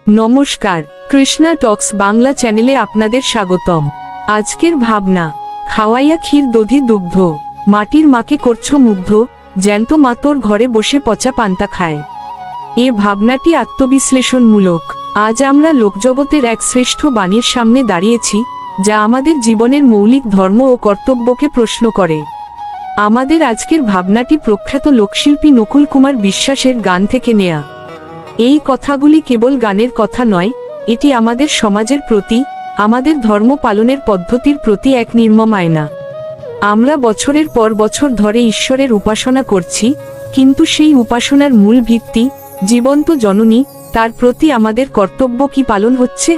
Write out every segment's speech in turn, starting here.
নমস্কার, কৃষ্ণা টক্স বাংলা চ্যানেলে আপনাদের স্বাগতম। আজকের ভাবনা, খাওয়াইয়া ক্ষীর দধি দুগ্ধ, মাটির মাকে করছো মুগ্ধ, জ্যান্ত মা তোর ঘরে বসে পচা পান্তা খায়। এ ভাবনাটি আত্মবিশ্লেষণমূলক। আজ আমরা লোকজগতের এক শ্রেষ্ঠ বাণীর সামনে দাঁড়িয়েছি, যা আমাদের জীবনের মৌলিক ধর্ম ও কর্তব্যকে প্রশ্ন করে। আমাদের আজকের ভাবনাটি প্রখ্যাত লোকশিল্পী নকুল কুমার বিশ্বাসের গান থেকে নেয়া। এই কথাগুলি কেবল গানের কথা নয়, এটি আমাদের সমাজের প্রতি, আমাদের ধর্ম পালনের পদ্ধতির প্রতি এক নির্মম আয়না। আমরা বছরের পর বছর ধরে ঈশ্বরের উপাসনা করছি, কিন্তু সেই উপাসনার মূল ভিত্তি, জীবন্ত জননী, তার প্রতি আমাদের কর্তব্য কি পালন হচ্ছে?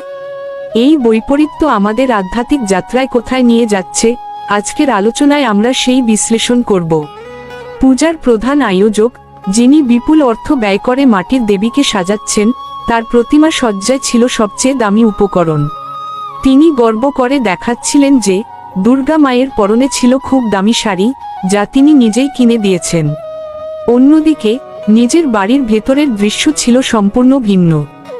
এই বৈপরীত্য আমাদের আধ্যাত্মিক যাত্রায় কোথায় নিয়ে যাচ্ছে? আজকের আলোচনায় আমরা সেই বিশ্লেষণ করব। পূজার প্রধান আয়োজক, যিনি বিপুল অর্থ ব্যয় করে মাটির দেবীকে সাজাচ্ছেন, তার প্রতিমা সজ্জায় ছিল সবচেয়ে দামি উপকরণ। তিনি গর্ব করে দেখাচ্ছিলেন যে দুর্গা মায়ের পরনে ছিল খুব দামি শাড়ি, যা তিনি নিজেই কিনে দিয়েছেন। অন্যদিকে নিজের বাড়ির ভেতরের দৃশ্য ছিল সম্পূর্ণ ভিন্ন।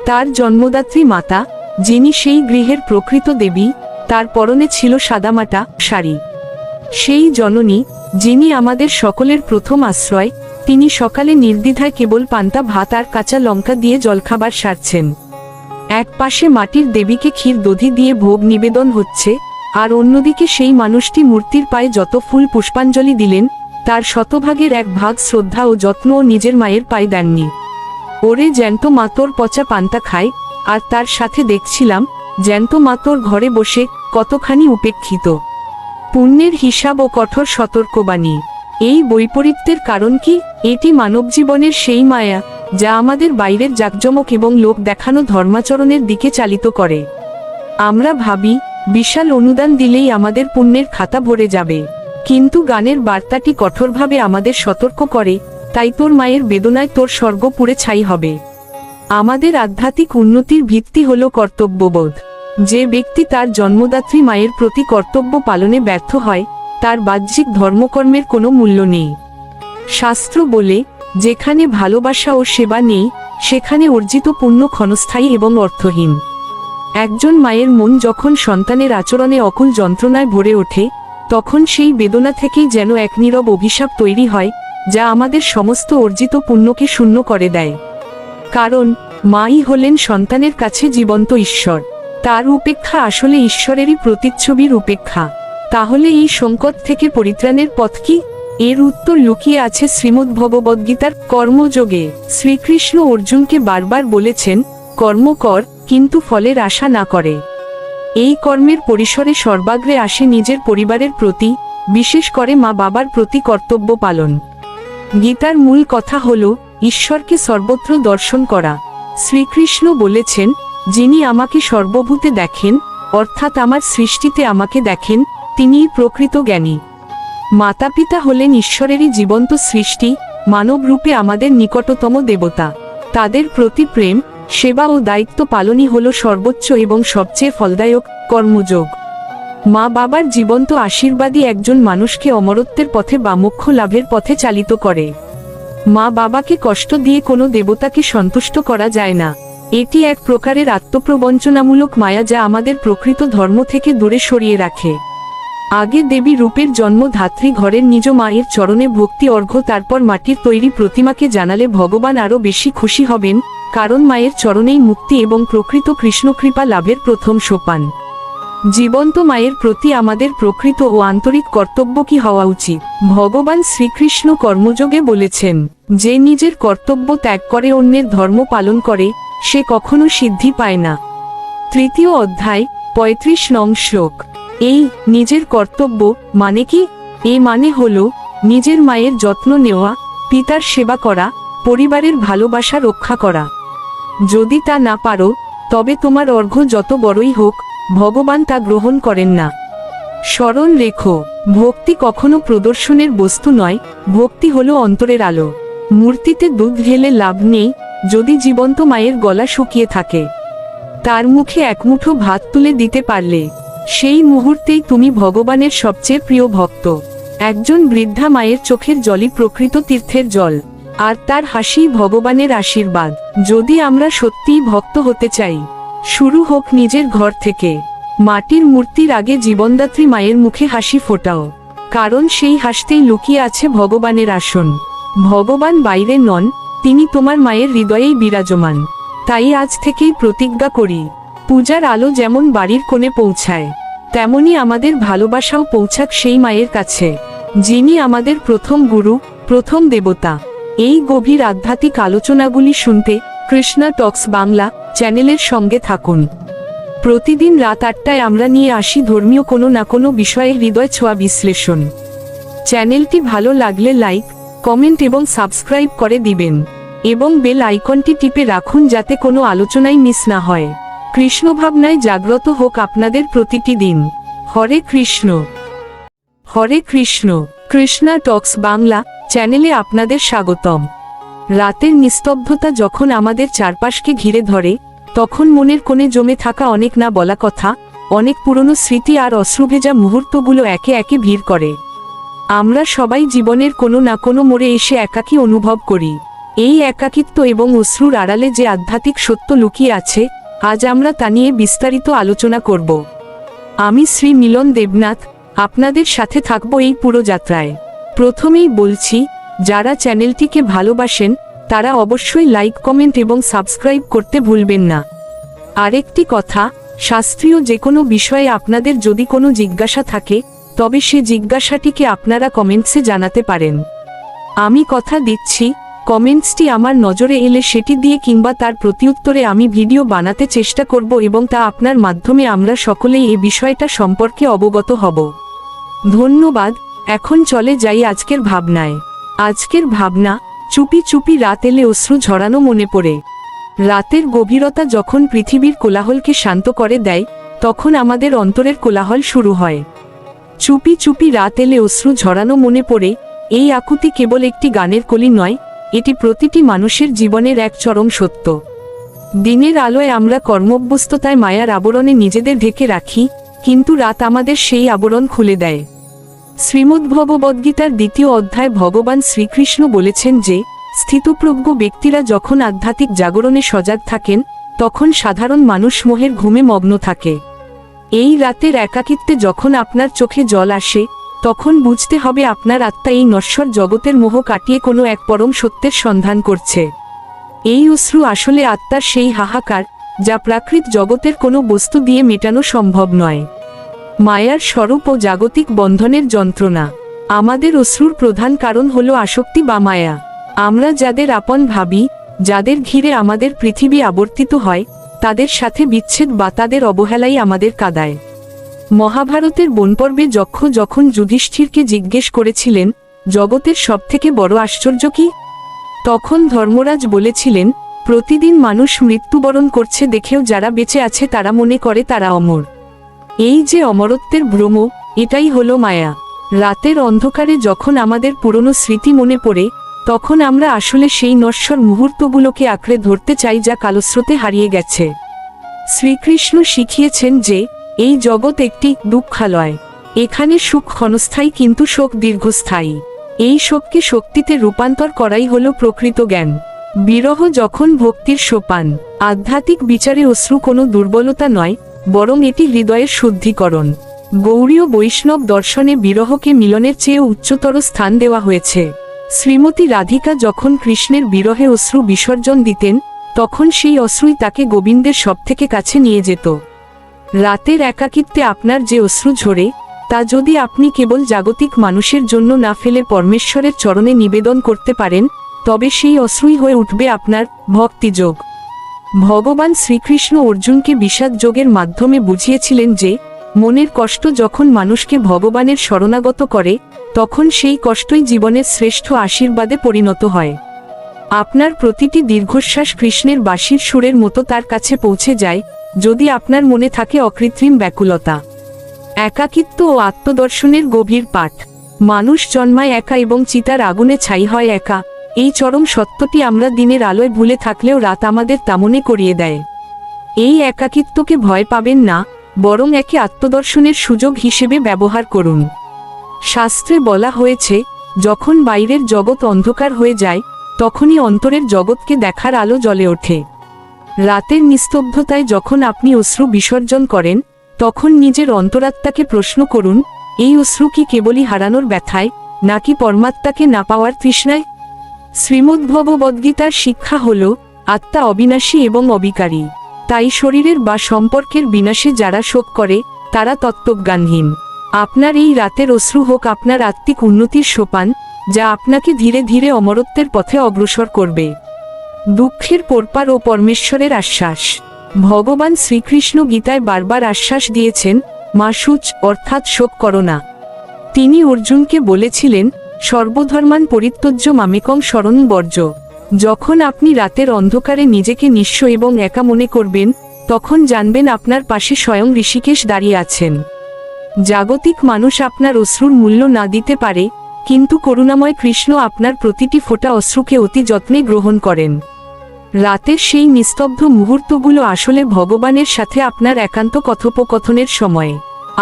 তার জন্মদাত্রী মাতা, যিনি সেই গৃহের প্রকৃত দেবী, তার পরনে ছিল সাদামাটা শাড়ি। সেই জননী, যিনি আমাদের সকলের প্রথম আশ্রয়, তিনি সকালে নির্দ্বিধায় কেবল পান্তা ভাত আর কাঁচা লঙ্কা দিয়ে জলখাবার সারছেন। এক পাশে মাটির দেবীকে ক্ষীর দধি দিয়ে ভোগ নিবেদন হচ্ছে, আর অন্যদিকে সেই মানুষটি মূর্তির পায়ে যত ফুল পুষ্পাঞ্জলি দিলেন, তার শতভাগের এক ভাগ শ্রদ্ধা ও যত্নও নিজের মায়ের পায়ে দেননি। ওরে জ্যান্ত মা তোর পচা পান্তা খায়, আর তার সাথে দেখছিলাম জ্যান্ত মা তোর ঘরে বসে কতখানি উপেক্ষিত। পুণ্যের হিসাব ও কঠোর সতর্কবাণী। এই বৈপরীত্যের কারণ কি? এটি মানবজীবনের সেই মায়া, যা আমাদের বাইরের জাঁকজমক এবং লোক দেখানো ধর্মাচরণের দিকে চালিত করে। আমরা ভাবি, বিশাল অনুদান দিলেই আমাদের পুণ্যের খাতা ভরে যাবে, কিন্তু গানের বার্তাটি কঠোরভাবে আমাদের সতর্ক করে, তাই তোর মায়ের বেদনায় তোর স্বর্গ পুড়ে ছাই হবে। আমাদের আধ্যাত্মিক উন্নতির ভিত্তি হল কর্তব্যবোধ। যে ব্যক্তি তার জন্মদাত্রী মায়ের প্রতি কর্তব্য পালনে ব্যর্থ হয়, তার বাহ্যিক ধর্মকর্মের কোনো মূল্য নেই। শাস্ত্র বলে, যেখানে ভালোবাসা ও সেবা নেই, সেখানে অর্জিত পুণ্য ক্ষণস্থায়ী এবং অর্থহীন। একজন মায়ের মন যখন সন্তানের আচরণে অকুল যন্ত্রণায় ভরে ওঠে, তখন সেই বেদনা থেকেই যেন এক নীরব অভিশাপ তৈরি হয়, যা আমাদের সমস্ত অর্জিত পুণ্যকে শূন্য করে দেয়। কারণ মাই হলেন সন্তানের কাছে জীবন্ত ঈশ্বর। তার উপেক্ষা আসলে ঈশ্বরেরই প্রতিচ্ছবির উপেক্ষা। তাহলে এই সংকট থেকে পরিত্রাণের পথ কি? এর উত্তর লুকিয়ে আছে শ্রীমদ্ভগবদ্গীতার কর্মযোগে। শ্রীকৃষ্ণ অর্জুনকে বারবার বলেছেন, কর্ম কর, কিন্তু ফলের আশা না করে। এই কর্মের পরিসরে সর্বাগ্রে আসে নিজের পরিবারের প্রতি, বিশেষ করে মা বাবার প্রতি কর্তব্য পালন। গীতার মূল কথা হল ঈশ্বরকে সর্বত্র দর্শন করা। শ্রীকৃষ্ণ বলেছেন, যিনি আমাকে সর্বভূতে দেখেন, অর্থাৎ আমার সৃষ্টিতে আমাকে দেখেন, তিনিই প্রকৃত জ্ঞানী। মাতাপিতা হলেন ঈশ্বরেরই জীবন্ত সৃষ্টি, মানব রূপে আমাদের নিকটতম দেবতা। তাদের প্রতি প্রেম, সেবা ও দায়িত্ব পালনই হল সর্বোচ্চ এবং সবচেয়ে ফলদায়ক কর্মযোগ। মা বাবার জীবন্ত আশীর্বাদই একজন মানুষকে অমরত্বের পথে বা মোক্ষ লাভের পথে চালিত করে। মা বাবাকে কষ্ট দিয়ে কোনো দেবতাকে সন্তুষ্ট করা যায় না। এটি এক প্রকারের আত্মপ্রবঞ্চনামূলক মায়া, যা আমাদের প্রকৃত ধর্ম থেকে দূরে সরিয়ে রাখে। আগে দেবী রূপের জন্ম ধাত্রী ঘরের নিজ মায়ের চরণে ভক্তি অর্ঘ্য, তারপর মাটির তৈরি প্রতিমাকে জানালে ভগবান আরও বেশি খুশি হবেন, কারণ মায়ের চরণেই মুক্তি এবং প্রকৃত কৃষ্ণকৃপা লাভের প্রথম সোপান। জীবন্ত মায়ের প্রতি আমাদের প্রকৃত ও আন্তরিক কর্তব্য কি হওয়া উচিত? ভগবান শ্রীকৃষ্ণ কর্মযোগে বলেছেন, যে নিজের কর্তব্য ত্যাগ করে অন্যের ধর্ম পালন করে, সে কখনো সিদ্ধি পায় না। তৃতীয় অধ্যায়, 35 নং শ্লোক। এই নিজের কর্তব্য মানে কি? এ মানে হল নিজের মায়ের যত্ন নেওয়া, পিতার সেবা করা, পরিবারের ভালোবাসা রক্ষা করা। যদি তা না পারো, তবে তোমার অর্ঘ্য যত বড়ই হোক, ভগবান তা গ্রহণ করেন না। স্মরণ রেখো, ভক্তি কখনো প্রদর্শনের বস্তু নয়, ভক্তি হলো অন্তরের আলো। মূর্তিতে দুধ ঢেলে লাভ নেই, যদি জীবন্ত মায়ের গলা শুকিয়ে থাকে। তার মুখে এক মুঠো ভাত তুলে দিতে পারলে, সেই মুহূর্তেই তুমি ভগবানের সবচেয়ে প্রিয় ভক্ত। একজন বৃদ্ধা মায়ের চোখের জলই প্রকৃত তীর্থের জল। আর তার হাসি ভগবানের আশীর্বাদ। যদি আমরা সত্যিই ভক্ত হতে চাই, শুরু হোক নিজের ঘর থেকে। মাটির মূর্তির আগে জীবনদাত্রী মায়ের মুখে হাসি ফোটাও, কারণ সেই হাসতেই লুকিয়ে আছে ভগবানের আসন। ভগবান বাইরে নন, তিনি তোমার মায়ের হৃদয়েই বিরাজমান। তাই আজ থেকেই প্রতিজ্ঞা করি, পূজার আলো যেমন বাড়ির কোণে পৌঁছায়, তেমনি আমাদের ভালোবাসাও পৌঁছাক সেই মায়ের কাছে, যিনি আমাদের প্রথম গুরু, প্রথম দেবতা। এই গভীর আধ্যাত্মিক আলোচনাগুলি শুনতে কৃষ্ণা টক্স বাংলা চ্যানেলের সঙ্গে থাকুন। প্রতিদিন রাত 8টায় আমরা নিয়ে আসি ধর্মীয় কোনো না কোনো বিষয়ে হৃদয় ছোঁয়া বিশ্লেষণ। চ্যানেলটি ভালো লাগলে লাইক, কমেন্ট এবং সাবস্ক্রাইব করে দিবেন, এবং বেল আইকনটি টিপে রাখুন যাতে কোনো আলোচনাই মিস না হয়। কৃষ্ণ ভাবনায় জাগ্রত হোক আপনাদের প্রতিটি দিন। হরে কৃষ্ণ, হরে কৃষ্ণ। কৃষ্ণা টক্স বাংলা চ্যানেলে আপনাদের স্বাগতম। রাতের নিস্তব্ধতা যখন আমাদের চারপাশকে ঘিরে ধরে, তখন মনের কোণে জমে থাকা অনেক না বলা কথা, অনেক পুরনো স্মৃতি আর অশ্রুভেজা মুহূর্তগুলো একে একে ভিড় করে। আমরা সবাই জীবনের কোনো না কোনো মোড়ে এসে একাকী অনুভব করি। এই একাকিত্ব এবং অশ্রুর আড়ালে যে আধ্যাত্মিক সত্য লুকিয়ে আছে, আজ আমরা তা নিয়ে বিস্তারিত আলোচনা করব। আমি শ্রী মিলন দেবনাথ, আপনাদের সাথে থাকব এই পুরো যাত্রায়। প্রথমেই বলছি, যারা চ্যানেলটিকে ভালোবাসেন তারা অবশ্যই লাইক, কমেন্ট এবং সাবস্ক্রাইব করতে ভুলবেন না। আরেকটি কথা, শাস্ত্রীয় যে কোনো বিষয়ে আপনাদের যদি কোনো জিজ্ঞাসা থাকে, তবে সে জিজ্ঞাসাটিকে আপনারা কমেন্টসে জানাতে পারেন। আমি কথা দিচ্ছি, কমেন্টসটি আমার নজরে এলে সেটি দিয়ে কিংবা তার প্রতিউত্তরে আমি ভিডিও বানাতে চেষ্টা করব এবং তা আপনার মাধ্যমে আমরা সকলেই এই বিষয়টা সম্পর্কে অবগত হব। ধন্যবাদ। এখন চলে যাই আজকের ভাবনায়। আজকের ভাবনা, চুপি চুপি রাত এলে অশ্রু ঝরানো মনে পড়ে। রাতের গভীরতা যখন পৃথিবীর কোলাহলকে শান্ত করে দেয়, তখন আমাদের অন্তরের কোলাহল শুরু হয়। চুপি চুপি রাত এলে অশ্রু ঝরানো মনে পড়ে, এই আকুতি কেবল একটি গানের কলি নয়, এটি প্রতিটি মানুষের জীবনের এক চরম সত্য। দিনের আলোয় আমরা কর্মব্যস্ততায় মায়ার আবরণে নিজেদের ঢেকে রাখি, কিন্তু রাত আমাদের সেই আবরণ খুলে দেয়। শ্রীমদ্ভগবদ্গীতার 2য় অধ্যায় ভগবান শ্রীকৃষ্ণ বলেছেন যে, স্থিতপ্রজ্ঞ ব্যক্তিরা যখন আধ্যাত্মিক জাগরণে সজাগ থাকেন, তখন সাধারণ মানুষ মোহের ঘুমে মগ্ন থাকে। এই রাতের একাকিত্বে যখন আপনার চোখে জল আসে, তখন বুঝতে হবে আপনার আত্মা এই নশ্বর জগতের মোহ কাটিয়ে কোনো এক পরম সত্যের সন্ধান করছে। এই অশ্রু আসলে আত্মার সেই হাহাকার, যা প্রাকৃত জগতের কোনো বস্তু দিয়ে মেটানো সম্ভব নয়। মায়ার স্বরূপ ও জাগতিক বন্ধনের যন্ত্রণা। আমাদের অশ্রুর প্রধান কারণ হল আসক্তি বা মায়া। আমরা যাদের আপন ভাবি, যাদের ঘিরে আমাদের পৃথিবী আবর্তিত হয়, তাদের সাথে বিচ্ছেদ বা তাদের অবহেলাই আমাদের কাঁদায়। মহাভারতের বনপর্বে যক্ষ যখন যুধিষ্ঠিরকে জিজ্ঞেস করেছিলেন, জগতের সবথেকে বড় আশ্চর্য কি, তখন ধর্মরাজ বলেছিলেন, প্রতিদিন মানুষ মৃত্যুবরণ করছে দেখেও যারা বেঁচে আছে তারা মনে করে তারা অমর। এই যে অমরত্বের ভ্রম, এটাই হলো মায়া। রাতের অন্ধকারে যখন আমাদের পুরনো স্মৃতি মনে পড়ে, তখন আমরা আসলে সেই নশ্বর মুহূর্তগুলোকে আঁকড়ে ধরতে চাই যা কালস্রোতে হারিয়ে গেছে। শ্রীকৃষ্ণ শিখিয়েছেন যে, এই জগৎ একটি দুঃখালয়। এখানে সুখ ক্ষণস্থায়ী কিন্তু শোক দীর্ঘস্থায়ী। এই শোককে শক্তিতে রূপান্তর করাই হলো প্রকৃত জ্ঞান। বিরহ যখন ভক্তির সোপান। আধ্যাত্মিক বিচারে অশ্রু কোনো দুর্বলতা নয়, বরং এটি হৃদয়ের শুদ্ধিকরণ। গৌড়ীয় বৈষ্ণব দর্শনে বিরহকে মিলনের চেয়ে উচ্চতর স্থান দেওয়া হয়েছে। শ্রীমতী রাধিকা যখন কৃষ্ণের বিরহে অশ্রু বিসর্জন দিতেন, তখন সেই অশ্রুই তাকে গোবিন্দের সবথেকে কাছে নিয়ে যেত। রাতের একাকিত্বে আপনার যে অশ্রু ঝরে, তা যদি আপনি কেবল জাগতিক মানুষের জন্য না ফেলে পরমেশ্বরের চরণে নিবেদন করতে পারেন, তবে সেই অশ্রুই হয়ে উঠবে আপনার ভক্তিযোগ। ভগবান শ্রীকৃষ্ণ অর্জুনকে বিষাদ যোগের মাধ্যমে বুঝিয়েছিলেন যে, মনের কষ্ট যখন মানুষকে ভগবানের শরণাগত করে, তখন সেই কষ্টই জীবনের শ্রেষ্ঠ আশীর্বাদে পরিণত হয়। আপনার প্রতিটি দীর্ঘশ্বাস কৃষ্ণের বাঁশির সুরের মতো তার কাছে পৌঁছে যায়, যদি আপনার মনে থাকে অকৃত্রিম ব্যাকুলতা। একাকিত্ব ও আত্মদর্শনের গভীর পাঠ। মানুষ জন্মায় একা এবং চিতার আগুনে ছাই হয় একা। এই চরম সত্যটি আমরা দিনের আলোয় ভুলে থাকলেও রাত আমাদের তা মনে করিয়ে দেয়। এই একাকিত্বকে ভয় পাবেন না, বরং একে আত্মদর্শনের সুযোগ হিসেবে ব্যবহার করুন। শাস্ত্রে বলা হয়েছে, যখন বাইরের জগৎ অন্ধকার হয়ে যায়, তখনই অন্তরের জগৎকে দেখার আলো জ্বলে ওঠে। রাতের নিস্তব্ধতায় যখন আপনি অশ্রু বিসর্জন করেন, তখন নিজের অন্তরাত্মাকে প্রশ্ন করুন, এই অশ্রু কি কেবলই হারানোর ব্যথায়, নাকি পরমাত্মাকে না পাওয়ার তৃষ্ণায়? শ্রীমদ্ভগবদ্গীতার শিক্ষা হল, আত্মা অবিনাশী এবং অবিকারী। তাই শরীরের বা সম্পর্কের বিনাশে যারা শোক করে, তারা তত্ত্বজ্ঞানহীন। আপনার এই রাতের অশ্রু হোক আপনার আত্মিক উন্নতির সোপান, যা আপনাকে ধীরে ধীরে অমরত্বের পথে অগ্রসর করবে। দুঃখের পরপার ও পরমেশ্বরের আশ্বাস। ভগবান শ্রীকৃষ্ণ গীতায় বারবার আশ্বাস দিয়েছেন, মা শুচ, অর্থাৎ শোক করো না। তিনি অর্জুনকে বলেছিলেন, সর্বধর্মান পরিত্যজ্য মামেকং শরণ বর্জ্য। যখন আপনি রাতের অন্ধকারে নিজেকে নিঃস্ব এবং একা মনে করবেন, তখন জানবেন আপনার পাশে স্বয়ং ঋষিকেশ দাঁড়িয়ে আছেন। জাগতিক মানুষ আপনার অশ্রুর মূল্য না দিতে পারে, কিন্তু করুণাময় কৃষ্ণ আপনার প্রতিটি ফোঁটা অশ্রুকে অতি যত্নে গ্রহণ করেন। রাতের সেই নিস্তব্ধ মুহূর্তগুলো আসলে ভগবানের সাথে আপনার একান্ত কথোপকথনের সময়।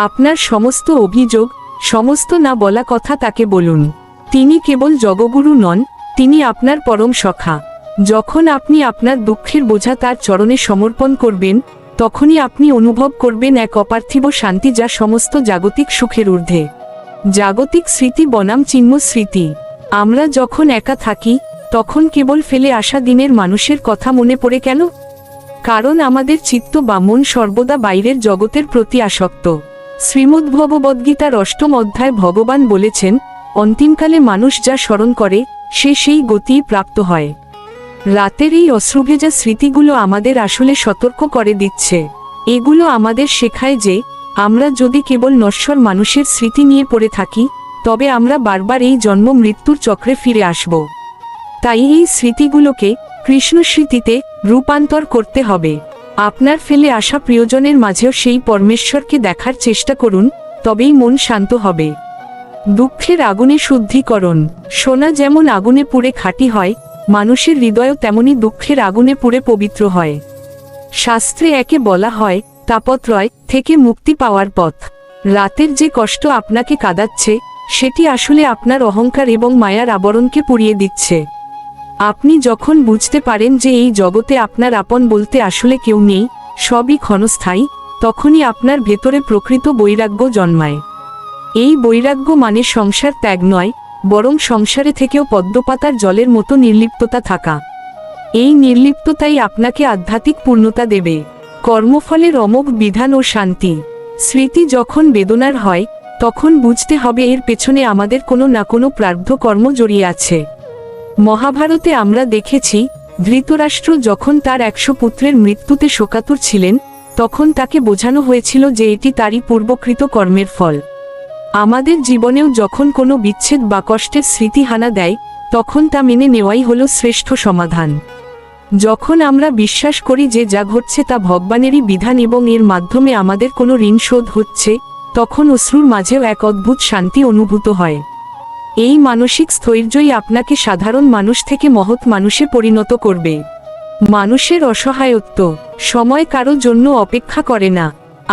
আপনার সমস্ত অভিযোগ, সমস্ত না বলা কথা তাকে বলুন। তিনি কেবল জগগুরু নন, তিনি আপনার পরম সখা। যখন আপনি আপনার দুঃখের বোঝা তার চরণে সমর্পণ করবেন, তখনই আপনি অনুভব করবেন এক অপার্থিব শান্তি যা সমস্ত জাগতিক সুখের ঊর্ধ্বে। জাগতিক স্মৃতি বনাম চিন্ম স্মৃতি। আমরা যখন একা থাকি, তখন কেবল ফেলে আসা দিনের মানুষের কথা মনে পড়ে কেন? কারণ আমাদের চিত্ত বা মন সর্বদা বাইরের জগতের প্রতি আসক্ত। শ্রীমদ্ভগবদ্গীতার ৮ম অধ্যায় ভগবান বলেছেন, অন্তিমকালে মানুষ যা স্মরণ করে, সে সেই গতিই প্রাপ্ত হয়। রাতের এই অশ্রুভেজা স্মৃতিগুলো আমাদের আসলে সতর্ক করে দিচ্ছে। এগুলো আমাদের শেখায় যে, আমরা যদি কেবল নশ্বর মানুষের স্মৃতি নিয়ে পড়ে থাকি, তবে আমরা বারবার এই জন্ম মৃত্যুর চক্রে ফিরে আসব। তাই এই স্মৃতিগুলোকে কৃষ্ণ স্মৃতিতে রূপান্তর করতে হবে। আপনার ফেলে আসা প্রিয়জনের মাঝেও সেই পরমেশ্বরকে দেখার চেষ্টা করুন, তবেই মন শান্ত হবে। দুঃখের আগুনে শুদ্ধিকরণ। সোনা যেমন আগুনে পুড়ে খাঁটি হয়, মানুষের হৃদয়ও তেমনি দুঃখের আগুনে পুড়ে পবিত্র হয়। শাস্ত্রে একে বলা হয়, তাপত্রয় থেকে মুক্তি পাওয়ার পথ। রাতের যে কষ্ট আপনাকে কাঁদাচ্ছে, সেটি আসলে আপনার অহংকার এবং মায়ার আবরণকে পুড়িয়ে দিচ্ছে। আপনি যখন বুঝতে পারেন যে এই জগতে আপনার আপন বলতে আসলে কেউ নেই, সবই ক্ষণস্থায়ী, তখনই আপনার ভেতরে প্রকৃত বৈরাগ্য জন্মায়। এই বৈরাগ্য মানে সংসার ত্যাগ নয়, বরং সংসারে থেকেও পদ্মপাতার জলের মতো নির্লিপ্ততা থাকা। এই নির্লিপ্ততাই আপনাকে আধ্যাত্মিক পূর্ণতা দেবে, কর্মফলের অমোঘ বিধান ও শান্তি। স্মৃতি যখন বেদনার হয়, তখন বুঝতে হবে এর পেছনে আমাদের কোনো না কোনো প্রারব্ধ কর্ম জড়িয়ে আছে। মহাভারতে আমরা দেখেছি, ধৃতরাষ্ট্র যখন তার ১০০ পুত্রের মৃত্যুতে শোকাতুর ছিলেন, তখন তাকে বোঝানো হয়েছিল যে এটি তারই পূর্বকৃত কর্মের ফল। আমাদের জীবনেও যখন কোনো বিচ্ছেদ বা কষ্টের স্মৃতি হানা দেয়, তখন তা মেনে নেওয়াই হলো শ্রেষ্ঠ সমাধান। যখন আমরা বিশ্বাস করি যে যা ঘটছে তা ভগবানেরই বিধান এবং এর মাধ্যমে আমাদের কোনো ঋণ শোধ হচ্ছে, তখন অশ্রুর মাঝেও এক অদ্ভুত শান্তি অনুভূত হয়। এই মানসিক স্থৈর্যই আপনাকে সাধারণ মানুষ থেকে মহৎ মানুষে পরিণত করবে। মানুষের অসহায়ত্ব। সময় কারো জন্য অপেক্ষা করে না।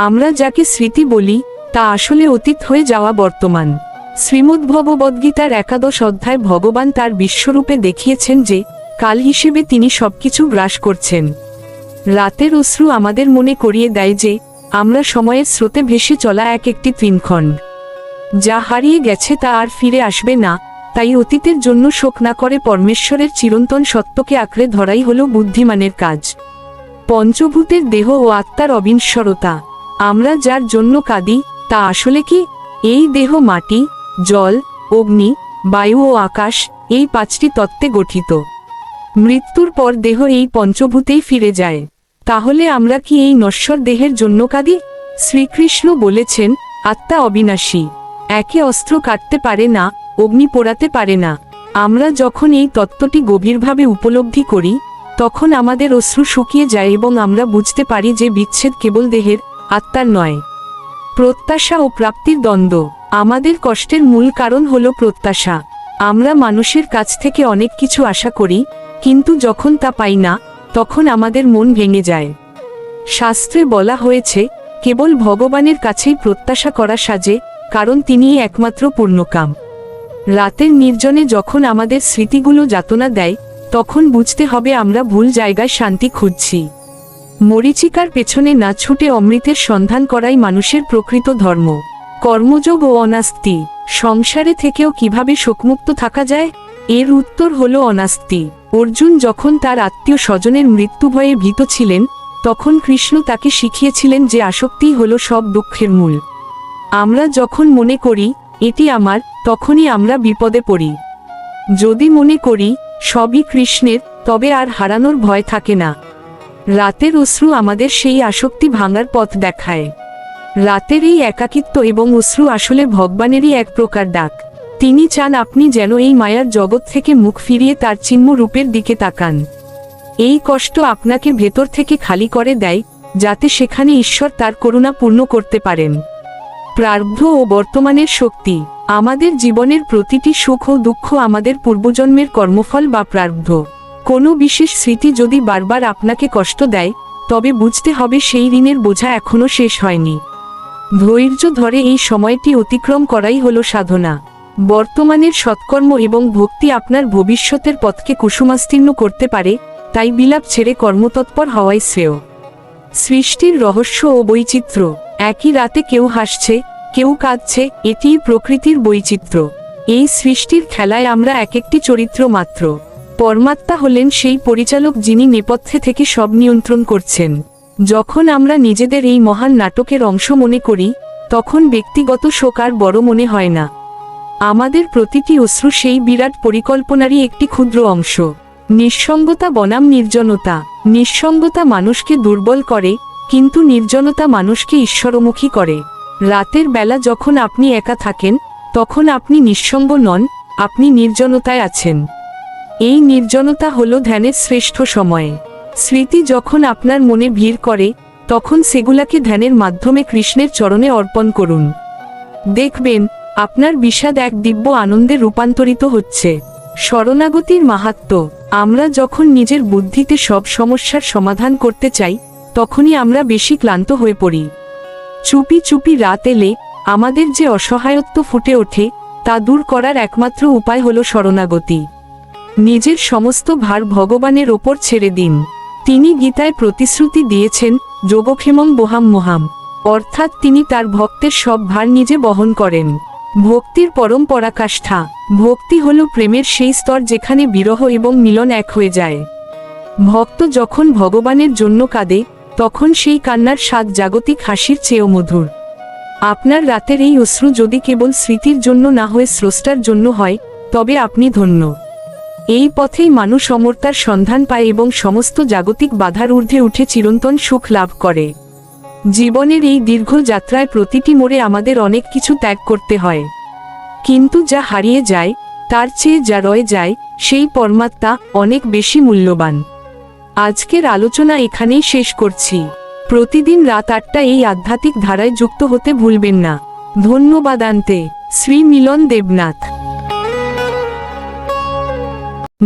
আমরা যাকে স্মৃতি বলি, তা আসলে অতীত হয়ে যাওয়া বর্তমান। শ্রীমদ্ভগবদ্গীতার ১১ অধ্যায় ভগবান তার বিশ্বরূপে দেখিয়েছেন যে, কাল হিসেবে তিনি সবকিছু গ্রাস করছেন। রাতের অশ্রু আমাদের মনে করিয়ে দেয় যে, আমরা সময়ের স্রোতে ভেসে চলা একটি তৃণখণ্ড। যা হারিয়ে গেছে তা আর ফিরে আসবে না, তাই অতীতের জন্য শোক না করে পরমেশ্বরের চিরন্তন সত্যকে আঁকড়ে ধরাই হল বুদ্ধিমানের কাজ। পঞ্চভূতের দেহ ও আত্মার অবিনশ্বরতা। আমরা যার জন্য কাঁদি, তা আসলে কি? এই দেহ মাটি, জল, অগ্নি, বায়ু ও আকাশ, এই ৫টি তত্ত্বে গঠিত। মৃত্যুর পর দেহ এই পঞ্চভূতেই ফিরে যায়। তাহলে আমরা কি এই নশ্বর দেহের জন্য কাঁদি? শ্রীকৃষ্ণ বলেছেন, আত্মা অবিনাশী। একে অস্ত্র কাটতে পারে না, অগ্নি পোড়াতে পারে না। আমরা যখন এই তত্ত্বটি গভীরভাবে উপলব্ধি করি, তখন আমাদের অশ্রু শুকিয়ে যায় এবং আমরা বুঝতে পারি যে বিচ্ছেদ কেবল দেহের, আত্মার নয়। প্রত্যাশা ও প্রাপ্তির দ্বন্দ্ব। আমাদের কষ্টের মূল কারণ হল প্রত্যাশা। আমরা মানুষের কাছ থেকে অনেক কিছু আশা করি, কিন্তু যখন তা পাই না, তখন আমাদের মন ভেঙে যায়। শাস্ত্রে বলা হয়েছে, কেবল ভগবানের কাছেই প্রত্যাশা করা সাজে, কারণ তিনিই একমাত্র পূর্ণকাম। রাতের নির্জনে যখন আমাদের স্মৃতিগুলো যাতনা দেয়, তখন বুঝতে হবে আমরা ভুল জায়গায় শান্তি খুঁজছি। মরীচিকার পেছনে না ছুটে অমৃতের সন্ধান করাই মানুষের প্রকৃত ধর্ম। কর্মযোগ ও অনাস্তি। সংসারে থেকেও কিভাবে শোকমুক্ত থাকা যায়? এর উত্তর হলো অনাস্তি। অর্জুন যখন তার আত্মীয় স্বজনের মৃত্যু ভয়ে ভীত ছিলেন, তখন কৃষ্ণ তাকে শিখিয়েছিলেন যে আসক্তিই হলো সব দুঃখের মূল। আমরা যখন মনে করি এটি আমার, তখনই আমরা বিপদে পড়ি। যদি মনে করি সবই কৃষ্ণের, তবে আর হারানোর ভয় থাকে না। রাতের অশ্রু আমাদের সেই আসক্তি ভাঙার পথ দেখায়। রাতের এই একাকিত্ব এবং অশ্রু আসলে ভগবানেরই এক প্রকার ডাক। তিনি চান আপনি যেন এই মায়ার জগৎ থেকে মুখ ফিরিয়ে তার চিহ্ন রূপের দিকে তাকান। এই কষ্ট আপনাকে ভেতর থেকে খালি করে দেয়, যাতে সেখানে ঈশ্বর তার করুণা পূর্ণ করতে পারেন। প্রারব্ধ ও বর্তমানের শক্তি। আমাদের জীবনের প্রতিটি সুখ ও দুঃখ আমাদের পূর্বজন্মের কর্মফল বা প্রারব্ধ। কোনো বিশেষ স্মৃতি যদি বারবার আপনাকে কষ্ট দেয়, তবে বুঝতে হবে সেই ঋণের বোঝা এখনো শেষ হয়নি। ধৈর্য ধরে এই সময়টি অতিক্রম করাই হলো সাধনা। বর্তমানের সৎকর্ম এবং ভক্তি আপনার ভবিষ্যতের পথকে কুসুমাস্তীর্ণ করতে পারে, তাই বিলাপ ছেড়ে কর্মতৎপর হওয়াই শ্রেয়। সৃষ্টির রহস্য ও বৈচিত্র্য। একই রাতে কেউ হাসছে, কেউ কাঁদছে, এটিই প্রকৃতির বৈচিত্র্য। এই সৃষ্টির খেলায় আমরা এক একটি চরিত্র মাত্র। পরমাত্মা হলেন সেই পরিচালক যিনি নেপথ্যে থেকে সব নিয়ন্ত্রণ করছেন। যখন আমরা নিজেদের এই মহান নাটকের অংশ মনে করি, তখন ব্যক্তিগত শোক আর বড় মনে হয় না। আমাদের প্রতিটি অশ্রু সেই বিরাট পরিকল্পনারই একটি ক্ষুদ্র অংশ। নিঃসঙ্গতা বনাম নির্জনতা। নিঃসঙ্গতা মানুষকে দুর্বল করে, কিন্তু নির্জনতা মানুষকে ঈশ্বরমুখী করে। রাতের বেলা যখন আপনি একা থাকেন, তখন আপনি নিঃসঙ্গ নন, আপনি নির্জনতায় আছেন। এই নির্জনতা হলো ধ্যানের শ্রেষ্ঠ সময়। স্মৃতি যখন আপনার মনে ভিড় করে, তখন সেগুলাকে ধ্যানের মাধ্যমে কৃষ্ণের চরণে অর্পণ করুন। দেখবেন আপনার বিষাদ এক দিব্য আনন্দে রূপান্তরিত হচ্ছে। শরণাগতির মাহাত্ম্য। আমরা যখন নিজের বুদ্ধিতে সব সমস্যার সমাধান করতে চাই, তখনই আমরা বেশি ক্লান্ত হয়ে পড়ি। চুপি চুপি রাত এলে আমাদের যে অসহায়ত্ব ফুটে ওঠে, তা দূর করার একমাত্র উপায় হলো শরণাগতি। নিজের সমস্ত ভার ভগবানের ওপর ছেড়ে দিন। তিনি গীতায় প্রতিশ্রুতি দিয়েছেন, যোগক্ষেমং বহাম মোহাম, অর্থাৎ তিনি তার ভক্তের সব ভার নিজে বহন করেন। ভক্তির পরম পরাকাষ্ঠা। ভক্তি হলো প্রেমের সেই স্তর যেখানে বিরহ এবং মিলন এক হয়ে যায়। ভক্ত যখন ভগবানের জন্য কাঁদে, তখন সেই কান্নার স্বাদ জাগতিক হাসির চেয়েও মধুর। আপনার রাতের এই অশ্রু যদি কেবল স্মৃতির জন্য না হয়ে স্রষ্টার জন্য হয়, তবে আপনি ধন্য। এই পথেই মানুষ অমরতার সন্ধান পায় এবং সমস্ত জাগতিক বাধার ঊর্ধ্বে উঠে চিরন্তন সুখ লাভ করে। জীবনের এই দীর্ঘ যাত্রায় প্রতিটি মোড়ে আমাদের অনেক কিছু ত্যাগ করতে হয়, কিন্তু যা হারিয়ে যায় তার চেয়ে যা রয়ে যায়, সেই পরমাত্মা অনেক বেশি মূল্যবান। আজকের আলোচনা এখানেই শেষ করছি। প্রতিদিন রাত 8টা এই আধ্যাত্মিক ধারায় যুক্ত হতে ভুলবেন না। ধন্যবাদ। আন্তে শ্রী মিলন দেবনাথ।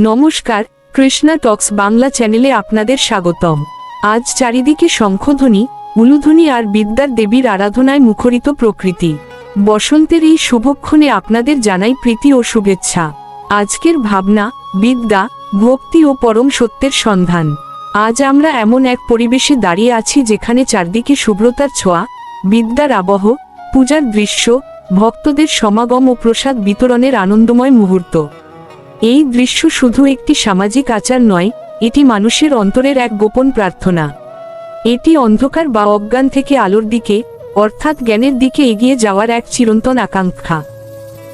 নমস্কার, কৃষ্ণা টক্স বাংলা চ্যানেলে আপনাদের স্বাগতম। আজ চারিদিকে শঙ্খধ্বনি, উলুধ্বনি আর বিদ্যার দেবীর আরাধনায় মুখরিত প্রকৃতি। বসন্তের এই শুভক্ষণে আপনাদের জানাই প্রীতি ও শুভেচ্ছা। আজকের ভাবনা, বিদ্যা, ভক্তি ও পরম সত্যের সন্ধান। আজ আমরা এমন এক পরিবেশে দাঁড়িয়ে আছি যেখানে চারদিকে শুভ্রতার ছোঁয়া, বিদ্যার আবহ, পূজার দৃশ্য, ভক্তদের সমাগম ও প্রসাদ বিতরণের আনন্দময় মুহূর্ত। এই দৃশ্য শুধু একটি সামাজিক আচার নয়, এটি মানুষের অন্তরের এক গোপন প্রার্থনা। এটি অন্ধকার বা অজ্ঞান থেকে আলোর দিকে, অর্থাৎ জ্ঞানের দিকে এগিয়ে যাওয়ার এক চিরন্তন আকাঙ্ক্ষা।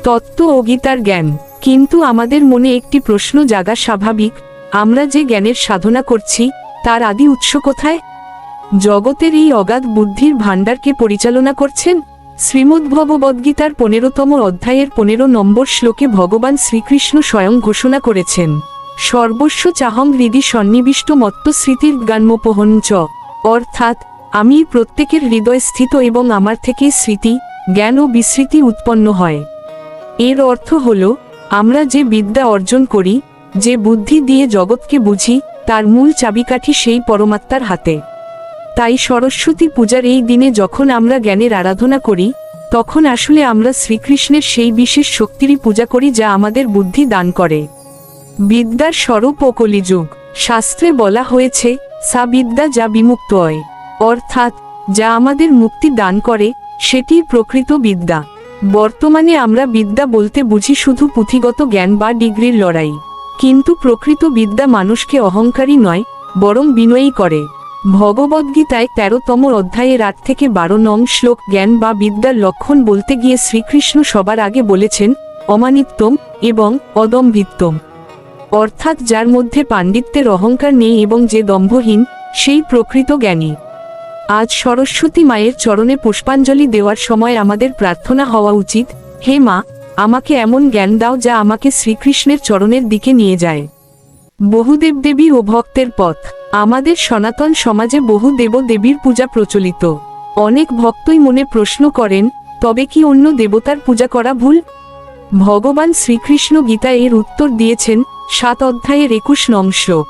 তত্ত্ব ও গীতার জ্ঞান। কিন্তু আমাদের মনে একটি প্রশ্ন জাগা স্বাভাবিক, আমরা যে জ্ঞানের সাধনা করছি, তার আদি উৎস কোথায়? জগতের এই অগাধ বুদ্ধির ভাণ্ডারকে পরিচালনা করছেন? শ্রীমদ্ভগবদ্গীতার 15তম অধ্যায়ের 15 নম্বর শ্লোকে ভগবান শ্রীকৃষ্ণ স্বয়ং ঘোষণা করেছেন, সর্বস্ব চাহং হৃদি সন্নিবিষ্ট মত্ত স্মৃতির জ্ঞানমোপহঞ্চ, অর্থাৎ আমি প্রত্যেকের হৃদয় স্থিত এবং আমার থেকে স্মৃতি, জ্ঞান ও বিস্মৃতি উৎপন্ন হয়। এর অর্থ হল, আমরা যে বিদ্যা অর্জন করি, যে বুদ্ধি দিয়ে জগৎকে বুঝি, তার মূল চাবিকাঠি সেই পরমাত্মার হাতে। তাই সরস্বতী পূজার এই দিনে যখন আমরা জ্ঞানের আরাধনা করি, তখন আসলে আমরা শ্রীকৃষ্ণের সেই বিশেষ শক্তিরই পূজা করি যা আমাদের বুদ্ধি দান করে। বিদ্যার স্বরূপ ও কলিযুগ। শাস্ত্রে বলা হয়েছে সা বিদ্যা যা বিমুক্ত হয়, অর্থাৎ যা আমাদের মুক্তি দান করে সেটিই প্রকৃত বিদ্যা। বর্তমানে আমরা বিদ্যা বলতে বুঝি শুধু পুঁথিগত জ্ঞান বা ডিগ্রির লড়াই, কিন্তু প্রকৃত বিদ্যা মানুষকে অহংকারী নয়, বরং বিনয়ী করে। ভগবদ্গীতায় 13তম অধ্যায়ের 8 থেকে 12 নং শ্লোক জ্ঞান বা বিদ্যার লক্ষণ বলতে গিয়ে শ্রীকৃষ্ণ সবার আগে বলেছেন অমানিত্যম এবং অদম্ভিত্বম, অর্থাৎ যার মধ্যে পাণ্ডিত্যের অহংকার নেই এবং যে দম্ভহীন, সেই প্রকৃত জ্ঞানী। আজ সরস্বতী মায়ের চরণে পুষ্পাঞ্জলি দেওয়ার সময় আমাদের প্রার্থনা হওয়া উচিত, হে মা, আমাকে এমন জ্ঞান দাও যা আমাকে শ্রীকৃষ্ণের চরণের দিকে নিয়ে যায়। বহু দেবদেবী ও ভক্তের পথ। আমাদের সনাতন সমাজে বহু দেবদেবীর পূজা প্রচলিত। অনেক ভক্তই মনে প্রশ্ন করেন, তবে কি অন্য দেবতার পূজা করা ভুল? ভগবান শ্রীকৃষ্ণ গীতা এর উত্তর দিয়েছেন 7 অধ্যায়ের 21 নং শ্লোক।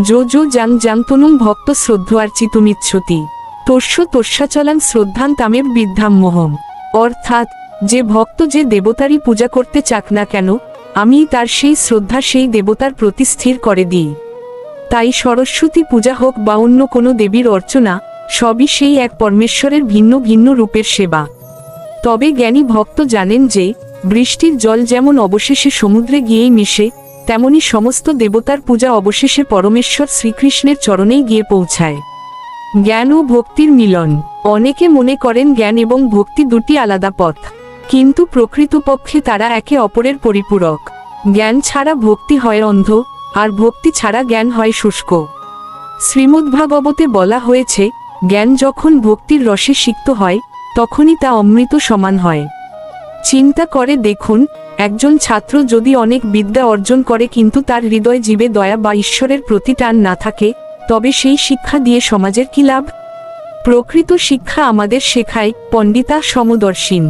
যো যো জাং জাং তনুং ভক্ত শ্রদ্ধোয়ার্চিতুমিচ্ছতি তস্য তস্যাচলাং শ্রদ্ধাং তামেব বিদ্ধাম্যহম, অর্থাৎ যে ভক্ত যে দেবতারই পূজা করতে চাক না কেন, আমি তার সেই শ্রদ্ধা সেই দেবতার প্রতি স্থির করে দিই। তাই সরস্বতী পূজা হোক বা অন্য কোনো দেবীর অর্চনা, সবই সেই এক পরমেশ্বরের ভিন্ন ভিন্ন রূপের সেবা। তবে জ্ঞানী ভক্ত জানেন যে বৃষ্টির জল যেমন অবশেষে সমুদ্রে গিয়েই মিশে, তেমনি সমস্ত দেবতার পূজা অবশেষে পরমেশ্বর শ্রীকৃষ্ণের চরণেই গিয়ে পৌঁছায়। জ্ঞান ও ভক্তির মিলন। অনেকে মনে করেন জ্ঞান এবং ভক্তি দুটি আলাদা পথ, কিন্তু প্রকৃতপক্ষে তারা একে অপরের পরিপূরক। জ্ঞান ছাড়া ভক্তি হয় অন্ধ, আর ভক্তি ছাড়া জ্ঞান হয় শুষ্ক। শ্রীমদ্ভাগবতে বলা হয়েছে, জ্ঞান যখন ভক্তির রসে সিক্ত হয় তখনই তা অমৃত সমান হয়। চিন্তা করে দেখুন, একজন ছাত্র যদি অনেক বিদ্যা অর্জন করে কিন্তু তার হৃদয় জীবে দয়া বা ঈশ্বরের প্রতি টান না থাকে, তবে সেই শিক্ষা দিয়ে সমাজের কি লাভ? প্রকৃত শিক্ষা আমাদের শেখায় পণ্ডিতা সমদর্শিন,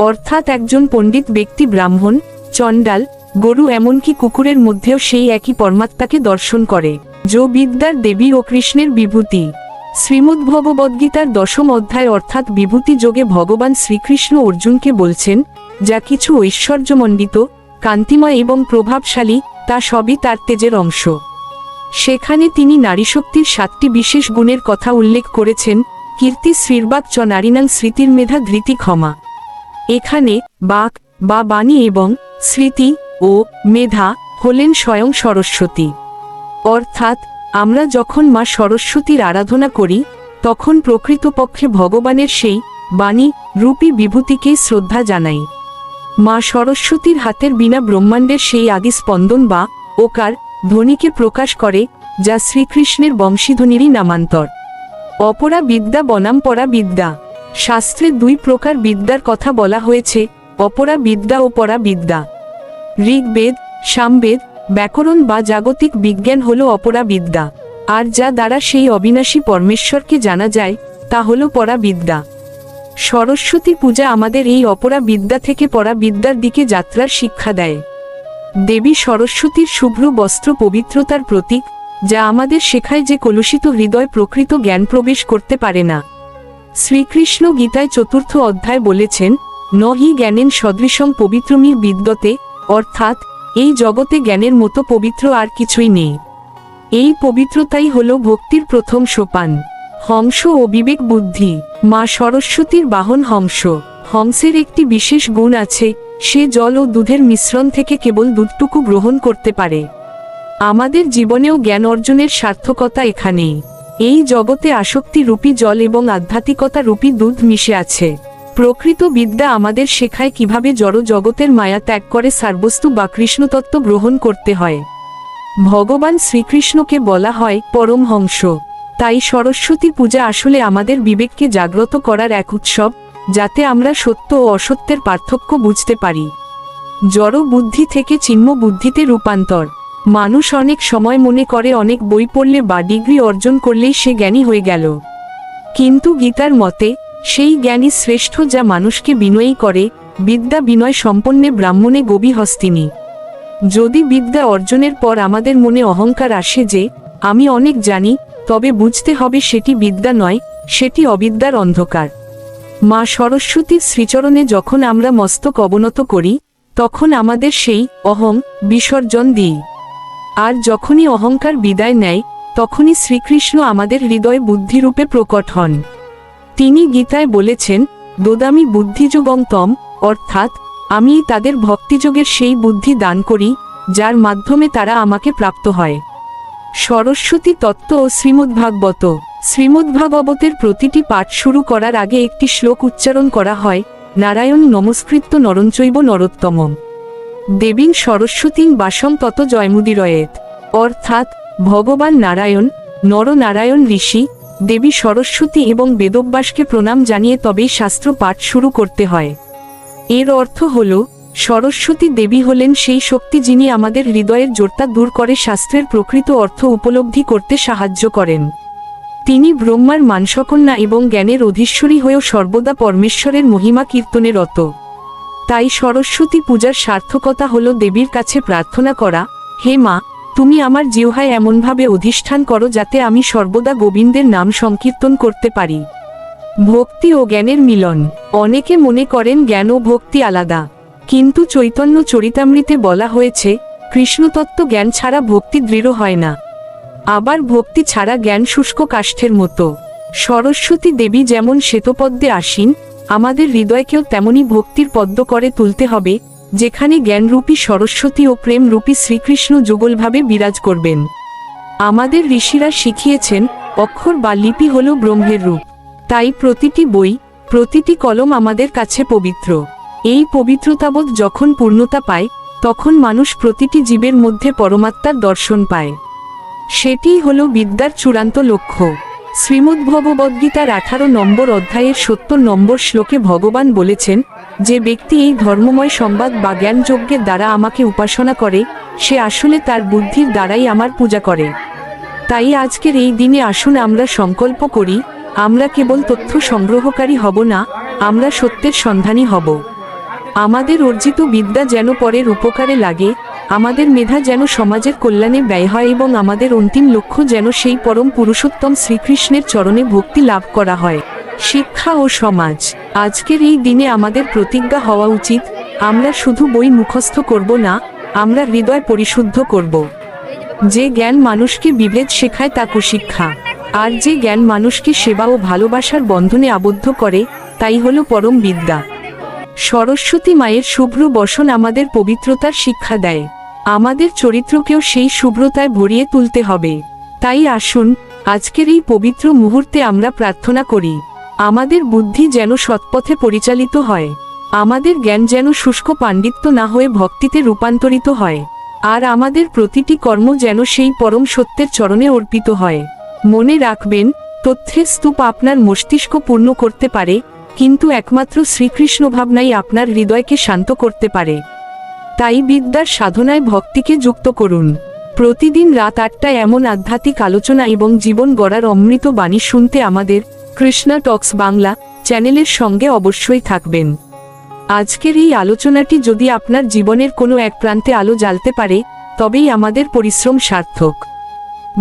অর্থাৎ একজন পণ্ডিত ব্যক্তি ব্রাহ্মণ, চণ্ডাল, গরু এমনকি কুকুরের মধ্যেও সেই একই পরমাত্মাকে দর্শন করে। যো বিদ্যার দেবী ও কৃষ্ণের বিভূতি। শ্রীমদ্ভগবদ্গীতার 10ম অধ্যায় অর্থাৎ বিভূতি যোগে ভগবান শ্রীকৃষ্ণ অর্জুনকে বলছেন, যা কিছু ঐশ্বর্যমণ্ডিত, কান্তিময় এবং প্রভাবশালী, তা সবই তার তেজের অংশ। সেখানে তিনি নারীশক্তির 7টি বিশেষ গুণের কথা উল্লেখ করেছেন, কীর্তি শ্রীর্বাক চ নারীনাং স্মৃতির মেধা ধৃতি ক্ষমা। এখানে বাক বা বাণী এবং স্মৃতি ও মেধা হলেন স্বয়ং সরস্বতী। অর্থাৎ আমরা যখন মা সরস্বতীর আরাধনা করি, তখন প্রকৃতপক্ষে ভগবানের সেই বাণী রূপী বিভূতিকেই শ্রদ্ধা জানাই। মা সরস্বতীর হাতের বীণা ব্রহ্মাণ্ডের সেই আদি স্পন্দন বা ওকার ধ্বনিকে প্রকাশ করে, যা শ্রীকৃষ্ণের বংশীধ্বনিরই নামান্তর। অপরা বিদ্যা বনাম পরা বিদ্যা। শাস্ত্রে 2 প্রকার বিদ্যার কথা বলা হয়েছে, অপরা বিদ্যা ও পরা বিদ্যা। ঋগ্বেদ, সামবেদ, ব্যাকরণ বা জাগতিক বিজ্ঞান হলো অপরা বিদ্যা, আর যা দ্বারা সেই অবিনাশী পরমেশ্বরকে জানা যায় তা হলো পরা বিদ্যা। সরস্বতী পূজা আমাদের এই অপরা বিদ্যা থেকে পরা বিদ্যার দিকে যাত্রার শিক্ষা দেয়। দেবী সরস্বতীর শুভ্র বস্ত্র পবিত্রতার প্রতীক, যা আমাদের শেখায় যে কলুষিত হৃদয় প্রকৃত জ্ঞান প্রবেশ করতে পারে না। শ্রীকৃষ্ণ গীতায় 4র্থ অধ্যায় বলেছেন, ন হি জ্ঞানেন সদৃশং পবিত্রমির বিদ্যতে, অর্থাৎ এই জগতে জ্ঞানের মতো পবিত্র আর কিছুই নেই। এই পবিত্রতাই হল ভক্তির প্রথম সোপান। হংস ও বিবেক বুদ্ধি। মা সরস্বতীর বাহন হংস। হংসের একটি বিশেষ গুণ আছে, সে জল ও দুধের মিশ্রণ থেকে কেবল দুধটুকু গ্রহণ করতে পারে। আমাদের জীবনেও জ্ঞান অর্জনের সার্থকতা এখানেই। এই জগতে আসক্তি রূপী জল এবং আধ্যাত্মিকতা রূপী দুধ মিশে আছে। প্রকৃত বিদ্যা আমাদের শেখায় কিভাবে জড় জগতের মায়া ত্যাগ করে সারবস্তু বা কৃষ্ণতত্ত্ব গ্রহণ করতে হয়। ভগবান শ্রীকৃষ্ণকে বলা হয় পরমহংস। তাই সরস্বতী পূজা আসলে আমাদের বিবেককে জাগ্রত করার এক উৎসব, যাতে আমরা সত্য ও অসত্যের পার্থক্য বুঝতে পারি। জড় বুদ্ধি থেকে চিন্ম বুদ্ধিতে রূপান্তর। মানুষ অনেক সময় মনে করে অনেক বই পড়লে বা ডিগ্রি অর্জন করলেই সে জ্ঞানী হয়ে গেল, কিন্তু গীতার মতে সেই জ্ঞানী শ্রেষ্ঠ যা মানুষকে বিনয়ী করে। বিদ্যা বিনয় সম্পন্নে ব্রাহ্মণে গবি হস্তিনী। যদি বিদ্যা অর্জনের পর আমাদের মনে অহংকার আসে যে আমি অনেক জানি, তবে বুঝতে হবে সেটি বিদ্যা নয়, সেটি অবিদ্যার অন্ধকার। মা সরস্বতীর শ্রীচরণে যখন আমরা মস্তক অবনত করি, তখন আমাদের সেই অহং বিসর্জন দিই। আর যখনই অহংকার বিদায় নেয় তখনই শ্রীকৃষ্ণ আমাদের হৃদয় বুদ্ধিরূপে প্রকট হন। তিনি গীতায় বলেছেন, দদামি বুদ্ধিযোগং তম, অর্থাৎ আমি তাদের ভক্তিযোগের সেই বুদ্ধি দান করি যার মাধ্যমে তারা আমাকে প্রাপ্ত হয়। সরস্বতী তত্ত্ব ও শ্রীমদ্ভাগবত। শ্রীমদ্ভাগবতের প্রতিটি পাঠ শুরু করার আগে একটি শ্লোক উচ্চারণ করা হয়, নারায়ণ নমস্কৃত্য নরঞ্চৈব নরোত্তমম দেবীং সরস্বতীং বাসং তত জয়মুদিরয়েত, অর্থাৎ ভগবান নারায়ণ, নরনারায়ণ ঋষি, দেবী সরস্বতী এবং বেদব্যাসকে প্রণাম জানিয়ে তবেই শাস্ত্র পাঠ শুরু করতে হয়। এর অর্থ হল, সরস্বতী দেবী হলেন সেই শক্তি যিনি আমাদের হৃদয়ের জড়তা দূর করে শাস্ত্রের প্রকৃত অর্থ উপলব্ধি করতে সাহায্য করেন। তিনি ব্রহ্মার মানসকন্যা এবং জ্ঞানের অধীশ্বরী হয়েও সর্বদা পরমেশ্বরের মহিমা কীর্তনে রত। তাই সরস্বতী পূজার সার্থকতা হল দেবীর কাছে প্রার্থনা করা, হে মা, তুমি আমার জিহ্বায় এমনভাবে অধিষ্ঠান করো যাতে আমি সর্বদা গোবিন্দের নাম সংকীর্তন করতে পারি। ভক্তি ও জ্ঞানের মিলন। অনেকে মনে করেন জ্ঞান ও ভক্তি আলাদা, কিন্তু চৈতন্য চরিতামৃতে বলা হয়েছে, কৃষ্ণতত্ত্ব জ্ঞান ছাড়া ভক্তি দৃঢ় হয় না। আবার ভক্তি ছাড়া জ্ঞান শুষ্ক কাষ্ঠের মতো। সরস্বতী দেবী যেমন শ্বেতপদ্মে আসীন, আমাদের হৃদয়কেও তেমনি ভক্তির পদ্ম করে তুলতে হবে, যেখানে জ্ঞানরূপী সরস্বতী ও প্রেমরূপী শ্রীকৃষ্ণ যুগলভাবে বিরাজ করবেন। আমাদের ঋষিরা শিখিয়েছেন, অক্ষর বা লিপি হল ব্রহ্মের রূপ। তাই প্রতিটি বই, প্রতিটি কলম আমাদের কাছে পবিত্র। এই পবিত্রতাবোধ যখন পূর্ণতা পায়, তখন মানুষ প্রতিটি জীবের মধ্যে পরমাত্মার দর্শন পায়। সেটিই হল বিদ্যার চূড়ান্ত লক্ষ্য। শ্রীমদ্ভগবদ্গীতার 18 নম্বর অধ্যায়ের 70 নম্বর শ্লোকে ভগবান বলেছেন, যে ব্যক্তি এই ধর্মময় সংবাদ বা জ্ঞানযজ্ঞের দ্বারা আমাকে উপাসনা করে, সে আসলে তার বুদ্ধির দ্বারাই আমার পূজা করে। তাই আজকের এই দিনে আসুন আমরা সংকল্প করি, আমরা কেবল তথ্য সংগ্রহকারী হব না, আমরা সত্যের সন্ধানী হব। আমাদের অর্জিত বিদ্যা যেন পরের উপকারে লাগে, আমাদের মেধা যেন সমাজের কল্যাণে ব্যয় হয় এবং আমাদের অন্তিম লক্ষ্য যেন সেই পরম পুরুষোত্তম শ্রীকৃষ্ণের চরণে ভক্তি লাভ করা হয়। শিক্ষা ও সমাজ। আজকের এই দিনে আমাদের প্রতিজ্ঞা হওয়া উচিত, আমরা শুধু বই মুখস্থ করব না, আমরা হৃদয় পরিশুদ্ধ করব। যে জ্ঞান মানুষকে বিভেদ শেখায় তা কুশিক্ষা, আর যে জ্ঞান মানুষকে সেবা ও ভালোবাসার বন্ধনে আবদ্ধ করে, তাই হল পরম বিদ্যা। সরস্বতী মায়ের শুভ্র বসন আমাদের পবিত্রতার শিক্ষা দেয়। আমাদের চরিত্রকেও সেই শুভ্রতায় ভরিয়ে তুলতে হবে। তাই আসুন, আজকের এই পবিত্র মুহূর্তে আমরা প্রার্থনা করি, আমাদের বুদ্ধি যেন সৎপথে পরিচালিত হয়, আমাদের জ্ঞান যেন শুষ্ক পাণ্ডিত্য না হয়ে ভক্তিতে রূপান্তরিত হয়, আর আমাদের প্রতিটি কর্ম যেন সেই পরম সত্যের চরণে অর্পিত হয়। মনে রাখবেন, তথ্যের স্তূপ আপনার মস্তিষ্ক পূর্ণ করতে পারে, কিন্তু একমাত্র শ্রীকৃষ্ণ ভাবনাই আপনার হৃদয়কে শান্ত করতে পারে। তাই বিদ্যার সাধনায় ভক্তিকে যুক্ত করুন। প্রতিদিন রাত 8টায় এমন আধ্যাত্মিক আলোচনা এবং জীবন গড়ার অমৃত বাণী শুনতে আমাদের কৃষ্ণা টক্স বাংলা চ্যানেলের সঙ্গে অবশ্যই থাকবেন। আজকের এই আলোচনাটি যদি আপনার জীবনের কোনো এক প্রান্তে আলো জ্বালতে পারে, তবেই আমাদের পরিশ্রম সার্থক।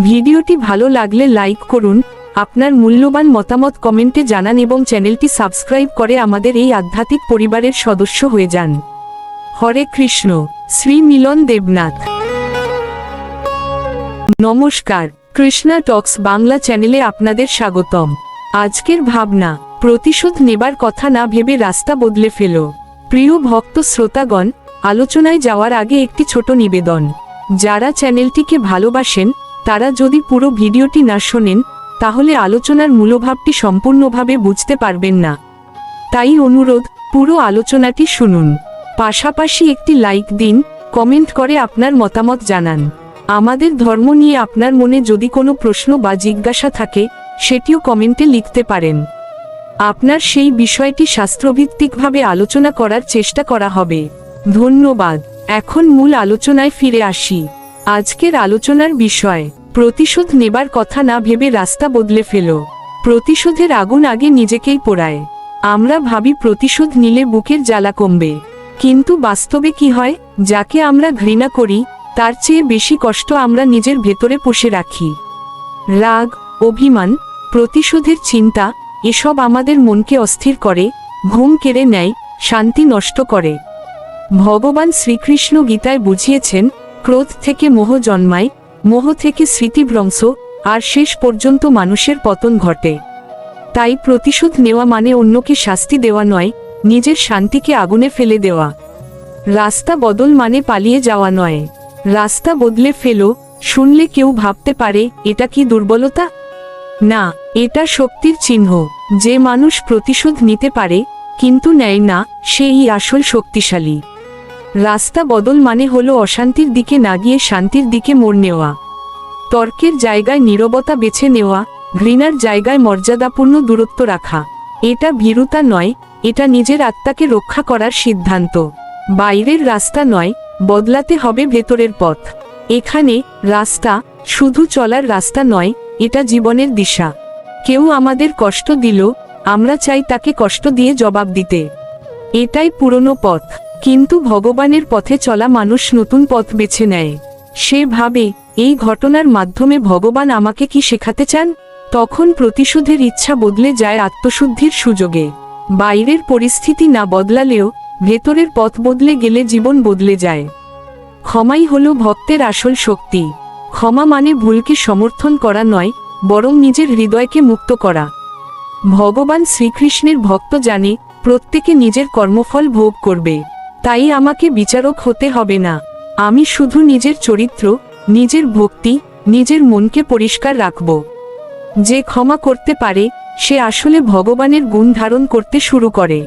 ভিডিওটি ভালো লাগলে লাইক করুন, আপনার মূল্যবান মতামত কমেন্টে জানান এবং চ্যানেলটি সাবস্ক্রাইব করে আমাদের এই আধ্যাত্মিক পরিবারের সদস্য হয়ে যান। হরে কৃষ্ণ। শ্রী মিলন দেবনাথ। নমস্কার, কৃষ্ণা টক্স বাংলা চ্যানেলে আপনাদের স্বাগতম। আজকের ভাবনা, প্রতিশোধ নেবার কথা না ভেবে রাস্তা বদলে ফেলো। প্রিয় ভক্ত শ্রোতাগণ, আলোচনায় যাওয়ার আগে একটি ছোট নিবেদন। যারা চ্যানেলটিকে ভালোবাসেন, তারা যদি পুরো ভিডিওটি না শোনেন, তাহলে আলোচনার মূলভাবটি সম্পূর্ণভাবে বুঝতে পারবেন না। তাই অনুরোধ, পুরো আলোচনাটি শুনুন। পাশাপাশি একটি লাইক দিন, কমেন্ট করে আপনার মতামত জানান। আমাদের ধর্ম নিয়ে আপনার মনে যদি কোনো প্রশ্ন বা জিজ্ঞাসা থাকে, সেটিও কমেন্টে লিখতে পারেন। আপনার সেই বিষয়টি শাস্ত্রভিত্তিকভাবে আলোচনা করার চেষ্টা করা হবে। ধন্যবাদ। এখন মূল আলোচনায় ফিরে আসি। আজকের আলোচনার বিষয়, প্রতিশোধ নেবার কথা না ভেবে রাস্তা বদলে ফেলো। প্রতিশোধের আগুন আগে নিজেকেই পোড়ায়। আমরা ভাবি প্রতিশোধ নিলে বুকের জ্বালা কমবে, কিন্তু বাস্তবে কি হয়? যাকে আমরা ঘৃণা করি, তার চেয়ে বেশি কষ্ট আমরা নিজের ভেতরে পুষে রাখি। রাগ, অভিমান, প্রতিশোধের চিন্তা, এসব আমাদের মনকে অস্থির করে, ঘুম কেড়ে নেয়, শান্তি নষ্ট করে। ভগবান শ্রীকৃষ্ণ গীতায় বুঝিয়েছেন, ক্রোধ থেকে মোহ জন্মায়, মোহ থেকে স্মৃতিভ্রংশ, আর শেষ পর্যন্ত মানুষের পতন ঘটে। তাই প্রতিশোধ নেওয়া মানে অন্যকে শাস্তি দেওয়া নয়, নিজের শান্তিকে আগুনে ফেলে দেওয়া। রাস্তা বদল মানে পালিয়ে যাওয়া নয়, রাস্তা বদলে ফেলো। শুনলে কেউ ভাবতে পারে এটা কি দুর্বলতা? না, এটা শক্তির চিহ্ন। যে মানুষ প্রতিশোধ নিতে পারে কিন্তু নেয় না, সেই আসল শক্তিশালী। রাস্তা বদল মানে হলো অশান্তির দিকে না গিয়ে শান্তির দিকে মোড় নেওয়া। তর্কের জায়গায় নীরবতা বেছে নেওয়া, ঘৃণার জায়গায় মর্যাদাপূর্ণ দূরত্ব রাখা। এটা ভীরুতা নয়, এটা নিজের আত্মাকে রক্ষা করার সিদ্ধান্ত। বাইরের রাস্তা নয়, বদলাতে হবে ভেতরের পথ। এখানে রাস্তা শুধু চলার রাস্তা নয়, এটা জীবনের দিশা। কেউ আমাদের কষ্ট দিল, আমরা চাই তাকে কষ্ট দিয়ে জবাব দিতে। এটাই পুরনো পথ। কিন্তু ভগবানের পথে চলা মানুষ নতুন পথ বেছে নেয়। সে ভাবে, এই ঘটনার মাধ্যমে ভগবান আমাকে কি শেখাতে চান? তখন প্রতিশোধের ইচ্ছা বদলে যায় আত্মশুদ্ধির সুযোগে। বাইরের পরিস্থিতি না বদলালেও ভেতরের পথ বদলে গেলে জীবন বদলে যায়। ক্ষমাই হলো ভক্তের আসল শক্তি। ক্ষমা মানে ভুলকে সমর্থন করা নয়, বরং নিজের হৃদয়কে মুক্ত করা। ভগবান শ্রীকৃষ্ণের ভক্ত জানে প্রত্যেকে নিজের কর্মফল ভোগ করবে। তাই আমাকে বিচারক হতে হবে না। আমি শুধু নিজের চরিত্র, নিজের ভক্তি, নিজের মনকে পরিষ্কার রাখব। যে ক্ষমা করতে পারে সে আসলে ভগবানের গুণ ধারণ করতে শুরু করে।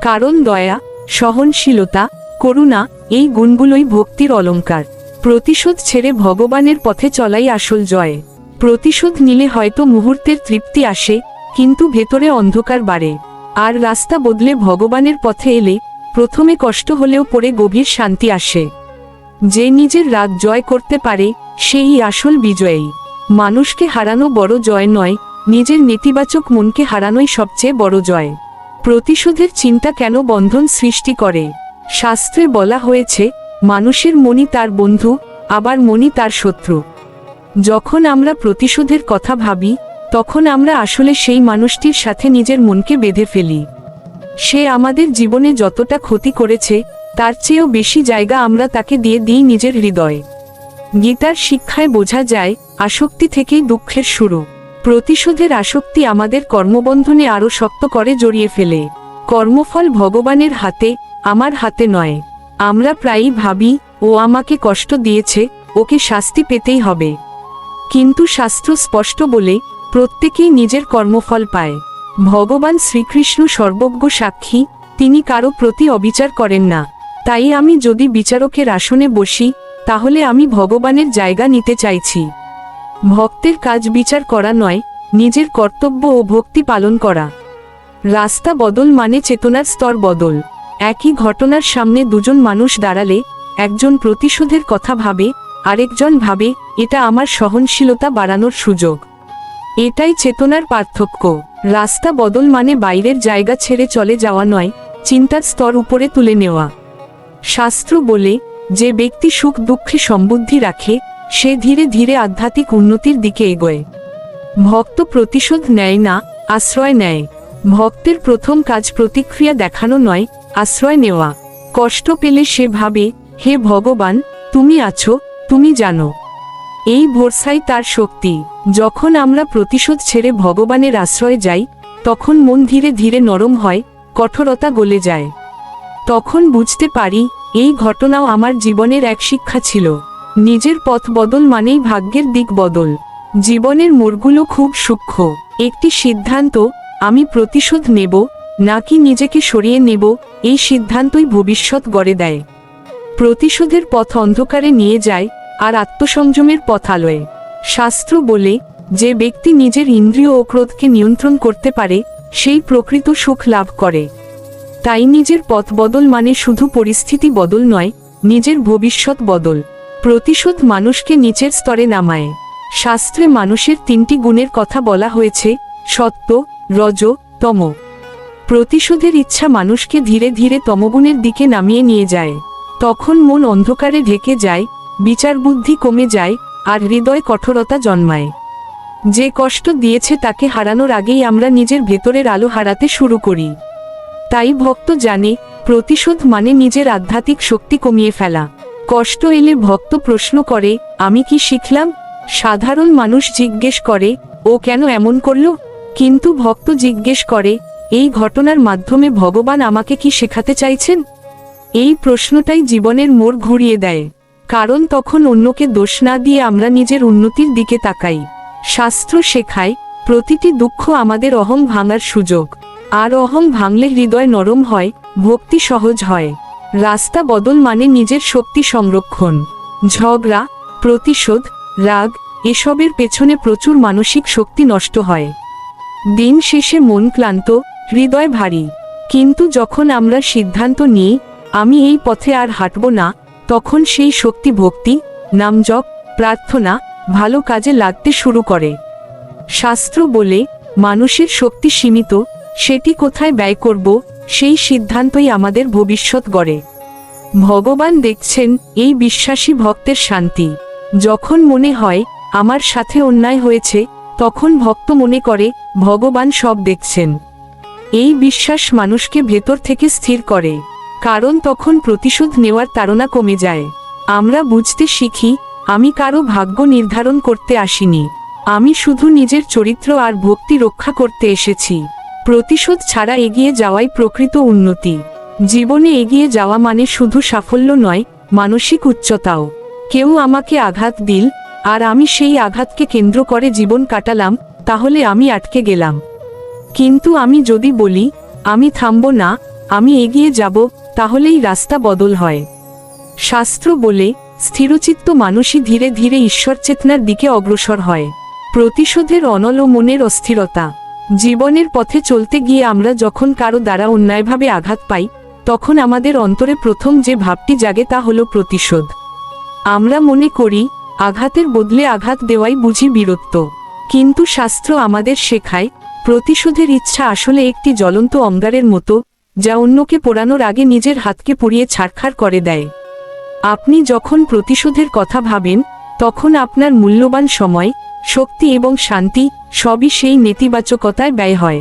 কারণ দয়া, সহনশীলতা, করুণা এই গুণগুলোই ভক্তির অলংকার। প্রতিশোধ ছেড়ে ভগবানের পথে চলাই আসল জয়। প্রতিশোধ নিলে হয়তো মুহূর্তের তৃপ্তি আসে, কিন্তু ভেতরে অন্ধকার বাড়ে। আর রাস্তা বদলে ভগবানের পথে এলে প্রথমে কষ্ট হলেও পরে গভীর শান্তি আসে। যে নিজের রাগ জয় করতে পারে সেই আসল বিজয়ী। মানুষকে হারানো বড় জয় নয়, নিজের নেতিবাচক মনকে হারানোই সবচেয়ে বড় জয়। প্রতিশোধের চিন্তা কেন বন্ধন সৃষ্টি করে? শাস্ত্রে বলা হয়েছে, মানুষের মনই তার বন্ধু, আবার মনই তার শত্রু। যখন আমরা প্রতিশোধের কথা ভাবি তখন আমরা আসলে সেই মানুষটির সাথে নিজের মনকে বেঁধে ফেলি। সে আমাদের জীবনে যতটা ক্ষতি করেছে তার চেয়েও বেশি জায়গা আমরা তাকে দিয়ে দিই নিজের হৃদয়ে। গীতার শিক্ষায় বোঝা যায়, আসক্তি থেকেই দুঃখের শুরু। প্রতিশোধের আসক্তি আমাদের কর্মবন্ধনে আরও শক্ত করে জড়িয়ে ফেলে। কর্মফল ভগবানের হাতে, আমার হাতে নয়। আমরা প্রায়ই ভাবি, ও আমাকে কষ্ট দিয়েছে, ওকে শাস্তি পেতেই হবে। কিন্তু শাস্ত্র স্পষ্ট বলে, প্রত্যেকেই নিজের কর্মফল পায়। ভগবান শ্রীকৃষ্ণ সর্বজ্ঞ সাক্ষী, তিনি কারো প্রতি অবিচার করেন না। তাই আমি যদি বিচারকের আসনে বসি তাহলে আমি ভগবানের জায়গা নিতে চাইছি। ভক্তের কাজ বিচার করা নয়, নিজের কর্তব্য ও ভক্তি পালন করা। রাস্তা বদল মানে চেতনার স্তর বদল। একই ঘটনার সামনে দুজন মানুষ দাঁড়ালে একজন প্রতিশোধের কথা ভাবে, আরেকজন ভাবে এটা আমার সহনশীলতা বাড়ানোর সুযোগ। এটাই চেতনার পার্থক্য। রাস্তা বদল মানে বাইরের জায়গা ছেড়ে চলে যাওয়া নয়, চিন্তার স্তর উপরে তুলে নেওয়া। শাস্ত্র বলে, যে ব্যক্তি সুখ দুঃখে সমবুদ্ধি রাখে সে ধীরে ধীরে আধ্যাত্মিক উন্নতির দিকে এগোয়। ভক্ত প্রতিশোধ নেয় না, আশ্রয় নেয়। ভক্তের প্রথম কাজ প্রতিক্রিয়া দেখানো নয়, আশ্রয় নেওয়া। কষ্ট পেলে সে ভাবে, হে ভগবান, তুমি আছো, তুমি জানো। এই ভরসাই তার শক্তি। যখন আমরা প্রতিশোধ ছেড়ে ভগবানের আশ্রয়ে যাই তখন মন ধীরে ধীরে নরম হয়, কঠোরতা গলে যায়। তখন বুঝতে পারি, এই ঘটনাও আমার জীবনের এক শিক্ষা ছিল। নিজের পথ বদল মানেই ভাগ্যের দিক বদল। জীবনের মোড়গুলো খুব সূক্ষ্ম। একটি সিদ্ধান্ত, আমি প্রতিশোধ নেব নাকি নিজেকে সরিয়ে নেব, এই সিদ্ধান্তই ভবিষ্যৎ গড়ে দেয়। প্রতিশোধের পথ অন্ধকারে নিয়ে যায়, আর আত্মসংযমের পথ আলোয়। শাস্ত্র বলে, যে ব্যক্তি নিজের ইন্দ্রিয় ও ক্রোধকে নিয়ন্ত্রণ করতে পারে সেই প্রকৃত সুখ লাভ করে। তাই নিজের পথ বদল মানে শুধু পরিস্থিতি বদল নয়, নিজের ভবিষ্যৎ বদল। প্রতিশোধ মানুষকে নিচের স্তরে নামায়। শাস্ত্রে মানুষের তিনটি গুণের কথা বলা হয়েছে, সত্য, রজ, তম। প্রতিশোধের ইচ্ছা মানুষকে ধীরে ধীরে তমগুণের দিকে নামিয়ে নিয়ে যায়। তখন মন অন্ধকারে ঢেকে যায়, বিচার বুদ্ধি কমে যায়, আর হৃদয় কঠোরতা জন্মায়। যে কষ্ট দিয়েছে তাকে হারানোর আগেই আমরা নিজের ভেতরের আলো হারাতে শুরু করি। তাই ভক্ত জানে, প্রতিশোধ মানে নিজের আধ্যাত্মিক শক্তি কমিয়ে ফেলা। কষ্ট এলে ভক্ত প্রশ্ন করে, আমি কি শিখলাম? সাধারণ মানুষ জিজ্ঞেস করে, ও কেন এমন করলো? কিন্তু ভক্ত জিজ্ঞেস করে, এই ঘটনার মাধ্যমে ভগবান আমাকে কি শেখাতে চাইছেন? এই প্রশ্নটাই জীবনের মোড় ঘুরিয়ে দেয়। কারণ তখন অন্যকে দোষ না দিয়ে আমরা নিজের উন্নতির দিকে তাকাই। শাস্ত্র শেখায়, প্রতিটি দুঃখ আমাদের অহং ভাঙার সুযোগ। আর অহং ভাঙলে হৃদয় নরম হয়, ভক্তি সহজ হয়। রাস্তা বদল মানে নিজের শক্তি সংরক্ষণ। ঝগড়া, প্রতিশোধ, রাগ এসবের পেছনে প্রচুর মানসিক শক্তি নষ্ট হয়। দিন শেষে মন ক্লান্ত, হৃদয় ভারী। কিন্তু যখন আমরা সিদ্ধান্ত নিই, আমি এই পথে আর হাঁটব না, তখন সেই শক্তি ভক্তি, নামজপ, প্রার্থনা, ভালো কাজে লাগতে শুরু করে। শাস্ত্র বলে, মানুষের শক্তি সীমিত, সেটি কোথায় ব্যয় করব, সেই সিদ্ধান্তই আমাদের ভবিষ্যৎ গড়ে। ভগবান দেখছেন এই বিশ্বাসী ভক্তের শান্তি। যখন মনে হয় আমার সাথে অন্যায় হয়েছে, তখন ভক্ত মনে করে ভগবান সব দেখছেন। এই বিশ্বাস মানুষকে ভেতর থেকে স্থির করে। কারণ তখন প্রতিশোধ নেওয়ার তাড়না কমে যায়। আমরা বুঝতে শিখি, আমি কারো ভাগ্য নির্ধারণ করতে আসিনি, আমি শুধু নিজের চরিত্র আর ভক্তি রক্ষা করতে এসেছি। প্রতিশোধ ছাড়া এগিয়ে যাওয়াই প্রকৃত উন্নতি। জীবনে এগিয়ে যাওয়া মানে শুধু সাফল্য নয়, মানসিক উচ্চতাও। কেউ আমাকে আঘাত দিল, আর আমি সেই আঘাতকে কেন্দ্র করে জীবন কাটালাম, তাহলে আমি আটকে গেলাম। কিন্তু আমি যদি বলি, আমি থামব না, আমি এগিয়ে যাব, তাহলেই রাস্তা বদল হয়। শাস্ত্র বলে, স্থিরচিত্ত মানুষই ধীরে ধীরে ঈশ্বর চেতনার দিকে অগ্রসর হয়। প্রতিশোধের অনল ও মনের অস্থিরতা। জীবনের পথে চলতে গিয়ে আমরা যখন কারো দ্বারা অন্যায়ভাবে আঘাত পাই, তখন আমাদের অন্তরে প্রথম যে ভাবটি জাগে তা হলো প্রতিশোধ। আমরা মনে করি, আঘাতের বদলে আঘাত দেওয়াই বুঝি বীরত্ব। কিন্তু শাস্ত্র আমাদের শেখায়, প্রতিশোধের ইচ্ছা আসলে একটি জ্বলন্ত অঙ্গারের মতো, যা অন্যকে পোড়ানোর আগে নিজের হাতকে পুড়িয়ে ছারখার করে দেয়। আপনি যখন প্রতিশোধের কথা ভাবেন, তখন আপনার মূল্যবান সময়, শক্তি এবং শান্তি সবই সেই নেতিবাচকতায় ব্যয় হয়।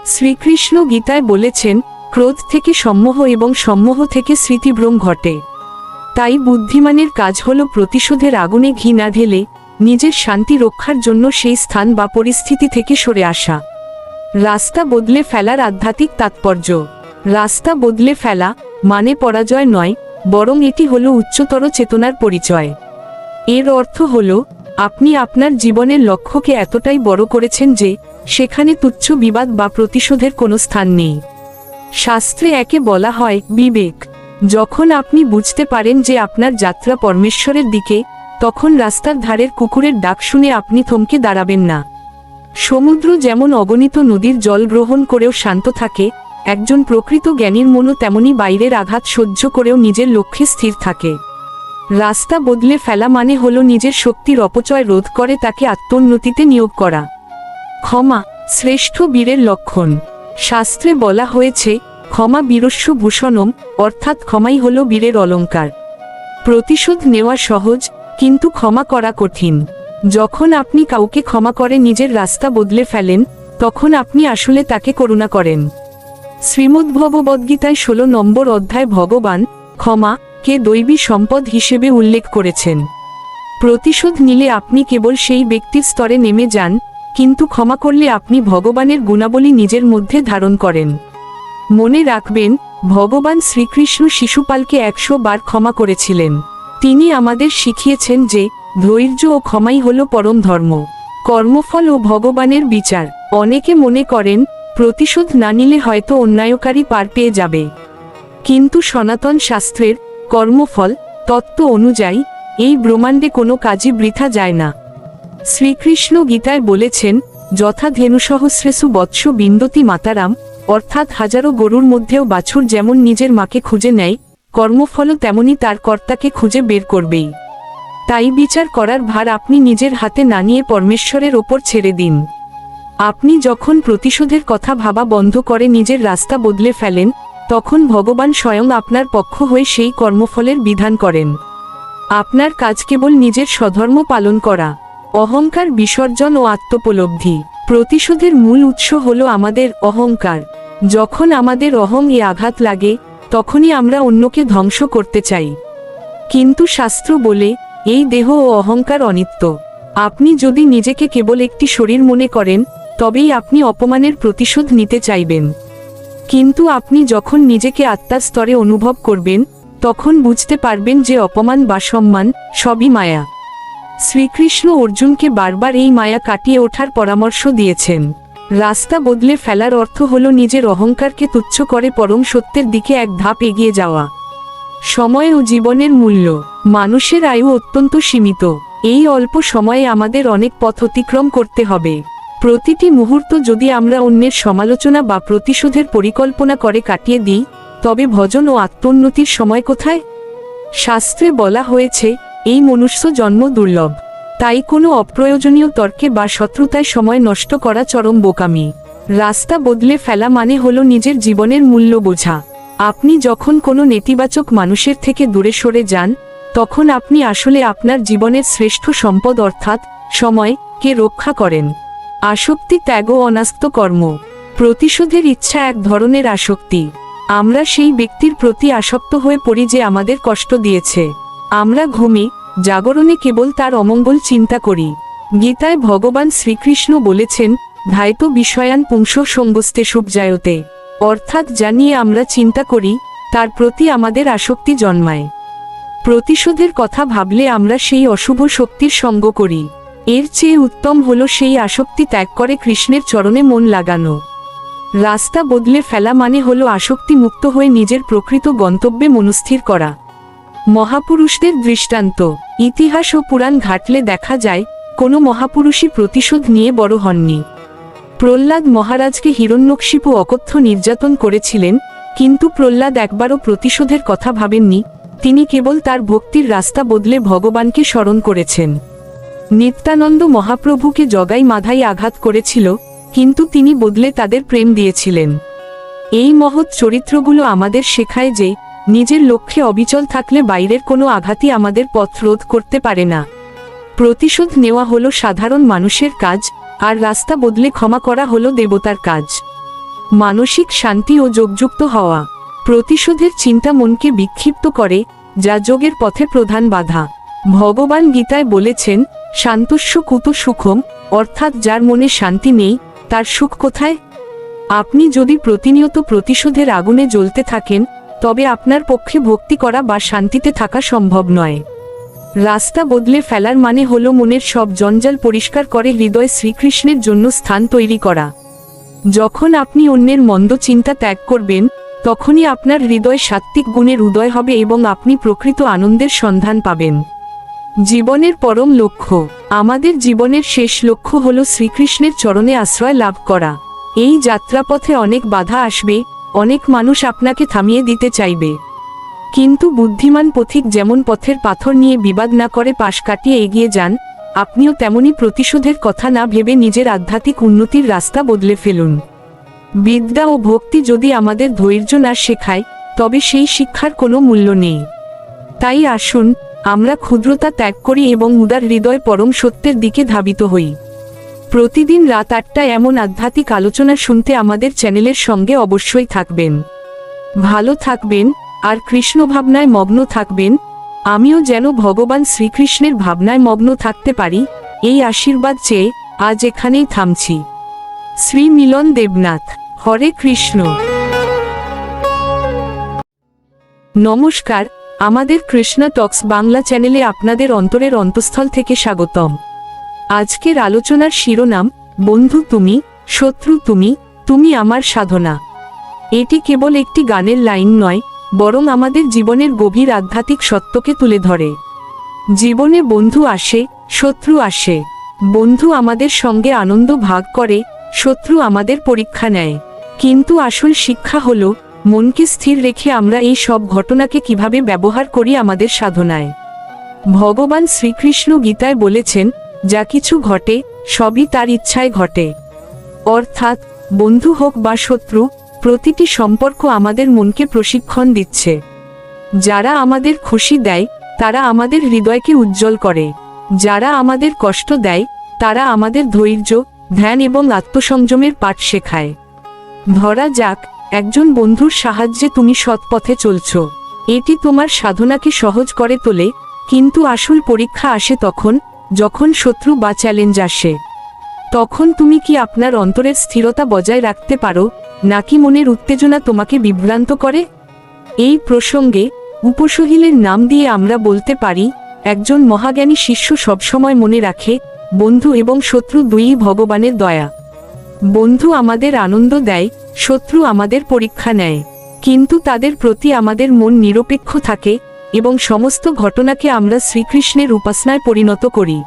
শ্রীকৃষ্ণ গীতায় বলেছেন, ক্রোধ থেকে সম্মোহ এবং সম্মোহ থেকে স্মৃতিভ্রম ঘটে। তাই বুদ্ধিমানের কাজ হল প্রতিশোধের আগুনে ঘি না ঢেলে নিজের শান্তি রক্ষার জন্য সেই স্থান বা পরিস্থিতি থেকে সরে আসা। রাস্তা বদলে ফেলার আধ্যাত্মিক তাৎপর্য। রাস্তা বদলে ফেলা মানে পরাজয় নয়, বরং এটি হলো উচ্চতর চেতনার পরিচয়। এর অর্থ হলো, আপনি আপনার জীবনের লক্ষ্যকে এতটাই বড় করেছেন যে সেখানে তুচ্ছ বিবাদ বা প্রতিশোধের কোনো স্থান নেই। শাস্ত্রে একে বলা হয় বিবেক। যখন আপনি বুঝতে পারেন যে আপনার যাত্রা পরমেশ্বরের দিকে, তখন রাস্তার ধারের কুকুরের ডাক শুনে আপনি থমকে দাঁড়াবেন না। সমুদ্র যেমন অগণিত নদীর জল গ্রহণ করেও শান্ত থাকে, একজন প্রকৃত জ্ঞানীর মনও তেমনি বাইরের আঘাত সহ্য করেও নিজের লক্ষ্যে স্থির থাকে। রাস্তা বদলে ফেলা মানে হলো নিজের শক্তির অপচয় রোধ করে তাকে আত্মোন্নতিতে নিয়োগ করা। ক্ষমা শ্রেষ্ঠ বীরের লক্ষণ। শাস্ত্রে বলা হয়েছে, ক্ষমা বীরস্য ভূষণম, অর্থাৎ ক্ষমাই হলো বীরের অলঙ্কার। প্রতিশোধ নেওয়া সহজ, কিন্তু ক্ষমা করা কঠিন। যখন আপনি কাউকে ক্ষমা করে নিজের রাস্তা বদলে ফেলেন, তখন আপনি আসলে তাকে করুণা করেন। শ্রীমদ্ভগবদ্গীতায় 16 নম্বর অধ্যায় ভগবান ক্ষমা কে দৈবী সম্পদ হিসেবে উল্লেখ করেছেন। প্রতিশোধ নিলে আপনি কেবল সেই ব্যক্তির স্তরে নেমে যান, কিন্তু ক্ষমা করলে আপনি ভগবানের গুণাবলী নিজের মধ্যে ধারণ করেন। মনে রাখবেন, ভগবান শ্রীকৃষ্ণ শিশুপালকে 100 বার ক্ষমা করেছিলেন। তিনি আমাদের শিখিয়েছেন যে ধৈর্য ও ক্ষমাই হল পরম ধর্ম। কর্মফল ও ভগবানের বিচার। অনেকে মনে করেন, প্রতিশোধ না নিলে হয়তো অন্যায়কারী পার পেয়ে যাবে। কিন্তু সনাতন শাস্ত্রের কর্মফল তত্ত্ব অনুযায়ী এই ব্রহ্মাণ্ডে কোনো কাজই বৃথা যায় না। শ্রীকৃষ্ণ গীতায় বলেছেন, যথা ধেনুসহস্রেষু বৎস বিন্দতি মাতারাম, অর্থাৎ হাজারো গরুর মধ্যেও বাছুর যেমন নিজের মাকে খুঁজে নেয়, কর্মফলও তেমনি তার কর্তাকে খুঁজে বের করবেই। তাই বিচার করার ভার আপনি নিজের হাতে না নিয়ে পরমেশ্বরের ওপর ছেড়ে দিন। আপনি যখন প্রতিশোধের কথা ভাবা বন্ধ করে নিজের রাস্তা বদলে ফেলেন, তখন ভগবান স্বয়ং আপনার পক্ষ হয়ে সেই কর্মফলের বিধান করেন। আপনার কাজ কেবল নিজের স্বধর্ম পালন করা। অহংকার বিসর্জন ও আত্মোপলব্ধি। প্রতিশোধের মূল উৎস হলো আমাদের অহংকার। যখন আমাদের অহং এ আঘাত লাগে, তখনই আমরা অন্যকে ধ্বংস করতে চাই। কিন্তু শাস্ত্র বলে এই দেহ ও অহংকার অনিত্য। আপনি যদি নিজেকে কেবল একটি শরীর মনে করেন তবেই আপনি অপমানের প্রতিশোধ নিতে চাইবেন। কিন্তু আপনি যখন নিজেকে আত্মার স্তরে অনুভব করবেন তখন বুঝতে পারবেন যে অপমান বা সম্মান সবই মায়া। শ্রীকৃষ্ণ অর্জুনকে বারবার এই মায়া কাটিয়ে ওঠার পরামর্শ দিয়েছেন। রাস্তা বদলে ফেলার অর্থ হল নিজের অহংকারকে তুচ্ছ করে পরম সত্যের দিকে এক ধাপ এগিয়ে যাওয়া। সময় ও জীবনের মূল্য। মানুষের আয়ু অত্যন্ত সীমিত। এই অল্প সময়ে আমাদের অনেক পথ অতিক্রম করতে হবে। প্রতিটি মুহূর্ত যদি আমরা অন্যের সমালোচনা বা প্রতিশোধের পরিকল্পনা করে কাটিয়ে দিই তবে ভজন ও আত্মোন্নতির সময় কোথায়? শাস্ত্রে বলা হয়েছে এই মনুষ্য জন্ম দুর্লভ। তাই কোনো অপ্রয়োজনীয় তর্কে বা শত্রুতায় সময় নষ্ট করা চরম বোকামি। রাস্তা বদলে ফেলা মানে হলো নিজের জীবনের মূল্য বোঝা। আপনি যখন কোনো নেতিবাচক মানুষের থেকে দূরে সরে যান তখন আপনি আসলে আপনার জীবনের শ্রেষ্ঠ সম্পদ অর্থাৎ সময়কে রক্ষা করেন। আসক্তি ত্যাগ ও অনাস্ত কর্ম। প্রতিশোধের ইচ্ছা এক ধরনের আসক্তি। আমরা সেই ব্যক্তির প্রতি আসক্ত হয়ে পড়ি যে আমাদের কষ্ট দিয়েছে। আমরা ঘুমে জাগরণে কেবল তার অমঙ্গল চিন্তা করি। গীতায় ভগবান শ্রীকৃষ্ণ বলেছেন ধায়তো বিষয়ান পুংস সঙ্গস্তে শুভজায়তে, অর্থাৎ যা নিয়ে আমরা চিন্তা করি তার প্রতি আমাদের আসক্তি জন্মায়। প্রতিশোধের কথা ভাবলে আমরা সেই অশুভ শক্তির সঙ্গ করি। এর চেয়ে উত্তম হলো সেই আসক্তি ত্যাগ করে কৃষ্ণের চরণে মন লাগানো। রাস্তা বদলে ফেলা মানে হলো আসক্তি মুক্ত হয়ে নিজের প্রকৃত গন্তব্যে মনস্থির করা। মহাপুরুষদের দৃষ্টান্ত। ইতিহাস ও পুরাণ ঘাটলে দেখা যায় কোনো মহাপুরুষই প্রতিশোধ নিয়ে বড় হননি। প্রহ্লাদ মহারাজকে হিরণ্যকশিপু অকথ্য নির্যাতন করেছিলেন, কিন্তু প্রহ্লাদ একবারও প্রতিশোধের কথা ভাবেননি। তিনি কেবল তার ভক্তির রাস্তা বদলে ভগবানকে স্মরণ করেছেন। নিত্যানন্দ মহাপ্রভুকে জগাই মাধাই আঘাত করেছিল, কিন্তু তিনি বদলে তাদের প্রেম দিয়েছিলেন। এই মহৎ চরিত্রগুলো আমাদের শেখায় যে নিজের লক্ষ্যে অবিচল থাকলে বাইরের কোনো আঘাতই আমাদের পথ রোধ করতে পারে না। প্রতিশোধ নেওয়া হলো সাধারণ মানুষের কাজ, আর রাস্তা বদলে ক্ষমা করা হলো দেবতার কাজ। মানসিক শান্তি ও যোগযুক্ত হওয়া। প্রতিশোধের চিন্তা মনকে বিক্ষিপ্ত করে, যা যোগের পথে প্রধান বাধা। ভগবান গীতায় বলেছেন শান্তস্য কুত সুখম, অর্থাৎ যার মনে শান্তি নেই তার সুখ কোথায়? আপনি যদি প্রতিনিয়ত প্রতিশোধের আগুনে জ্বলতে থাকেন তবে আপনার পক্ষে ভক্তি করা বা শান্তিতে থাকা সম্ভব নয়। রাস্তা বদলে ফেলার মানে হলো মনের সব জঞ্জাল পরিষ্কার করে হৃদয়ে শ্রীকৃষ্ণের জন্য স্থান তৈরি করা। যখন আপনি অন্যের মন্দ চিন্তা ত্যাগ করবেন তখনই আপনার হৃদয় সাত্ত্বিক গুণের উদয় হবে এবং আপনি প্রকৃত আনন্দের সন্ধান পাবেন। জীবনের পরম লক্ষ্য। আমাদের জীবনের শেষ লক্ষ্য হলো শ্রীকৃষ্ণের চরণে আশ্রয় লাভ করা। এই যাত্রাপথে অনেক বাধা আসবে, অনেক মানুষ আপনাকে থামিয়ে দিতে চাইবে, কিন্তু বুদ্ধিমান পথিক যেমন পথের পাথর নিয়ে বিবাদ না করে পাশ কাটিয়ে এগিয়ে যান, আপনিও তেমনি প্রতিশোধের কথা না ভেবে নিজের আধ্যাত্মিক উন্নতির রাস্তা বদলে ফেলুন। বিদ্যা ও ভক্তি যদি আমাদের ধৈর্য না শেখায় তবে সেই শিক্ষার কোনো মূল্য নেই। তাই আসুন আমরা ক্ষুদ্রতা ত্যাগ করি এবং উদার হৃদয় পরম সত্যের দিকে ধাবিত হই। প্রতিদিন রাত 8টায় এমন আধ্যাত্মিক আলোচনা শুনতে আমাদের চ্যানেলের সঙ্গে অবশ্যই থাকবেন। ভালো থাকবেন আর কৃষ্ণ ভাবনায় মগ্ন থাকবেন। আমিও যেন ভগবান শ্রীকৃষ্ণের ভাবনায় মগ্ন থাকতে পারি, এই আশীর্বাদ চেয়ে আজ এখানেই থামছি। শ্রী মিলন দেবনাথ। হরে কৃষ্ণ। নমস্কার, আমাদের কৃষ্ণা টক্স বাংলা চ্যানেলে আপনাদের অন্তরের অন্তঃস্থল থেকে স্বাগতম। আজকের আলোচনার শিরোনাম বন্ধু তুমি, শত্রু তুমি, তুমি আমার সাধনা। এটি কেবল একটি গানের লাইন নয়, বরং আমাদের জীবনের গভীর আধ্যাত্মিক সত্যকে তুলে ধরে। জীবনে বন্ধু আসে, শত্রু আসে। বন্ধু আমাদের সঙ্গে আনন্দ ভাগ করে, শত্রু আমাদের পরীক্ষা নেয়। কিন্তু আসল শিক্ষা হলো মনকে স্থির রেখে আমরা এই সব ঘটনাকে কিভাবে ব্যবহার করি আমাদের সাধনায়। ভগবান শ্রীকৃষ্ণ গীতায় বলেছেন যা কিছু ঘটে সবই তার ইচ্ছায় ঘটে। অর্থাৎ বন্ধু হোক বা শত্রু, প্রতিটি সম্পর্ক আমাদের মনকে প্রশিক্ষণ দিচ্ছে। যারা আমাদের খুশি দেয় তারা আমাদের হৃদয়কে উজ্জ্বল করে, যারা আমাদের কষ্ট দেয় তারা আমাদের ধৈর্য, ধ্যান এবং আত্মসংযমের পাঠ শেখায়। ধরা যাক একজন বন্ধুর সাহায্যে তুমি সৎ পথে চলছ, এটি তোমার সাধনাকে সহজ করে তোলে, কিন্তু আসল পরীক্ষা আসে তখন যখন শত্রু বা চ্যালেঞ্জ আসে। তখন তুমি কি আপনার অন্তরের স্থিরতা বজায় রাখতে পারো, নাকি মনের উত্তেজনা তোমাকে বিভ্রান্ত করে? এই প্রসঙ্গে উপসহিলের নাম দিয়ে আমরা বলতে পারি, একজন মহাজ্ঞানী শিষ্য সবসময় মনে রাখে, বন্ধু এবং শত্রু দুইই ভগবানের দয়া। বন্ধু আমাদের আনন্দ দেয়, শত্রু আমাদের পরীক্ষা নেয়, কিন্তু তাদের প্রতি আমাদের মন নিরপেক্ষ থাকে এবং সমস্ত ঘটনাকে আমরা শ্রীকৃষ্ণের উপাসনায় পরিণত করি।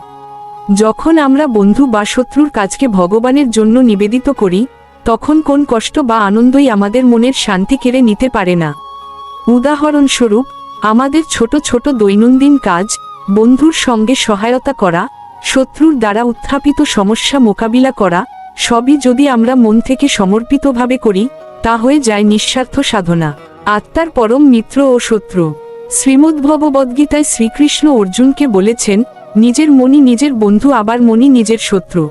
যখন আমরা বন্ধু বা শত্রুর কাজকে ভগবানের জন্য নিবেদিত করি, তখন কোন কষ্ট বা আনন্দই আমাদের মনের শান্তি কেড়ে নিতে পারে না। উদাহরণস্বরূপ, আমাদের ছোট ছোট দৈনন্দিন কাজ, বন্ধুর সঙ্গে সহায়তা করা, শত্রুর দ্বারা উত্থাপিত সমস্যা মোকাবিলা করা, সবই যদি আমরা মন থেকে সমর্পিতভাবে করি, তা হয়ে যায় নিঃস্বার্থ সাধনা। আত্মার পরম মিত্র ও শত্রু। শ্রীমদ্ভগবদ্গীতায় শ্রীকৃষ্ণ অর্জুনকে বলেছেন, নিজের মনই নিজের বন্ধু, আবার মনই নিজের শত্রু।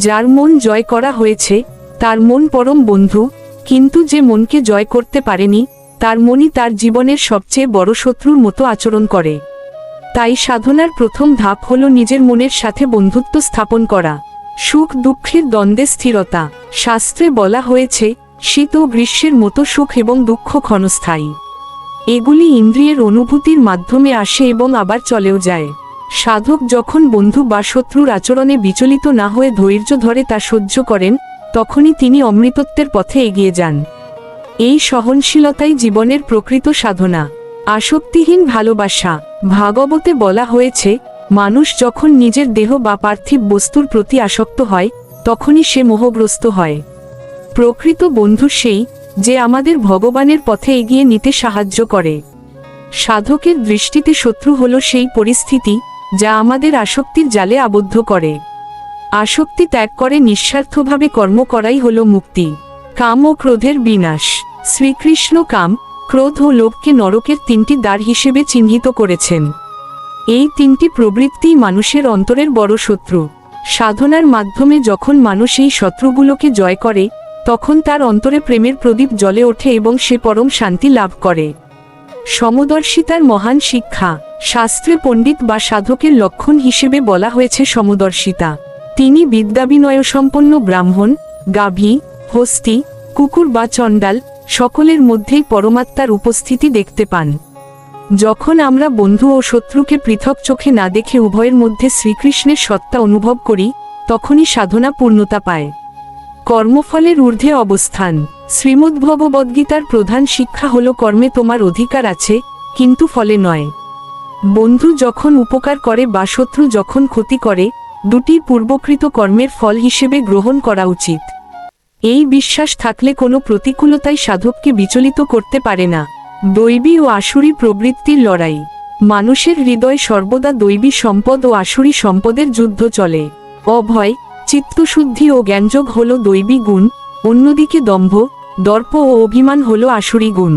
যার মন জয় করা হয়েছে তার মন পরম বন্ধু, কিন্তু যে মনকে জয় করতে পারেনি তার মনই তার জীবনের সবচেয়ে বড় শত্রুর মতো আচরণ করে। তাই সাধনার প্রথম ধাপ হল নিজের মনের সাথে বন্ধুত্ব স্থাপন করা। সুখ দুঃখের দ্বন্দ্বে স্থিরতা। শাস্ত্রে বলা হয়েছে, শীত ও গ্রীষ্মের মতো সুখ এবং দুঃখ ক্ষণস্থায়ী। এগুলি ইন্দ্রিয়ের অনুভূতির মাধ্যমে আসে এবং আবার চলেও যায়। সাধক যখন বন্ধু বা শত্রুর আচরণে বিচলিত না হয়ে ধৈর্য ধরে তা সহ্য করেন, তখনই তিনি অমৃতত্বের পথে এগিয়ে যান। এই সহনশীলতাই জীবনের প্রকৃত সাধনা। আসক্তিহীন ভালোবাসা। ভাগবতে বলা হয়েছে, মানুষ যখন নিজের দেহ বা পার্থিব বস্তুর প্রতি আসক্ত হয়, তখনই সে মোহগ্রস্ত হয়। প্রকৃত বন্ধু সেই, যে আমাদের ভগবানের পথে এগিয়ে নিতে সাহায্য করে। সাধকের দৃষ্টিতে শত্রু হল সেই পরিস্থিতি যা আমাদের আসক্তির জালে আবদ্ধ করে। আসক্তি ত্যাগ করে নিঃস্বার্থভাবে কর্ম করাই হল মুক্তি। কাম ও ক্রোধের বিনাশ। শ্রীকৃষ্ণ কাম, ক্রোধ ও লোভকে নরকের তিনটি দ্বার হিসেবে চিহ্নিত করেছেন। এই তিনটি প্রবৃত্তিই মানুষের অন্তরের বড় শত্রু। সাধনার মাধ্যমে যখন মানুষ এই শত্রুগুলোকে জয় করে, তখন তার অন্তরে প্রেমের প্রদীপ জ্বলে ওঠে এবং সে পরম শান্তি লাভ করে। সমদর্শিতার মহান শিক্ষা। শাস্ত্রে পণ্ডিত বা সাধকের লক্ষণ হিসেবে বলা হয়েছে সমদর্শিতা। তিনি বিদ্যাবিনয়সম্পন্ন ব্রাহ্মণ, গাভী, হস্তি, কুকুর বা চণ্ডাল সকলের মধ্যেই পরমাত্মার উপস্থিতি দেখতে পান। যখন আমরা বন্ধু ও শত্রুকে পৃথক চোখে না দেখে উভয়ের মধ্যে শ্রীকৃষ্ণের সত্তা অনুভব করি, তখনই সাধনা পূর্ণতা পায়। কর্মফলের ঊর্ধ্বে অবস্থান। শ্রীমদ্ভগবদ্গীতার প্রধান শিক্ষা হল, কর্মে তোমার অধিকার আছে, কিন্তু ফলে নয়। বন্ধু যখন উপকার করে বা শত্রু যখন ক্ষতি করে, দুটি পূর্বকৃত কর্মের ফল হিসেবে গ্রহণ করা উচিত। এই বিশ্বাস থাকলে কোনো প্রতিকূলতাই সাধককে বিচলিত করতে পারে না। দৈবী ও আসুরি প্রবৃত্তির লড়াই। মানুষের হৃদয় সর্বদা দৈবী সম্পদ ও আসুরি সম্পদের যুদ্ধ চলে। অভয়, চিত্তশুদ্ধি ও জ্ঞানযোগ হল দৈবী গুণ, অন্যদিকে দম্ভ, দর্প ও অভিমান হল আসুরি গুণ।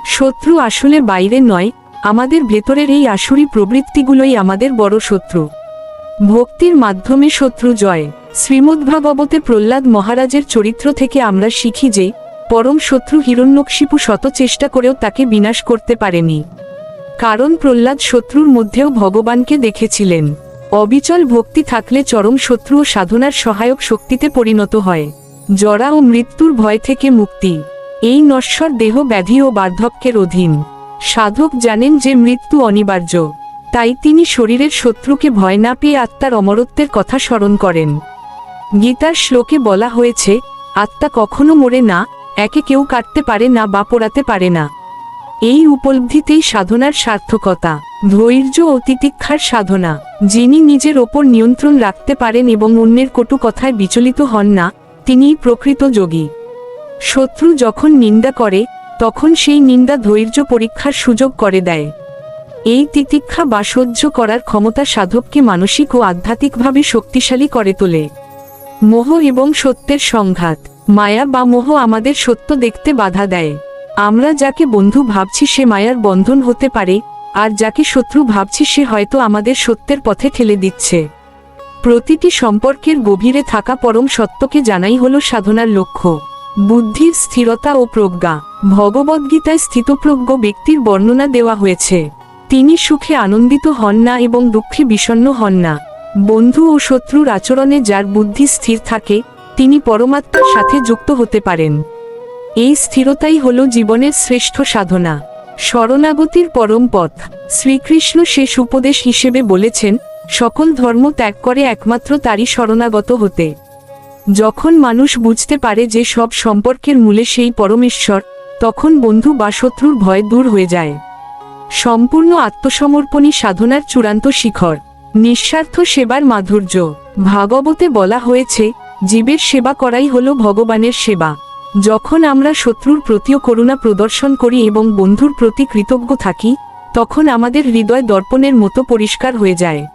শত্রু আসলে বাইরে নয়, আমাদের ভেতরের এই আসুরি প্রবৃত্তিগুলোই আমাদের বড় শত্রু। ভক্তির মাধ্যমে শত্রু জয়। শ্রীমদ্ভাগবতে প্রহ্লাদ মহারাজের চরিত্র থেকে আমরা শিখি যে, পরম শত্রু হিরণ্যকশিপু শত চেষ্টা করেও তাকে বিনাশ করতে পারেনি। কারণ প্রহ্লাদ শত্রুর মধ্যেও ভগবানকে দেখেছিলেন। অবিচল ভক্তি থাকলে চরম শত্রু ও সাধনার সহায়ক শক্তিতে পরিণত হয়। জরা ও মৃত্যুর ভয় থেকে মুক্তি। এই নশ্বর দেহ ব্যাধি ও বার্ধক্যের অধীন। সাধক জানেন যে মৃত্যু অনিবার্য, তাই তিনি শরীরের শত্রুকে ভয় না পেয়ে আত্মার অমরত্বের কথা স্মরণ করেন। গীতার শ্লোকে বলা হয়েছে, আত্মা কখনো মরে না, একে কেউ কাটতে পারে না বা পোড়াতে পারে না। এই উপলব্ধিতেই সাধনার সার্থকতা। ধৈর্য ও তিতিক্ষার সাধনা। যিনি নিজের ওপর নিয়ন্ত্রণ রাখতে পারেন এবং অন্যের কটু কথায় বিচলিত হন না, তিনিই প্রকৃত যোগী। শত্রু যখন নিন্দা করে, তখন সেই নিন্দা ধৈর্য পরীক্ষার সুযোগ করে দেয়। এই তিতিক্ষা বা সহ্য করার ক্ষমতা সাধককে মানসিক ও আধ্যাত্মিকভাবে শক্তিশালী করে তোলে। মোহ এবং সত্যের সংঘাত। মায়া বা মোহ আমাদের সত্য দেখতে বাধা দেয়। আমরা যাকে বন্ধু ভাবছি সে মায়ার বন্ধন হতে পারে, আর যাকে শত্রু ভাবছি সে হয়তো আমাদের সত্যের পথে ঠেলে দিচ্ছে। প্রতিটি সম্পর্কের গভীরে থাকা পরম সত্যকে জানাই হলো সাধনার লক্ষ্য। বুদ্ধির স্থিরতা ও প্রজ্ঞা। ভগবদ্গীতায় স্থিতপ্রজ্ঞ ব্যক্তির বর্ণনা দেওয়া হয়েছে। তিনি সুখে আনন্দিত হন না এবং দুঃখে বিষণ্ণ হন না। বন্ধু ও শত্রুর আচরণে যার বুদ্ধি স্থির থাকে তিনি পরমাত্মার সাথে যুক্ত হতে পারেন। এই স্থিরতাই হল জীবনের শ্রেষ্ঠ সাধনা। শরণাগতির পরম পথ। শ্রীকৃষ্ণ শেষ উপদেশ হিসেবে বলেছেন, সকল ধর্ম ত্যাগ করে একমাত্র তারই শরণাগত হতে। যখন মানুষ বুঝতে পারে যে সব সম্পর্কের মূলে সেই পরমেশ্বর, তখন বন্ধু বা শত্রুর ভয় দূর হয়ে যায়। সম্পূর্ণ আত্মসমর্পণই সাধনার চূড়ান্ত শিখর। নিঃস্বার্থ সেবার মাধুর্য। ভাগবতে বলা হয়েছে, জীবের সেবা করাই হল ভগবানের সেবা। যখন আমরা শত্রুর প্রতিও করুণা প্রদর্শন করি এবং বন্ধুর প্রতি কৃতজ্ঞ থাকি, তখন আমাদের হৃদয় দর্পণের মতো পরিষ্কার হয়ে যায়।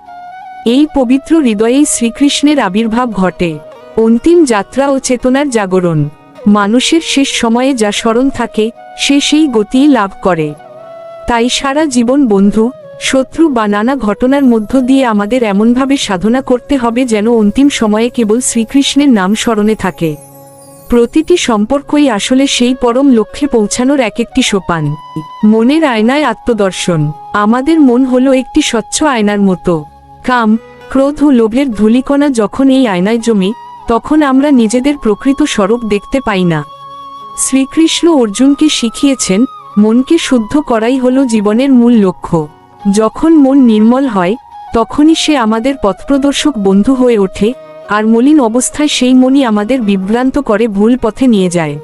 এই পবিত্র হৃদয়েই শ্রীকৃষ্ণের আবির্ভাব ঘটে। অন্তিম যাত্রা ও চেতনার জাগরণ। মানুষের শেষ সময়ে যা স্মরণ থাকে সে সেই গতিই লাভ করে। তাই সারা জীবন বন্ধু, শত্রু বা নানা ঘটনার মধ্য দিয়ে আমাদের এমনভাবে সাধনা করতে হবে যেন অন্তিম সময়ে কেবল শ্রীকৃষ্ণের নাম স্মরণে থাকে। প্রতিটি সম্পর্কই আসলে সেই পরম লক্ষ্যে পৌঁছানোর এক একটি সোপান। মনের আয়নায় আত্মদর্শন। আমাদের মন হলো একটি স্বচ্ছ আয়নার মতো। কাম, ক্রোধ ও লোভের ধূলিকণা যখন এই আয়নায় জমে, তখন আমরা নিজেদের প্রকৃত স্বরূপ দেখতে পাই না। শ্রীকৃষ্ণ অর্জুনকে শিখিয়েছেন, মনকে শুদ্ধ করাই হলো জীবনের মূল লক্ষ্য। যখন মন নির্মল হয়, তখনই সে আমাদের পথপ্রদর্শক বন্ধু হয়ে ওঠে, আর মলিন অবস্থায় সেই মনই আমাদের বিভ্রান্ত করে ভুল পথে নিয়ে যায়।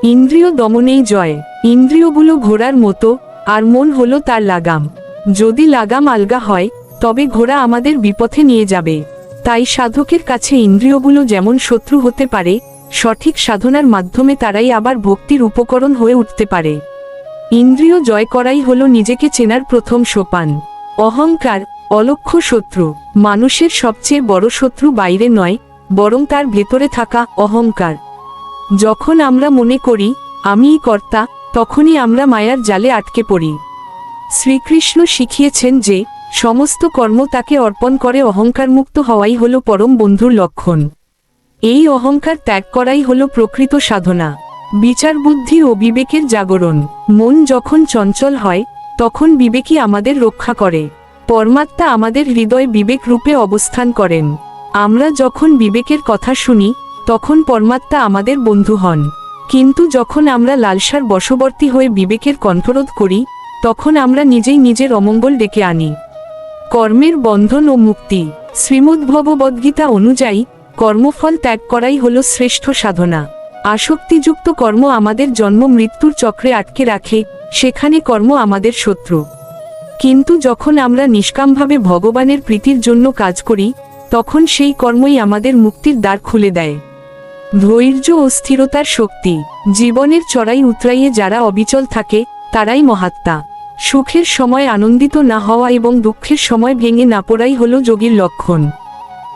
ইন্দ্রিয় দমনেই জয়। ইন্দ্রিয়গুলো ঘোড়ার মতো, আর মন হলো তার লাগাম। যদি লাগাম আলগা হয়, তবে ঘোড়া আমাদের বিপথে নিয়ে যাবে। তাই সাধকের কাছে ইন্দ্রিয়গুলো যেমন শত্রু হতে পারে, সঠিক সাধনার মাধ্যমে তারাই আবার ভক্তির উপকরণ হয়ে উঠতে পারে। ইন্দ্রিয় জয় করাই হলো নিজেকে চেনার প্রথম সোপান। অহংকার, অলক্ষ্য শত্রু। মানুষের সবচেয়ে বড় শত্রু বাইরে নয়, বরং তার ভেতরে থাকা অহংকার। যখন আমরা মনে করি আমিই কর্তা, তখনই আমরা মায়ার জালে আটকে পড়ি। শ্রীকৃষ্ণ শিখিয়েছেন যে সমস্ত কর্ম তাকে অর্পণ করে অহংকারমুক্ত হওয়াই হলো পরম বন্ধুর লক্ষণ। এই অহংকার ত্যাগ করাই হলো প্রকৃত সাধনা। বিচার বুদ্ধি ও বিবেকের জাগরণ। মন যখন চঞ্চল হয়, তখন বিবেকই আমাদের রক্ষা করে। পরমাত্মা আমাদের হৃদয় বিবেক রূপে অবস্থান করেন। আমরা যখন বিবেকের কথা শুনি, তখন পরমাত্মা আমাদের বন্ধু হন। কিন্তু যখন আমরা লালসার বশবর্তী হয়ে বিবেকের কণ্ঠরোধ করি, তখন আমরা নিজেই নিজের অমঙ্গল ডেকে আনি। কর্মের বন্ধন ও মুক্তি। শ্রীমদ্ভগবদ্গীতা অনুযায়ী কর্মফল ত্যাগ করাই হলো শ্রেষ্ঠ সাধনা। আসক্তিযুক্ত কর্ম আমাদের জন্ম মৃত্যুর চক্রে আটকে রাখে, সেখানে কর্ম আমাদের শত্রু। কিন্তু যখন আমরা নিষ্কামভাবে ভগবানের প্রীতির জন্য কাজ করি, তখন সেই কর্মই আমাদের মুক্তির দ্বার খুলে দেয়। ধৈর্য ও স্থিরতার শক্তি। জীবনের চড়াই উতরাইয়ে যারা অবিচল থাকে, তারাই মহাত্মা। সুখের সময় আনন্দিত না হওয়া এবং দুঃখের সময় ভেঙে না পড়াই হলো যোগীর লক্ষণ।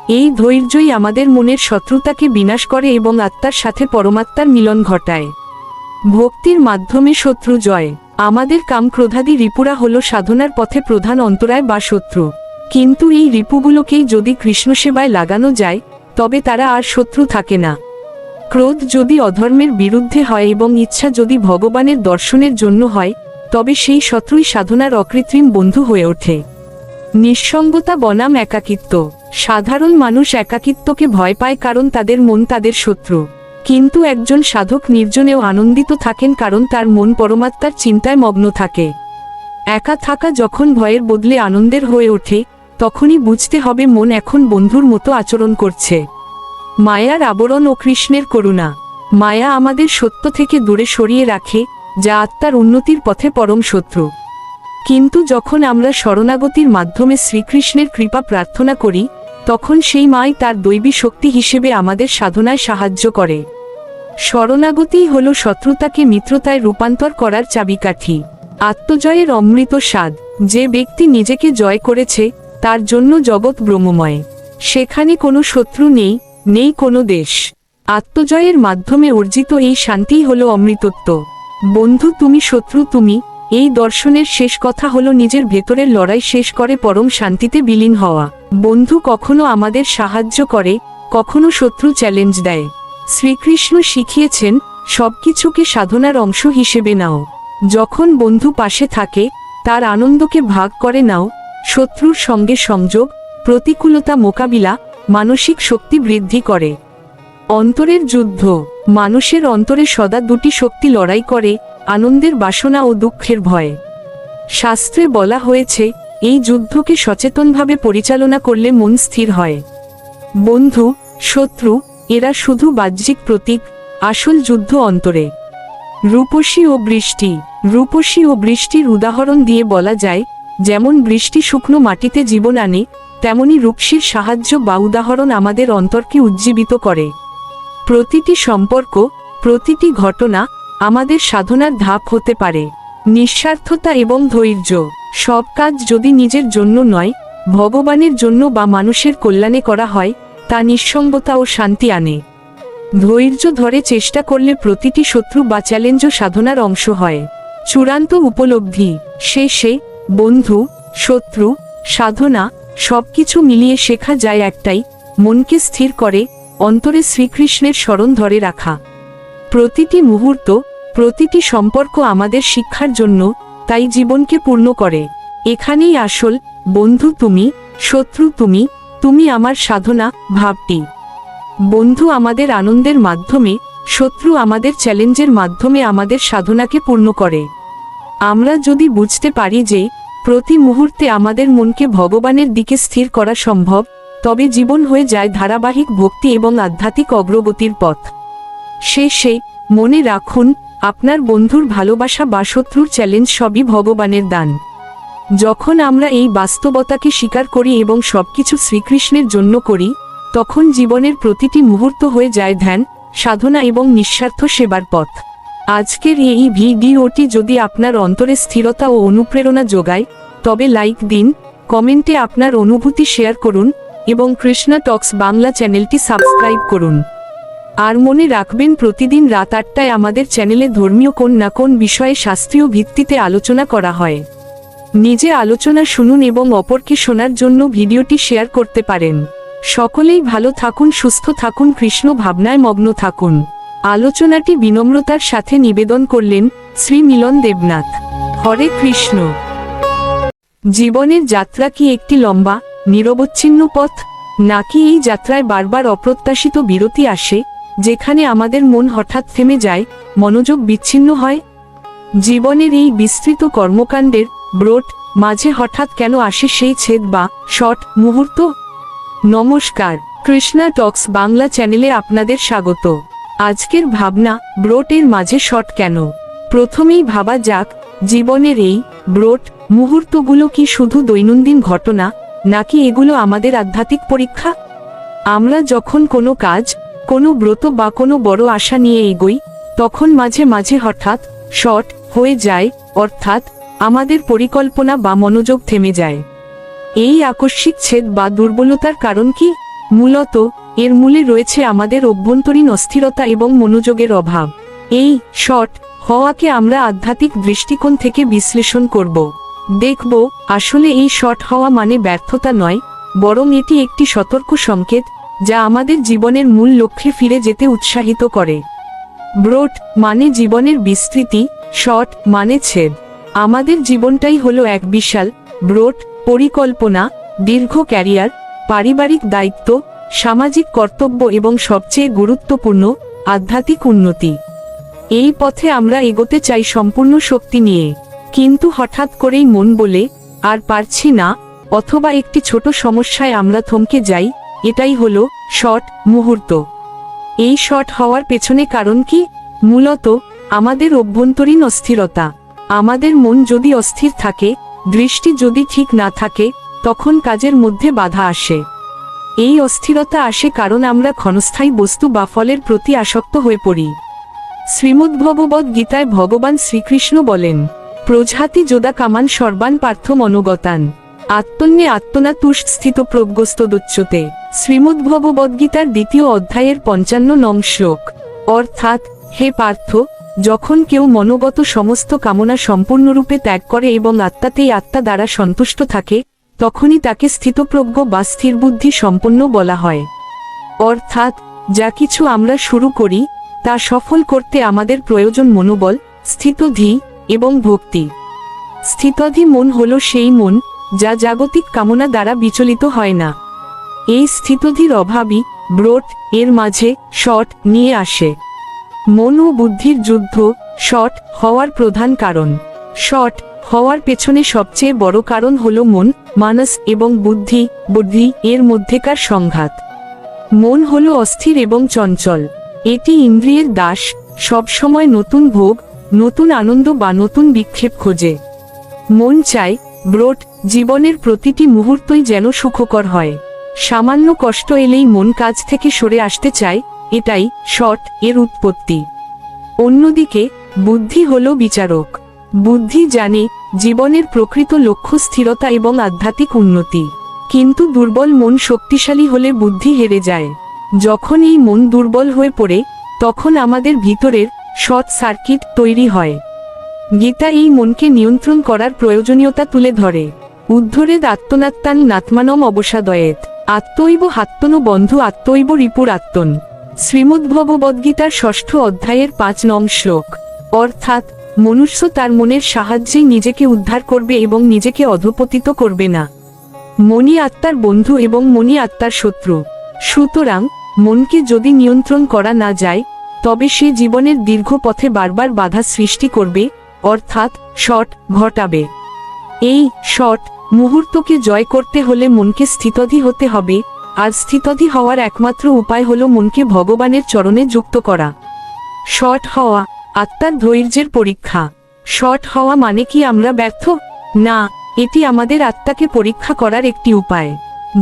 এই ধৈর্যই আমাদের মনের শত্রুতাকে বিনাশ করে এবং আত্মার সাথে পরমাত্মার মিলন ঘটায়। ভক্তির মাধ্যমে শত্রু জয়। আমাদের কাম ক্রোধাদি রিপুরা হলো সাধনার পথে প্রধান অন্তরায় বা শত্রু। কিন্তু এই রিপুগুলোকেই যদি কৃষ্ণ সেবায় লাগানো যায়, তবে তারা আর শত্রু থাকে না। ক্রোধ যদি অধর্মের বিরুদ্ধে হয় এবং ইচ্ছা যদি ভগবানের দর্শনের জন্য হয়, তবে সেই শত্রুই সাধনার অকৃত্রিম বন্ধু হয়ে ওঠে। নিঃসঙ্গতা বনাম একাকিত্ব। সাধারণ মানুষ একাকিত্বকে ভয় পায় কারণ তাদের মন তাদের শত্রু। কিন্তু একজন সাধক নির্জনেও আনন্দিত থাকেন কারণ তার মন পরমাত্মার চিন্তায় মগ্ন থাকে। একা থাকা যখন ভয়ের বদলে আনন্দের হয়ে ওঠে, তখনই বুঝতে হবে মন এখন বন্ধুর মতো আচরণ করছে। মায়ার আবরণ ও কৃষ্ণের করুণা। মায়া আমাদের সত্য থেকে দূরে সরিয়ে রাখে, যা আত্মার উন্নতির পথে পরম শত্রু। কিন্তু যখন আমরা শরণাগতির মাধ্যমে শ্রীকৃষ্ণের কৃপা প্রার্থনা করি, তখন সেই মাই তার দৈবী শক্তি হিসেবে আমাদের সাধনায় সাহায্য করে। শরণাগতিই হল শত্রুতাকে মিত্রতায় রূপান্তর করার চাবিকাঠি। আত্মজয়ের অমৃত স্বাদ। যে ব্যক্তি নিজেকে জয় করেছে, তার জন্য জগৎ ব্রহ্মময়। সেখানে কোনো শত্রু নেই, নেই কোনো দেশ। আত্মজয়ের মাধ্যমে অর্জিত এই শান্তিই হল অমৃতত্ব। বন্ধু তুমি, শত্রু তুমি, এই দর্শনের শেষ কথা হলো নিজের ভেতরের লড়াই শেষ করে পরম শান্তিতে বিলীন হওয়া। বন্ধু কখনো আমাদের সাহায্য করে, কখনো শত্রু চ্যালেঞ্জ দেয়। শ্রীকৃষ্ণ শিখিয়েছেন সবকিছুকে সাধনার অংশ হিসেবে নাও। যখন বন্ধু পাশে থাকে তার আনন্দকে ভাগ করে নাও। শত্রুর সঙ্গে সংযোগ, প্রতিকূলতা মোকাবিলা মানসিক শক্তি বৃদ্ধি করে। অন্তরের যুদ্ধ। মানুষের অন্তরে সদা দুটি শক্তি লড়াই করে, আনন্দের বাসনা ও দুঃখের ভয়। শাস্ত্রে বলা হয়েছে এই যুদ্ধকে সচেতনভাবে পরিচালনা করলে মন স্থির হয়। বন্ধু, শত্রু এরা শুধু বাহ্যিক প্রতীক, আসল যুদ্ধ অন্তরে। রূপসী ও বৃষ্টি। রূপসী ও বৃষ্টির উদাহরণ দিয়ে বলা যায়, যেমন বৃষ্টি শুকনো মাটিতে জীবন আনে, তেমনি রূপসীর সাহায্য বা উদাহরণ আমাদের অন্তরকে উজ্জীবিত করে। প্রতিটি সম্পর্ক, প্রতিটি ঘটনা আমাদের সাধনার ধাপ হতে পারে। নিঃস্বার্থতা এবং ধৈর্য। সব কাজ যদি নিজের জন্য নয়, ভগবানের জন্য বা মানুষের কল্যাণে করা হয়, তা নিঃসঙ্গতা ও শান্তি আনে। ধৈর্য ধরে চেষ্টা করলে প্রতিটি শত্রু বা চ্যালেঞ্জও সাধনার অংশ হয়। চূড়ান্ত উপলব্ধি। শেষে বন্ধু, শত্রু, সাধনা সবকিছু মিলিয়ে শেখা যায় একটাই, মনকে স্থির করে অন্তরে শ্রীকৃষ্ণের স্মরণ ধরে রাখা। প্রতিটি মুহূর্ত, প্রতিটি সম্পর্ক আমাদের শিক্ষার জন্য, তাই জীবনকে পূর্ণ করে। এখানেই আসল বন্ধু তুমি, শত্রু তুমি, তুমি আমার সাধনা ভাবটি। বন্ধু আমাদের আনন্দের মাধ্যমে, শত্রু আমাদের চ্যালেঞ্জের মাধ্যমে আমাদের সাধনাকে পূর্ণ করে। আমরা যদি বুঝতে পারি যে প্রতি মুহূর্তে আমাদের মনকে ভগবানের দিকে স্থির করা সম্ভব, তবে জীবন হয়ে যায় ধারাবাহিক ভক্তি এবং আধ্যাত্মিক অগ্রগতির পথ। শেষে মনে রাখুন, আপনার বন্ধুর ভালোবাসা বা শত্রুর চ্যালেঞ্জ সবই ভগবানের দান। যখন আমরা এই বাস্তবতাকে স্বীকার করি এবং সবকিছু শ্রীকৃষ্ণের জন্য করি, তখন জীবনের প্রতিটি মুহূর্ত হয়ে যায় ধ্যান, সাধনা এবং নিঃস্বার্থ সেবার পথ। আজকের এই ভিডিওটি যদি আপনার অন্তরে স্থিরতা ও অনুপ্রেরণা যোগায়, তবে লাইক দিন, কমেন্টে আপনার অনুভূতি শেয়ার করুন এবং কৃষ্ণা টক্স বাংলা চ্যানেলটি সাবস্ক্রাইব করুন। আর মনে রাখবেন, প্রতিদিন রাত 8টায় আমাদের চ্যানেলে ধর্মীয় কোন না কোন বিষয়ে শাস্ত্রীয় ভিত্তিতে আলোচনা করা হয়। নিজে আলোচনা শুনুন এবং অপরকে শোনার জন্য ভিডিওটি শেয়ার করতে পারেন। সকলেই ভালো থাকুন, সুস্থ থাকুন, কৃষ্ণ ভাবনায় মগ্ন থাকুন। আলোচনাটি বিনম্রতার সাথে নিবেদন করলেন শ্রী মিলন দেবনাথ। হরে কৃষ্ণ। জীবনের যাত্রা কি একটি লম্বা, নিরবচ্ছিন্ন পথ, নাকি এই যাত্রায় বারবার অপ্রত্যাশিত বিরতি আসে, যেখানে আমাদের মন হঠাৎ থেমে যায়, মনোযোগ বিচ্ছিন্ন হয়? জীবনের এই বিস্তৃত কর্মকাণ্ডের ব্রোট মাঝে হঠাৎ কেন আসে সেই ছেদ বা শর্ট মুহূর্ত? নমস্কার, কৃষ্ণা টক্স বাংলা চ্যানেলে আপনাদের স্বাগত। আজকের ভাবনা, ব্রোট এর মাঝে শর্ট কেন? প্রথমেই ভাবা যাক, জীবনের এই ব্রোট মুহূর্তগুলো কি শুধু দৈনন্দিন ঘটনা, নাকি এগুলো আমাদের আধ্যাত্মিক পরীক্ষা? আমরা যখন কোনো কাজ, কোনো ব্রত বা কোনো বড় আশা নিয়ে এগোই, তখন মাঝে মাঝে হঠাৎ শর্ট হয়ে যায়, অর্থাৎ আমাদের পরিকল্পনা বা মনোযোগ থেমে যায়। এই আকস্মিক ছেদ বা দুর্বলতার কারণ কি? মূলত এর মূলে রয়েছে আমাদের অভ্যন্তরীণ অস্থিরতা এবং মনোযোগের অভাব। এই শর্ট হওয়াকে আমরা আধ্যাত্মিক দৃষ্টিকোণ থেকে বিশ্লেষণ করব। দেখব, আসলে এই শর্ট হওয়া মানে ব্যর্থতা নয়, বরং এটি একটি সতর্ক সংকেত, যা আমাদের জীবনের মূল লক্ষ্যে ফিরে যেতে উৎসাহিত করে। ব্রোট মানে জীবনের বিস্তৃতি, শর্ট মানে ছেদ। আমাদের জীবনটাই হলো এক বিশাল ব্রোট, পরিকল্পনা, দীর্ঘ ক্যারিয়ার, পারিবারিক দায়িত্ব, সামাজিক কর্তব্য এবং সবচেয়ে গুরুত্বপূর্ণ, আধ্যাত্মিক উন্নতি। এই পথে আমরা এগোতে চাই সম্পূর্ণ শক্তি নিয়ে, কিন্তু হঠাৎ করেই মন বলে আর পারছি না, অথবা একটি ছোট সমস্যায় আমরা থমকে যাই। এটাই হলো শর্ট মুহূর্ত। এই শর্ট হওয়ার পেছনে কারণ কি? মূলত আমাদের অভ্যন্তরীণ অস্থিরতা। আমাদের মন যদি অস্থির থাকে, দৃষ্টি যদি ঠিক না থাকে, তখন কাজের মধ্যে বাধা আসে। এই অস্থিরতা আসে কারণ আমরা ক্ষণস্থায়ী বস্তু বা ফলের প্রতি আসক্ত হয়ে পড়ি। শ্রীমদ্ভগবদ্ গীতায় ভগবান শ্রীকৃষ্ণ বলেন, প্রজাতি যোদা কামান সর্বান পার্থ মনোগতান আত্মন্যে আত্মনা তুষ্ট স্থিত প্রজ্ঞস্তদুচ্যতে। শ্রীমদ্ভগবদ্গীতার 2য় অধ্যায়ের 55নং শ্লোক। অর্থাৎ, হে পার্থ, যখন কেউ মনোগত সমস্ত কামনা সম্পূর্ণরূপে ত্যাগ করে এবং আত্মাতেই আত্মা দ্বারা সন্তুষ্ট থাকে, তখনই তাকে স্থিতপ্রজ্ঞ বা স্থিরবুদ্ধি সম্পন্ন বলা হয়। অর্থাৎ, যা কিছু আমরা শুরু করি তা সফল করতে আমাদের প্রয়োজন মনোবল, স্থিতধি এবং ভক্তি। স্থিতধি মন হলো সেই মন যা জাগতিক কামনা দ্বারা বিচলিত হয় না। এই স্থিতধির অভাবই ব্রোট এর মাঝে শট নিয়ে আসে। মন ও বুদ্ধির যুদ্ধ শট হওয়ার প্রধান কারণ। শট হওয়ার পেছনে সবচেয়ে বড় কারণ হলো মন, মানস এবং বুদ্ধি এর মধ্যেকার সংঘাত। মন হলো অস্থির এবং চঞ্চল। এটি ইন্দ্রিয়ের দাস, সবসময় নতুন ভোগ, নতুন আনন্দ বা নতুন বিক্ষেপ খোঁজে। মন চায় ব্রোট জীবনের প্রতিটি মুহূর্তই যেন সুখকর হয়। সামান্য কষ্ট এলেই মন কাজ থেকে সরে আসতে চায়, এটাই শট এর উৎপত্তি। অন্যদিকে বুদ্ধি হলো বিচারক। বুদ্ধি জানে জীবনের প্রকৃত লক্ষ্য স্থিরতা এবং আধ্যাত্মিক উন্নতি। কিন্তু দুর্বল মন শক্তিশালী হলে বুদ্ধি হেরে যায়। যখন এই মন দুর্বল হয়ে পড়ে তখন আমাদের ভিতরের শর্ট সার্কিট তৈরি হয়। গীতা এই মনকে নিয়ন্ত্রণ করার প্রয়োজনীয়তা তুলে ধরে। উদ্ধরেদ আত্মনাত্মান নাত্মানম অবসাদয়েত আত্মৈব হাত্তনো বন্ধু আত্মৈব রিপুর আত্মন। শ্রীমদ্ভগবদ্গীতার 6ষ্ঠ অধ্যায়ের 5 নং শ্লোক। অর্থাৎ মনুষ্য তার মনের সাহায্যেই নিজেকে উদ্ধার করবে এবং নিজেকে অধঃপতিত করবে না। মনই আত্মার বন্ধু এবং মনই আত্মার শত্রু। সুতরাং মনকে যদি নিয়ন্ত্রণ করা না যায় তবে সে জীবনের দীর্ঘ পথে বারবার বাধা সৃষ্টি করবে, অর্থাৎ শট ঘটাবে। এই শট মুহূর্তকে জয় করতে হলে মনকে স্থিতধি হতে হবে, আর স্থিতধি হওয়ার একমাত্র উপায় হলো মনকে ভগবানের চরণে যুক্ত করা। শট হওয়া আত্মার ধৈর্যের পরীক্ষা। শট হওয়া মানে কি আমরা ব্যর্থ? না, এটি আমাদের আত্মাকে পরীক্ষা করার একটি উপায়।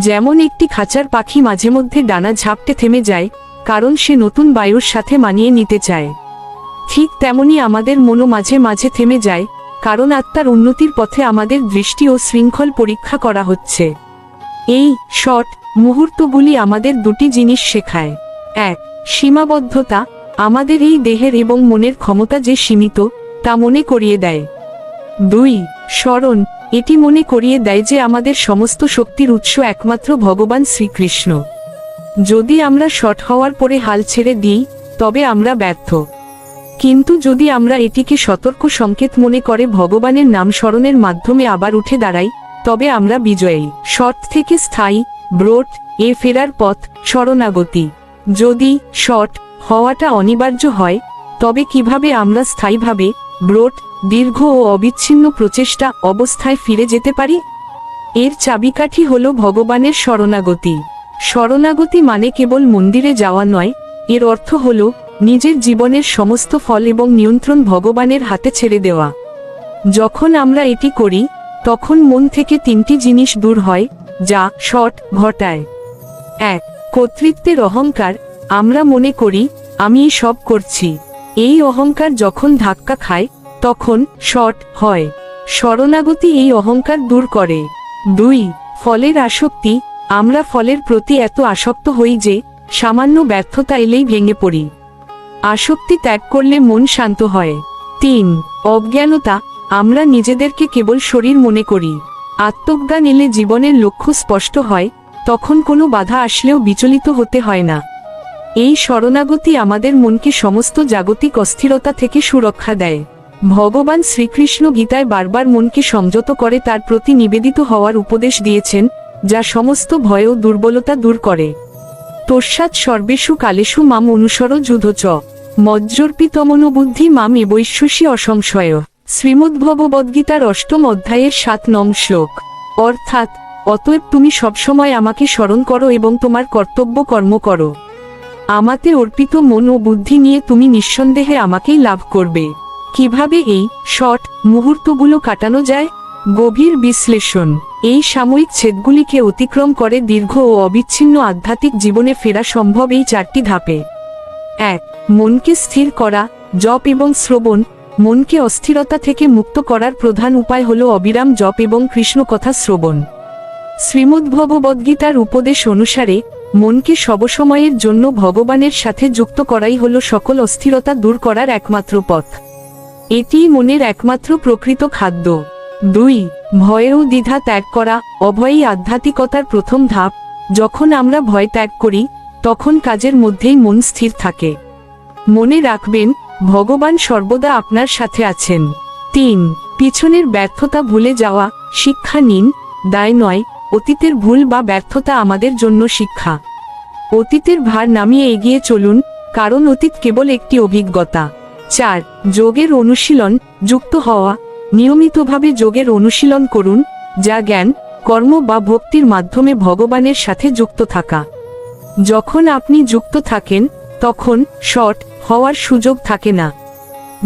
যেমন একটি খাঁচার পাখি মাঝে মধ্যে ডানা ঝাপটে থেমে যায়, কারণ সে নতুন বায়ুর সাথে মানিয়ে নিতে চায়। ঠিক তেমনি আমাদের মনও মাঝে মাঝে থেমে যায়, কারণ আত্মার উন্নতির পথে আমাদের দৃষ্টি ও শৃঙ্খল পরীক্ষা করা হচ্ছে। এই শট মুহূর্তগুলি আমাদের দুটি জিনিস শেখায়। 1. সীমাবদ্ধতা, আমাদের এই দেহের এবং মনের ক্ষমতা যে সীমিত তা মনে করিয়ে দেয়। 2. স্মরণ, এটি মনে করিয়ে দেয় যে আমাদের সমস্ত শক্তির উৎস একমাত্র ভগবান শ্রীকৃষ্ণ। যদি আমরা শট হওয়ার পরে হাল ছেড়ে দিই তবে আমরা ব্যর্থ। কিন্তু যদি আমরা এটিকে সতর্ক সংকেত মনে করে ভগবানের নাম স্মরণের মাধ্যমে আবার উঠে দাঁড়াই তবে আমরা বিজয়ী। শট থেকে স্থায়ী ব্রোট এ ফেরার পথ শরণাগতি। যদি শট হওয়াটা অনিবার্য হয় তবে কিভাবে আমরা স্থায়ীভাবে ব্রোট দীর্ঘ ও অবিচ্ছিন্ন প্রচেষ্টা অবস্থায় ফিরে যেতে পারি? এর চাবিকাঠি হলো ভগবানের শরণাগতি। শরণাগতি মানে কেবল মন্দিরে যাওয়া নয়, এর অর্থ হলো নিজের জীবনের সমস্ত ফল এবং নিয়ন্ত্রণ ভগবানের হাতে ছেড়ে দেওয়া। যখন আমরা এটি করি তখন মন থেকে 3টি জিনিস দূর হয় যা শট ঘটায়। 1. কর্তৃত্বের অহংকার, আমরা মনে করি আমি সব করছি। এই অহংকার যখন ধাক্কা খায় তখন শট হয়। শরণাগতি এই অহংকার দূর করে। 2. ফলের আসক্তি, আমরা ফলের প্রতি এত আসক্ত হই যে সামান্য ব্যর্থতা এলেই ভেঙে পড়ি। আসক্তি ত্যাগ করলে মন শান্ত হয়। 3. অজ্ঞানতা, আমরা নিজেদেরকে কেবল শরীর মনে করি। আত্মজ্ঞান এলে জীবনের লক্ষ্য স্পষ্ট হয়, তখন কোনো বাধা আসলেও বিচলিত হতে হয় না। এই শরণাগতি আমাদের মনকে সমস্ত জাগতিক অস্থিরতা থেকে সুরক্ষা দেয়। ভগবান শ্রীকৃষ্ণ গীতায় বারবার মনকে সংযত করে তার প্রতি নিবেদিত হওয়ার উপদেশ দিয়েছেন, যা সমস্ত ভয় ও দুর্বলতা দূর করে। তস্মাৎ সর্বেষু কালেষু মাম অনুসর যুধ চ মজ্জর্পিতমনোবুদ্ধি মাম এবৈশ্যসি অসংশয়। শ্রীমদ্ভগবদ্গীতার 8ম অধ্যায়ের 7 নং শ্লোক। অর্থাৎ অতএব তুমি সবসময় আমাকে স্মরণ করো এবং তোমার কর্তব্য কর্ম করো। আমাতে অর্পিত মন ও বুদ্ধি নিয়ে তুমি নিঃসন্দেহে আমাকেই লাভ করবে। কিভাবে এই শট মুহূর্তগুলো কাটানো যায়? গভীর বিশ্লেষণ। এই সাময়িক ছেদগুলিকে অতিক্রম করে দীর্ঘ ও অবিচ্ছিন্ন আধ্যাত্মিক জীবনে ফেরা সম্ভব এই 4টি ধাপে। 1. মনকে স্থির করা, জপ এবং শ্রবণ। মনকে অস্থিরতা থেকে মুক্ত করার প্রধান উপায় হল অবিরাম জপ এবং কৃষ্ণ কথা শ্রবণ। শ্রীমদ্ভগবদ্গীতার উপদেশ অনুসারে মনকে সবসময়ের জন্য ভগবানের সাথে যুক্ত করাই হল সকল অস্থিরতা দূর করার একমাত্র পথ। এটিই মনের একমাত্র প্রকৃত খাদ্য। 2. ভয় ও দ্বিধা ত্যাগ করা, অভয়ই আধ্যাত্মিকতার প্রথম ধাপ। যখন আমরা ভয় ত্যাগ করি তখন কাজের মধ্যেই মন স্থির থাকে। মনে রাখবেন, ভগবান সর্বদা আপনার সাথে আছেন। 3. পিছনের ব্যর্থতা ভুলে যাওয়া। শিক্ষা নিন, দায় নয়। অতীতের ভুল বা ব্যর্থতা আমাদের জন্য শিক্ষা। অতীতের ভার নামিয়ে এগিয়ে চলুন, কারণ অতীত কেবল একটি অভিজ্ঞতা। 4. যোগের অনুশীলন। যুক্ত হওয়া। নিয়মিতভাবে যোগের অনুশীলন করুন, যা জ্ঞান, কর্ম বা ভক্তির মাধ্যমে ভগবানের সাথে যুক্ত থাকা। যখন আপনি যুক্ত থাকেন, তখন শর্ট হওয়ার সুযোগ থাকে না।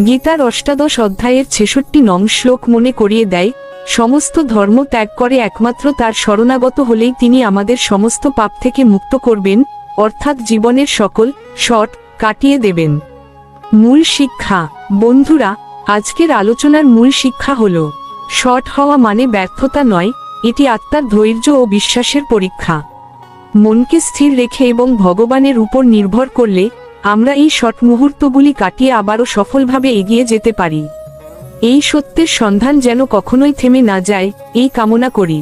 গীতার 8 অধ্যায়ের 66 নং শ্লোক মনে করিয়ে দেয়, সমস্ত ধর্ম ত্যাগ করে একমাত্র তার শরণাগত হলেই তিনি আমাদের সমস্ত পাপ থেকে মুক্ত করবেন, অর্থাৎ জীবনের সকল শর্ট কাটিয়ে দেবেন। মূল শিক্ষা। বন্ধুরা, আজকের আলোচনার মূল শিক্ষা হল, শর্ট হওয়া মানে ব্যর্থতা নয়, এটি আত্মার ধৈর্য ও বিশ্বাসের পরীক্ষা। মনকে স্থির রেখে এবং ভগবানের উপর নির্ভর করলে আমরা এই শর্ট মুহূর্তগুলি কাটিয়ে আবারও সফলভাবে এগিয়ে যেতে পারি। এই সত্যের সন্ধান যেন কখনোই থেমে না যায়, এই কামনা করি।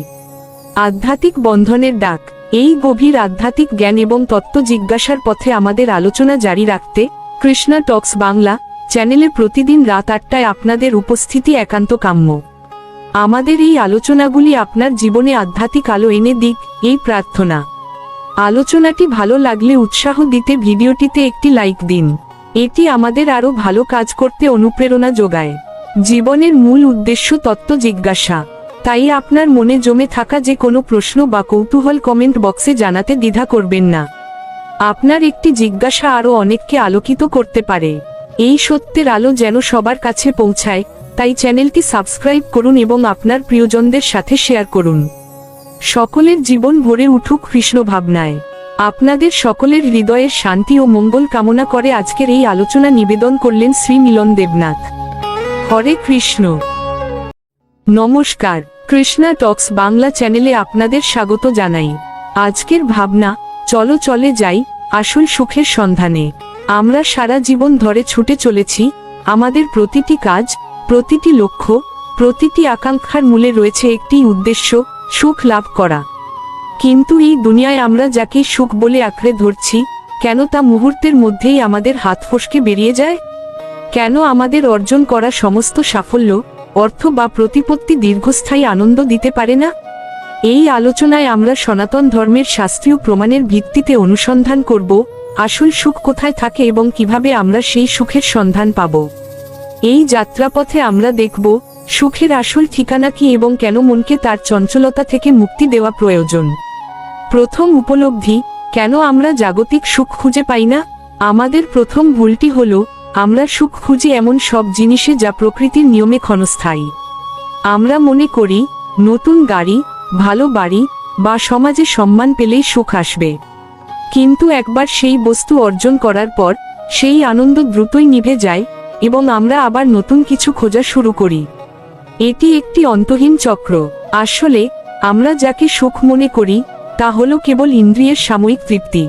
আধ্যাত্মিক বন্ধনের ডাক। এই গভীর আধ্যাত্মিক জ্ঞান এবং তত্ত্ব জিজ্ঞাসার পথে আমাদের আলোচনা জারি রাখতে কৃষ্ণা টক্স বাংলা চ্যানেলে প্রতিদিন রাত 8টায় আপনাদের উপস্থিতি একান্ত কাম্য। আমাদের এই আলোচনাগুলি আপনার জীবনে আধ্যাত্মিক আলো এনে দিক, এই প্রার্থনা। আলোচনাটি ভালো লাগলে উৎসাহ দিতে ভিডিওটিতে একটি লাইক দিন। এটি আমাদের আরও ভালো কাজ করতে অনুপ্রেরণা যোগায়। জীবনের মূল উদ্দেশ্য তত্ত্ব জিজ্ঞাসা। তাই আপনার মনে জমে থাকা যে কোনো প্রশ্ন বা কৌতূহল কমেন্ট বক্সে জানাতে দ্বিধা করবেন না। আপনার একটি জিজ্ঞাসা আরও অনেককে আলোকিত করতে পারে। এই সত্যের আলো যেন সবার কাছে পৌঁছায়, তাই চ্যানেলটি সাবস্ক্রাইব করুন এবং আপনার প্রিয়জনদের সাথে শেয়ার করুন। সকলের জীবন ভরে উঠুক কৃষ্ণ ভাবনায়। আপনাদের সকলের হৃদয়ের শান্তি ও মঙ্গল কামনা করে আজকের এই আলোচনা নিবেদন করলেন শ্রী মিলন দেবনাথ। হরে কৃষ্ণ। নমস্কার, কৃষ্ণা টক্স বাংলা চ্যানেলে আপনাদের স্বাগত জানাই। আজকের ভাবনা, চলো চলে যাই আসল সুখের সন্ধানে। আমরা সারা জীবন ধরে ছুটে চলেছি, আমাদের প্রতিটি কাজ, প্রতিটি লক্ষ্য, প্রতিটি আকাঙ্ক্ষার মূলে রয়েছে একটি উদ্দেশ্য, সুখ লাভ করা। কিন্তু এই দুনিয়ায় আমরা যাকে সুখ বলে আঁকড়ে ধরছি, কেন তা মুহূর্তের মধ্যেই আমাদের হাত ফসকে বেরিয়ে যায়? কেন আমাদের অর্জন করা সমস্ত সাফল্য, অর্থ বা প্রতিপত্তি দীর্ঘস্থায়ী আনন্দ দিতে পারে না? এই আলোচনায় আমরা সনাতন ধর্মের শাস্ত্রীয় প্রমাণের ভিত্তিতে অনুসন্ধান করব, আসল সুখ কোথায় থাকে এবং কিভাবে আমরা সেই সুখের সন্ধান পাব। এই যাত্রাপথে আমরা দেখব, সুখের আসল ঠিকানা কি এবং কেন মনকে তার চঞ্চলতা থেকে মুক্তি দেওয়া প্রয়োজন। প্রথম উপলব্ধি, কেন আমরা জাগতিক সুখ খুঁজে পাই না? আমাদের প্রথম ভুলটি হল, আমরা সুখ খুঁজি এমন সব জিনিসে যা প্রকৃতির নিয়মে ক্ষণস্থায়ী। আমরা মনে করি, নতুন গাড়ি, ভালো বাড়ি বা সমাজে সম্মান পেলেই সুখ আসবে। কিন্তু একবার সেই বস্তু অর্জন করার পর সেই আনন্দ দ্রুতই নিভে যায় এবং আমরা আবার নতুন কিছু খোঁজা শুরু করি। এটি একটি অন্তহীন চক্র। আসলে আমরা যাকে সুখ মনে করি তা হলো কেবল ইন্দ্রিয়ের সাময়িক তৃপ্তি।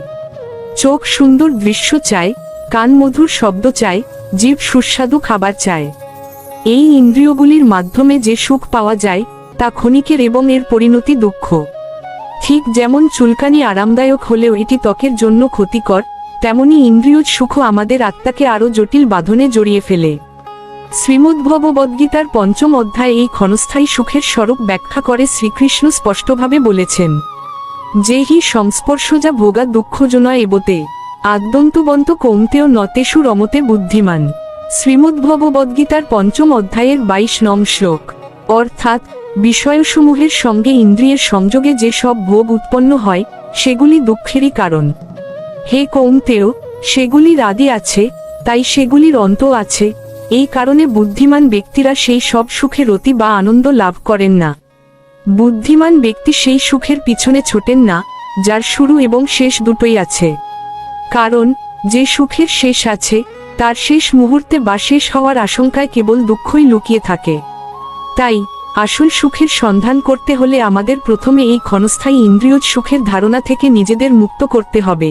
চোখ সুন্দর দৃশ্য চায়, কান মধুর শব্দ চায়, জিভ সুস্বাদু খাবার চায়। এই ইন্দ্রিয়গুলির মাধ্যমে যে সুখ পাওয়া যায় তা ক্ষণিকের এবং এর পরিণতি দুঃখ। ঠিক যেমন চুলকানি আরামদায়ক হলেও এটি ত্বকের জন্য ক্ষতিকর, তেমনি ইন্দ্রিয় সুখও আমাদের আত্মাকে আরও জটিল বাঁধনে জড়িয়ে ফেলে। শ্রীমদ্ভগবদ্গীতার 5ম অধ্যায়ে এই ক্ষণস্থায়ী সুখের স্বরূপ ব্যাখ্যা করে শ্রীকৃষ্ণ স্পষ্টভাবে বলেছেন, যে হি সংস্পর্শজা ভোগা দুঃখজনয় এবতে আদ্যন্তবন্ত কৌন্তেয় নতেষু রমতে বুদ্ধিমান। শ্রীমদ্ভগবদ্গীতার 5ম অধ্যায়ের 22 নং শ্লোক। অর্থাৎ, বিষয়সমূহের সঙ্গে ইন্দ্রিয়ের সংযোগে যে সব ভোগ উৎপন্ন হয় সেগুলি দুঃখেরই কারণ। হে কৌন্তেয়, সেগুলির আদি আছে, তাই সেগুলির অন্ত আছে। এই কারণে বুদ্ধিমান ব্যক্তিরা সেই সব সুখের অতি বা আনন্দ লাভ করেন না। বুদ্ধিমান ব্যক্তি সেই সুখের পিছনে ছোটেন না যার শুরু এবং শেষ দুটোই আছে। কারণ যে সুখের শেষ আছে তার শেষ মুহূর্তে বা শেষ হওয়ার আশঙ্কায় কেবল দুঃখই লুকিয়ে থাকে। তাই আসল সুখের সন্ধান করতে হলে আমাদের প্রথমে এই ক্ষণস্থায়ী ইন্দ্রিয় সুখের ধারণা থেকে নিজেদের মুক্ত করতে হবে।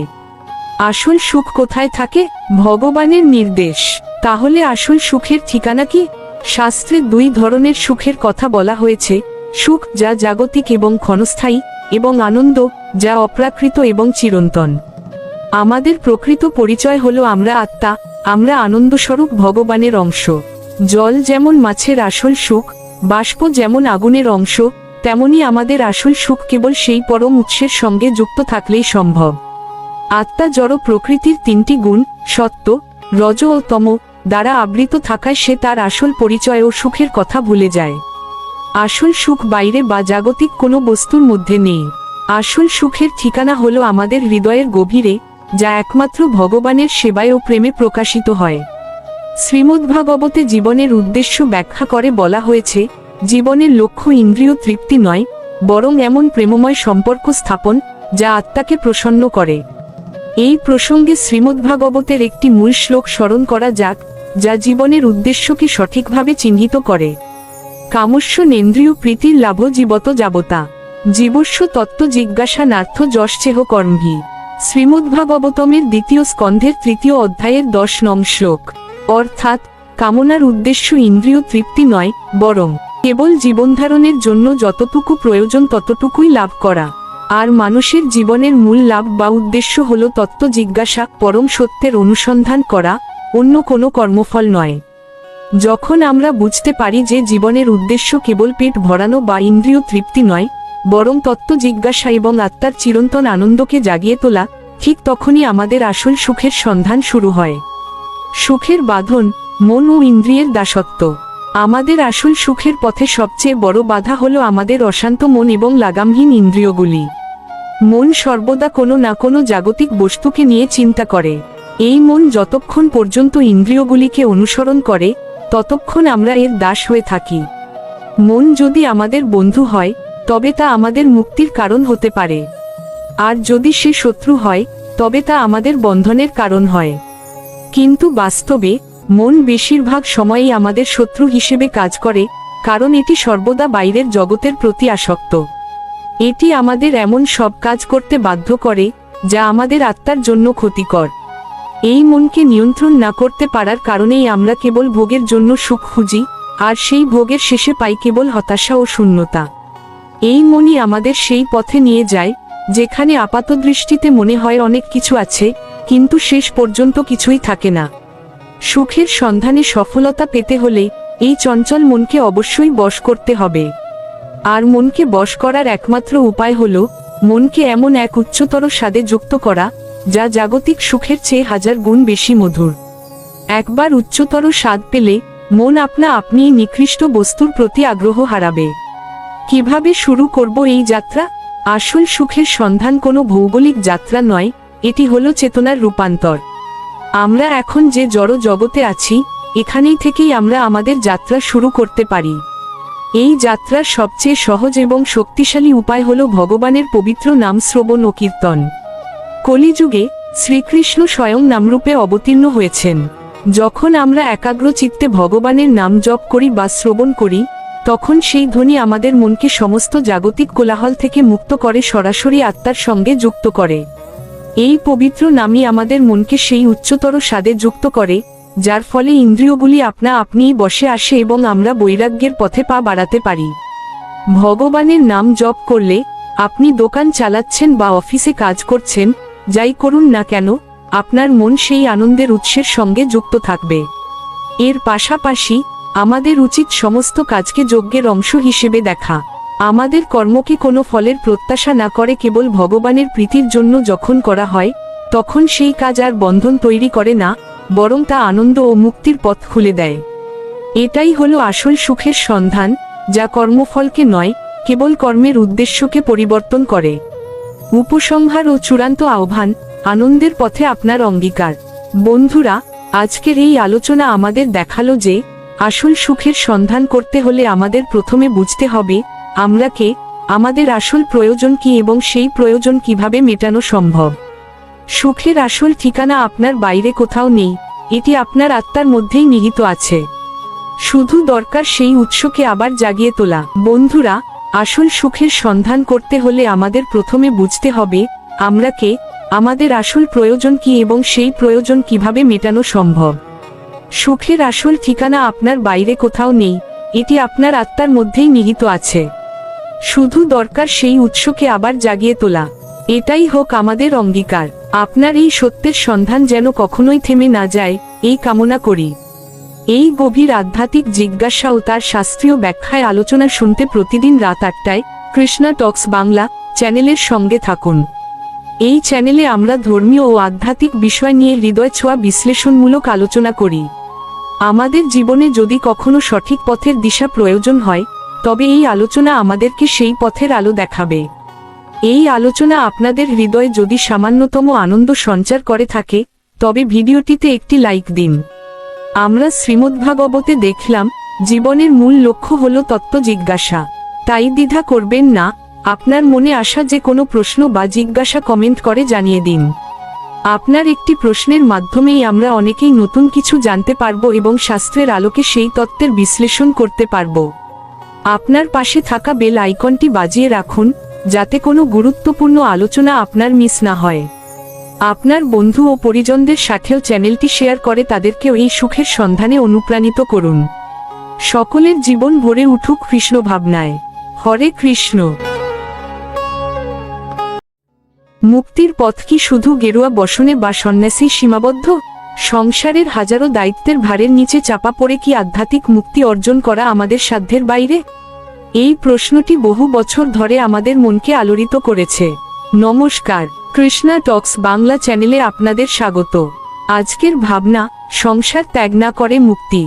আসল সুখ কোথায় থাকে? ভগবানের নির্দেশ। তাহলে আসল সুখের ঠিকানা কি? শাস্ত্রে 2 ধরনের সুখের কথা বলা হয়েছে, সুখ যা জাগতিক এবং ক্ষণস্থায়ী, এবং আনন্দ যা অপ্রাকৃত এবং চিরন্তন। আমাদের প্রকৃত পরিচয় হলো আমরা আত্মা, আমরা আনন্দস্বরূপ ভগবানের অংশ। জল যেমন মাছের আসল সুখ, বাষ্প যেমন আগুনের অংশ, তেমনি আমাদের আসল সুখ কেবল সেই পরম উৎসের সঙ্গে যুক্ত থাকলেই সম্ভব। আত্মা জড় প্রকৃতির তিনটি গুণ, সত্ত্ব, রজ ও তম, দ্বারা আবৃত থাকায় সে তার আসল পরিচয় ও সুখের কথা ভুলে যায়। আসল সুখ বাইরে বা জাগতিক কোনো বস্তুর মধ্যে নেই। আসল সুখের ঠিকানা হলো আমাদের হৃদয়ের গভীরে, যা একমাত্র ভগবানের সেবায় ও প্রেমে প্রকাশিত হয়। শ্রীমদ্ভাগবতে জীবনের উদ্দেশ্য ব্যাখ্যা করে বলা হয়েছে, জীবনের লক্ষ্য ইন্দ্রিয় তৃপ্তি নয়, বরং এমন প্রেমময় সম্পর্ক স্থাপন যা আত্মাকে প্রসন্ন করে। এই প্রসঙ্গে শ্রীমদ্ভাগবতের একটি মূল শ্লোক স্মরণ করা যাক, যা জীবনের উদ্দেশ্যকে সঠিকভাবে চিহ্নিত করে। কামস্য নেন্দ্রিয় প্রীতির লাভ জীবত যাবতা, জীবস্য তত্ত্ব জিজ্ঞাসা নার্থ যশ্চেহ কর্মভি। শ্রীমদ্ভাগবতমের দ্বিতীয় স্কন্ধের 3 অধ্যায়ের 10 নং শ্লোক। অর্থাৎ কামনার উদ্দেশ্য ইন্দ্রিয় তৃপ্তি নয়, বরং কেবল জীবনধারণের জন্য যতটুকু প্রয়োজন ততটুকুই লাভ করা। আর মানুষের জীবনের মূল লাভ বা উদ্দেশ্য হল তত্ত্ব জিজ্ঞাসা, পরম সত্যের অনুসন্ধান করা, অন্য কোনো কর্মফল নয়। যখন আমরা বুঝতে পারি যে জীবনের উদ্দেশ্য কেবল পেট ভরানো বা ইন্দ্রিয় তৃপ্তি নয়, বরং তত্ত্ব জিজ্ঞাসা এবং আত্মার চিরন্তন আনন্দকে জাগিয়ে তোলা, ঠিক তখনই আমাদের আসল সুখের সন্ধান শুরু হয়। সুখের বাঁধন, মন ও ইন্দ্রিয়ের দাসত্ব। আমাদের আসল সুখের পথে সবচেয়ে বড় বাধা হলো আমাদের অশান্ত মন এবং লাগামহীন ইন্দ্রিয়গুলি। মন সর্বদা কোনো না কোনো জাগতিক বস্তুকে নিয়ে চিন্তা করে। এই মন যতক্ষণ পর্যন্ত ইন্দ্রিয়গুলিকে অনুসরণ করে, ততক্ষণ আমরা এর দাস হয়ে থাকি। মন যদি আমাদের বন্ধু হয়, তবে তা আমাদের মুক্তির কারণ হতে পারে। আর যদি সে শত্রু হয়, তবে তা আমাদের বন্ধনের কারণ হয়। কিন্তু বাস্তবে মন বেশিরভাগ সময়ই আমাদের শত্রু হিসেবে কাজ করে, কারণ এটি সর্বদা বাইরের জগতের প্রতি আসক্ত। এটি আমাদের এমন সব কাজ করতে বাধ্য করে, যা আমাদের আত্মার জন্য ক্ষতিকর। এই মনকে নিয়ন্ত্রণ না করতে পারার কারণেই আমরা কেবল ভোগের জন্য সুখ খুঁজি, আর সেই ভোগের শেষে পাই কেবল হতাশা ও শূন্যতা। এই মনই আমাদের সেই পথে নিয়ে যায়, যেখানে আপাতদৃষ্টিতে মনে হয় অনেক কিছু আছে, কিন্তু শেষ পর্যন্ত কিছুই থাকে না। সুখের সন্ধানে সফলতা পেতে হলে এই চঞ্চল মনকে অবশ্যই বশ করতে হবে। আর মনকে বশ করার একমাত্র উপায় হল মনকে এমন এক উচ্চতর স্বাদে যুক্ত করা, যা জাগতিক সুখের চেয়ে 1000 গুণ বেশি মধুর। একবার উচ্চতর স্বাদ পেলে মন আপনা আপনিই নিকৃষ্ট বস্তুর প্রতি আগ্রহ হারাবে। কিভাবে শুরু করব এই যাত্রা? আসল সুখের সন্ধান কোনো ভৌগোলিক যাত্রা নয়, এটি হলো চেতনার রূপান্তর। আমরা এখন যে জড় জগতে আছি, এখানেই থেকেই আমরা আমাদের যাত্রা শুরু করতে পারি। এই যাত্রার সবচেয়ে সহজ এবং শক্তিশালী উপায় হলো ভগবানের পবিত্র নাম শ্রবণ ও কীর্তন। কলিযুগে শ্রীকৃষ্ণ স্বয়ং নামরূপে অবতীর্ণ হয়েছেন। যখন আমরা একাগ্র চিত্তে ভগবানের নাম জপ করি বা শ্রবণ করি, তখন সেই ধ্বনি আমাদের মনকে সমস্ত জাগতিক কোলাহল থেকে মুক্ত করে সরাসরি আত্মার সঙ্গে যুক্ত করে। এই পবিত্র নামই আমাদের মনকে সেই উচ্চতর স্বাদে যুক্ত করে, যার ফলে ইন্দ্রিয়গুলি আপনা আপনিই বসে আসে এবং আমরা বৈরাগ্যের পথে পা বাড়াতে পারি। ভগবানের নাম জপ করলে আপনি দোকান চালাচ্ছেন বা অফিসে কাজ করছেন, যাই করুন না কেন, আপনার মন সেই আনন্দের উৎসের সঙ্গে যুক্ত থাকবে। এর পাশাপাশি আমাদের উচিত সমস্ত কাজকে যজ্ঞের অংশ হিসেবে দেখা। আমাদের কর্মকে কোনো ফলের প্রত্যাশা না করে কেবল ভগবানের প্রীতির জন্য যখন করা হয়, তখন সেই কাজ আর বন্ধন তৈরি করে না, বরং তা আনন্দ ও মুক্তির পথ খুলে দেয়। এটাই হলো আসল সুখের সন্ধান, যা কর্মফলকে নয়, কেবল কর্মের উদ্দেশ্যকে পরিবর্তন করে। উপসংহার ও চূড়ান্ত আহ্বান, আনন্দের পথে আপনার অঙ্গীকার। বন্ধুরা, আজকের এই আলোচনা আমাদের দেখালো যে আসল সুখের সন্ধান করতে হলে আমাদের প্রথমে বুঝতে হবে আমরা কে, আমাদের আসল প্রয়োজন কি এবং সেই প্রয়োজন কিভাবে মেটানো সম্ভব। সুখের আসল ঠিকানা আপনার বাইরে কোথাও নেই, এটি আপনার আত্মার মধ্যেই নিহিত আছে। শুধু দরকার সেই উৎসকে আবার জাগিয়ে তোলা। বন্ধুরা, আসল সুখের সন্ধান করতে হলে আমাদের প্রথমে বুঝতে হবে আমরা কে, আমাদের আসল প্রয়োজন কি এবং সেই প্রয়োজন কিভাবে মেটানো সম্ভব। সুখের আসল ঠিকানা আপনার বাইরে কোথাও নেই, এটি আপনার আত্মার মধ্যেই নিহিত আছে। শুধু দরকার সেই উৎসকে আবার জাগিয়ে তোলা। এটাই হোক আমাদের অঙ্গীকার। আপনার এই সত্যের সন্ধান যেন কখনোই থেমে না যায়, এই কামনা করি। এই গভীর আধ্যাত্মিক জিজ্ঞাসা ও তার শাস্ত্রীয় ব্যাখ্যায় আলোচনা শুনতে প্রতিদিন রাত 8টায় কৃষ্ণা টক্স বাংলা চ্যানেলের সঙ্গে থাকুন। এই চ্যানেলে আমরা ধর্মীয় ও আধ্যাত্মিক বিষয় নিয়ে হৃদয় ছোঁয়া বিশ্লেষণমূলক আলোচনা করি। আমাদের জীবনে যদি কখনো সঠিক পথের দিশা প্রয়োজন হয়, তবে এই আলোচনা আমাদেরকে সেই পথের আলো দেখাবে। এই আলোচনা আপনাদের হৃদয়ে যদি সামান্যতম আনন্দ সঞ্চার করে থাকে, তবে ভিডিওটিতে একটি লাইক দিন। আমরা শ্রীমদ্ভাগবতে দেখলাম, জীবনের মূল লক্ষ্য হল তত্ত্ব জিজ্ঞাসা। তাই দ্বিধা করবেন না, আপনার মনে আসা যে কোনো প্রশ্ন বা জিজ্ঞাসা কমেন্ট করে জানিয়ে দিন। আপনার একটি প্রশ্নের মাধ্যমেই আমরা অনেকেই নতুন কিছু জানতে পারব এবং শাস্ত্রের আলোকে সেই তত্ত্বের বিশ্লেষণ করতে পারব। আপনার পাশে থাকা বেল আইকনটি বাজিয়ে রাখুন, যাতে কোনো গুরুত্বপূর্ণ আলোচনা আপনার মিস না হয়। আপনার বন্ধু ও পরিজনদের সাথেও চ্যানেলটি শেয়ার করে তাদেরকেও এই সুখের সন্ধানে অনুপ্রাণিত করুন। সকলের জীবন ভরে উঠুক কৃষ্ণ ভাবনায়। হরে কৃষ্ণ। মুক্তির পথ কি শুধু গেরুয়া বসনে বা সন্ন্যাসী সীমাবদ্ধ? সংসারের হাজারো দায়িত্বের ভারের নিচে চাপা পড়ে কি আধ্যাত্মিক মুক্তি অর্জন করা আমাদের সাধ্যের বাইরে? এই প্রশ্নটি বহু বছর ধরে আমাদের মনকে আলোড়িত করেছে। নমস্কার, কৃষ্ণা টক্স বাংলা চ্যানেলে আপনাদের স্বাগত। আজকের ভাবনা, সংসার ত্যাগ না করে মুক্তি।